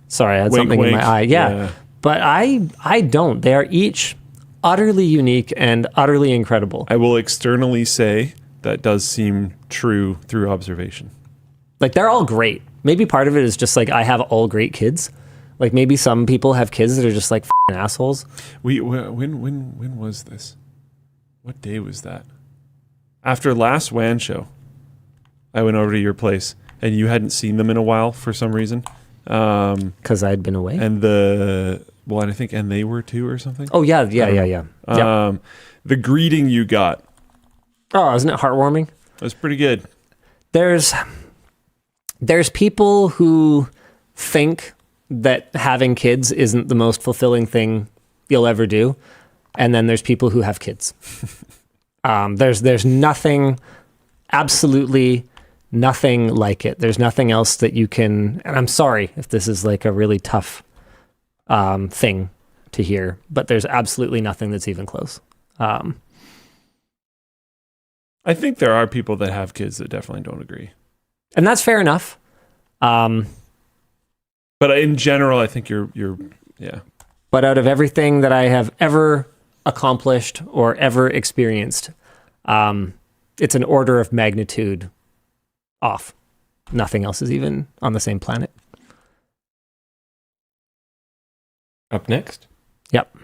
Sorry, I had Wink, something in wink. my eye. Yeah. But I don't. They are each utterly unique and utterly incredible. I will externally say that does seem true through observation. Like they're all great. Maybe part of it is just like I have all great kids. Like maybe some people have kids that are just like f***ing assholes. When was this? What day was that? After last WAN show, I went over to your place and you hadn't seen them in a while for some reason. Because I'd been away. And I think they were too or something. Oh yeah. Yep. The greeting you got Oh, isn't it heartwarming? was pretty good. There's people who think that having kids isn't the most fulfilling thing you'll ever do. And then there's people who have kids. There's nothing, absolutely nothing like it. There's nothing else that you can, and I'm sorry if this is like a really tough thing to hear, but there's absolutely nothing that's even close. I think there are people that have kids that definitely don't agree. And that's fair enough. But in general, I think you're yeah. But out of everything that I have ever accomplished or ever experienced, it's an order of magnitude off. Nothing else is even on the same planet. Up next. Yep.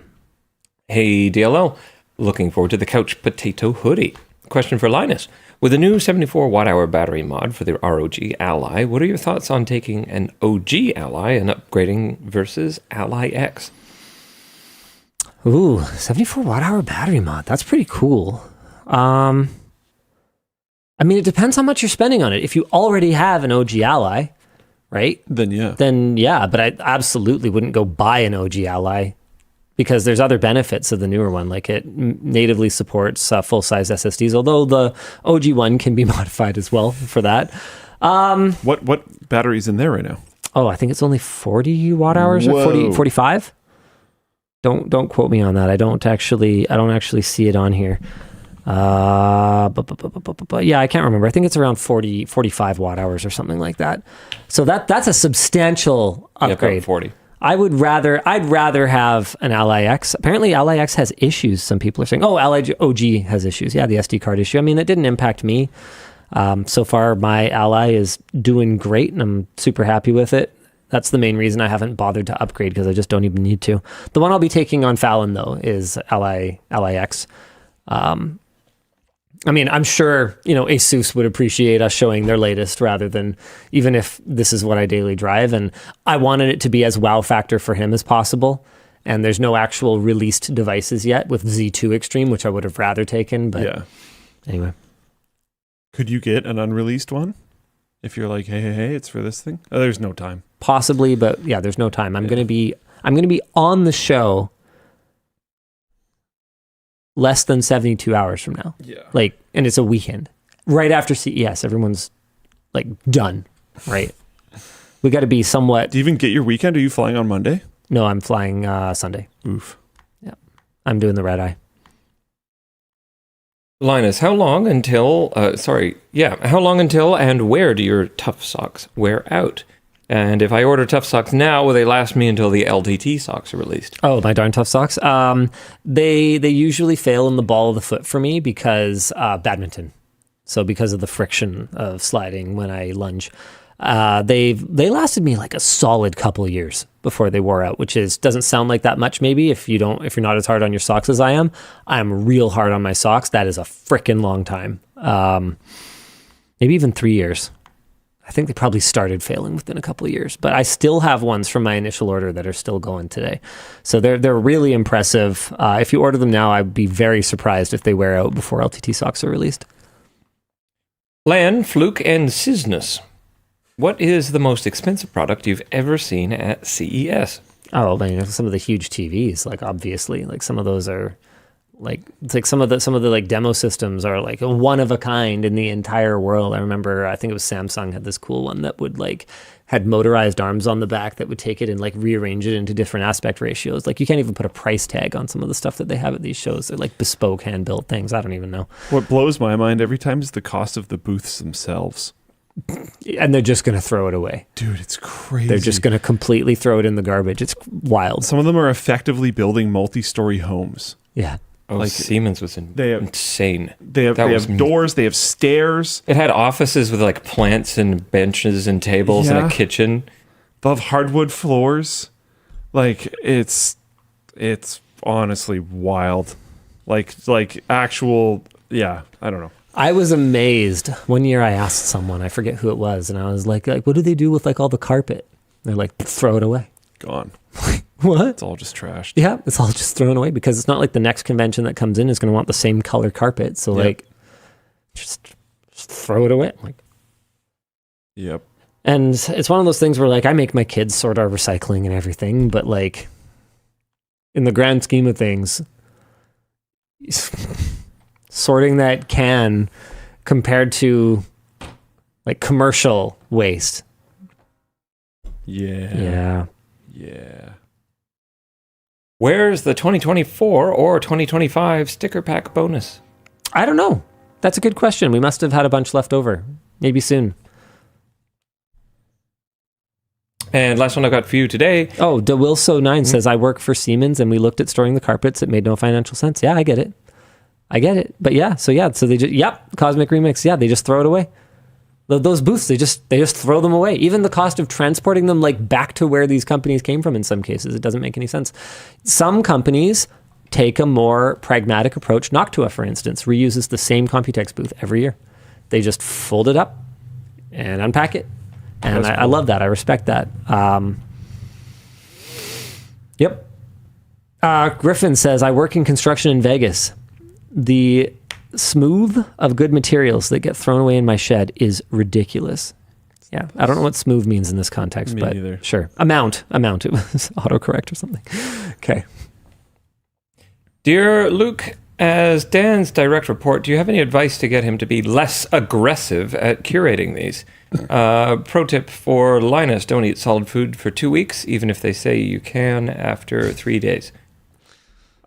Hey, DLL. Looking forward to the Couch Potato hoodie. Question for Linus. With a new 74 watt-hour battery mod for the ROG Ally, what are your thoughts on taking an OG Ally and upgrading versus Ally X? Ooh, 74 watt-hour battery mod. That's pretty cool. I mean, it depends how much you're spending on it. If you already have an OG Ally, right? Then yeah, but I absolutely wouldn't go buy an OG Ally because there's other benefits of the newer one. Like it natively supports full-size SSDs, although the OG one can be modified as well for that. What battery's in there right now? Oh, I think it's only 40 watt hours or 40, 45. Don't quote me on that. I don't actually see it on here. But yeah, I can't remember. I think it's around 40, 45 watt hours or something like that. So that's a substantial upgrade. Yeah, 40. I'd rather have an Ally X. Apparently Ally X has issues. Some people are saying, oh, Ally OG has issues. Yeah, the SD card issue. I mean, it didn't impact me. So far my Ally is doing great and I'm super happy with it. That's the main reason I haven't bothered to upgrade because I just don't even need to. The one I'll be taking on Fallon though is Ally X. I mean, I'm sure, Asus would appreciate us showing their latest rather than even if this is what I daily drive. And I wanted it to be as wow factor for him as possible. And there's no actual released devices yet with Z2 Extreme, which I would have rather taken. But yeah. Anyway. Could you get an unreleased one? If you're like, hey, it's for this thing? Oh, there's no time. Possibly, but yeah, there's no time. I'm gonna be on the show less than 72 hours from now. Yeah. And it's a weekend. Right after CES, everyone's done, right? We got to be somewhat. Do you even get your weekend? Are you flying on Monday? No, I'm flying Sunday. Oof. Yeah. I'm doing the red eye. Linus, how long until and where do your tough socks wear out? And if I order tough socks now, will they last me until the LTT socks are released? Oh, my darn tough socks. They usually fail in the ball of the foot for me because badminton. So because of the friction of sliding when I lunge. They lasted me like a solid couple of years before they wore out, which doesn't sound like that much maybe if you're not as hard on your socks as I am. I'm real hard on my socks. That is a frickin' long time. Maybe even 3 years. I think they probably started failing within a couple of years, but I still have ones from my initial order that are still going today. So they're really impressive. If you order them now, I'd be very surprised if they wear out before LTT socks are released. Lan, Fluke, and Cisnus. What is the most expensive product you've ever seen at CES? Oh, man, some of the huge TVs, like obviously, like some of those are like, it's like some of the like demo systems are like a one of a kind in the entire world. I remember, I think it was Samsung had this cool one that would like had motorized arms on the back that would take it and like rearrange it into different aspect ratios. Like you can't even put a price tag on some of the stuff that they have at these shows. They're like bespoke hand built things. I don't even know. What blows my mind every time is the cost of the booths themselves. And they're just going to throw it away. Dude, it's crazy. They're just going to completely throw it in the garbage. It's wild. Some of them are effectively building multi-story homes. Yeah. Oh, Like, Siemens was insane. They have doors, they have stairs. It had offices with like plants and benches and tables and a kitchen. They have hardwood floors. Like it's honestly wild. Like actual, I don't know. I was amazed. One year I asked someone, I forget who it was, and I was like, what do they do with like all the carpet? They're like, throw it away. Gone. What? It's all just trashed. Yeah, it's all just thrown away because it's not like the next convention that comes in is going to want the same color carpet. So like, just throw it away. Like, yep. and it's one of those things where like I make my kids sort our recycling and everything, but like in the grand scheme of things, sorting that can compared to like commercial waste. Yeah. Where's the 2024 or 2025 sticker pack bonus? I don't know. That's a good question. We must have had a bunch left over. Maybe soon. And last one I got for you today. Oh, DeWilso9 says, I work for Siemens and we looked at storing the carpets. It made no financial sense. Yeah, I get it. But so they just, Cosmic Remix. Yeah, they just throw it away. Those booths, they just throw them away. Even the cost of transporting them like back to where these companies came from in some cases, it doesn't make any sense. Some companies take a more pragmatic approach. Noctua, for instance, reuses the same Computex booth every year. They just fold it up and unpack it. And I love that. I respect that. Yep. Griffin says, I work in construction in Vegas. The smooth of good materials that get thrown away in my shed is ridiculous. Yeah, I don't know what smooth means in this context, but neither. Sure. Amount. It was autocorrect or something. Okay. Dear Luke, as Dan's direct report, do you have any advice to get him to be less aggressive at curating these? Pro tip for Linus, don't eat solid food for 2 weeks, even if they say you can after 3 days.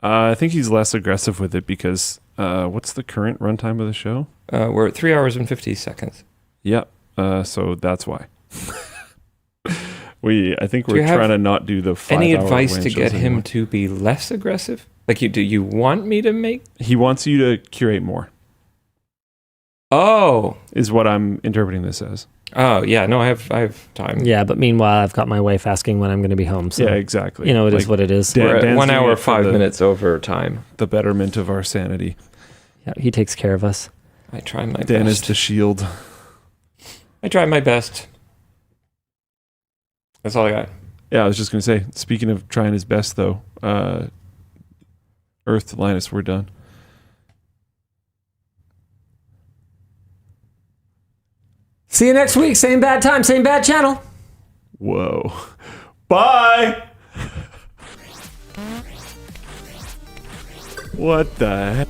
I think he's less aggressive with it because what's the current runtime of the show? We're at 3 hours and 50 seconds. Yep. So that's why. I think we're trying to not do the 5 any hour advice WAN to shows get him anymore. to be less aggressive? Like, do you want me to make? He wants you to curate more. Oh, is what I'm interpreting this as. Oh yeah, no, I have time. Yeah, but meanwhile, I've got my wife asking when I'm going to be home. So, yeah, exactly. You know, it is what it is. We're at Dan's 1 hour, doing it for 5 minutes over time. The betterment of our sanity. Yeah, he takes care of us. I try my Dan best. is the shield. I try my best. That's all I got. Yeah, I was just going to say, speaking of trying his best, though, Earth to Linus, we're done. See you next week. Same bad time, same bad channel. Whoa. Bye. What the heck?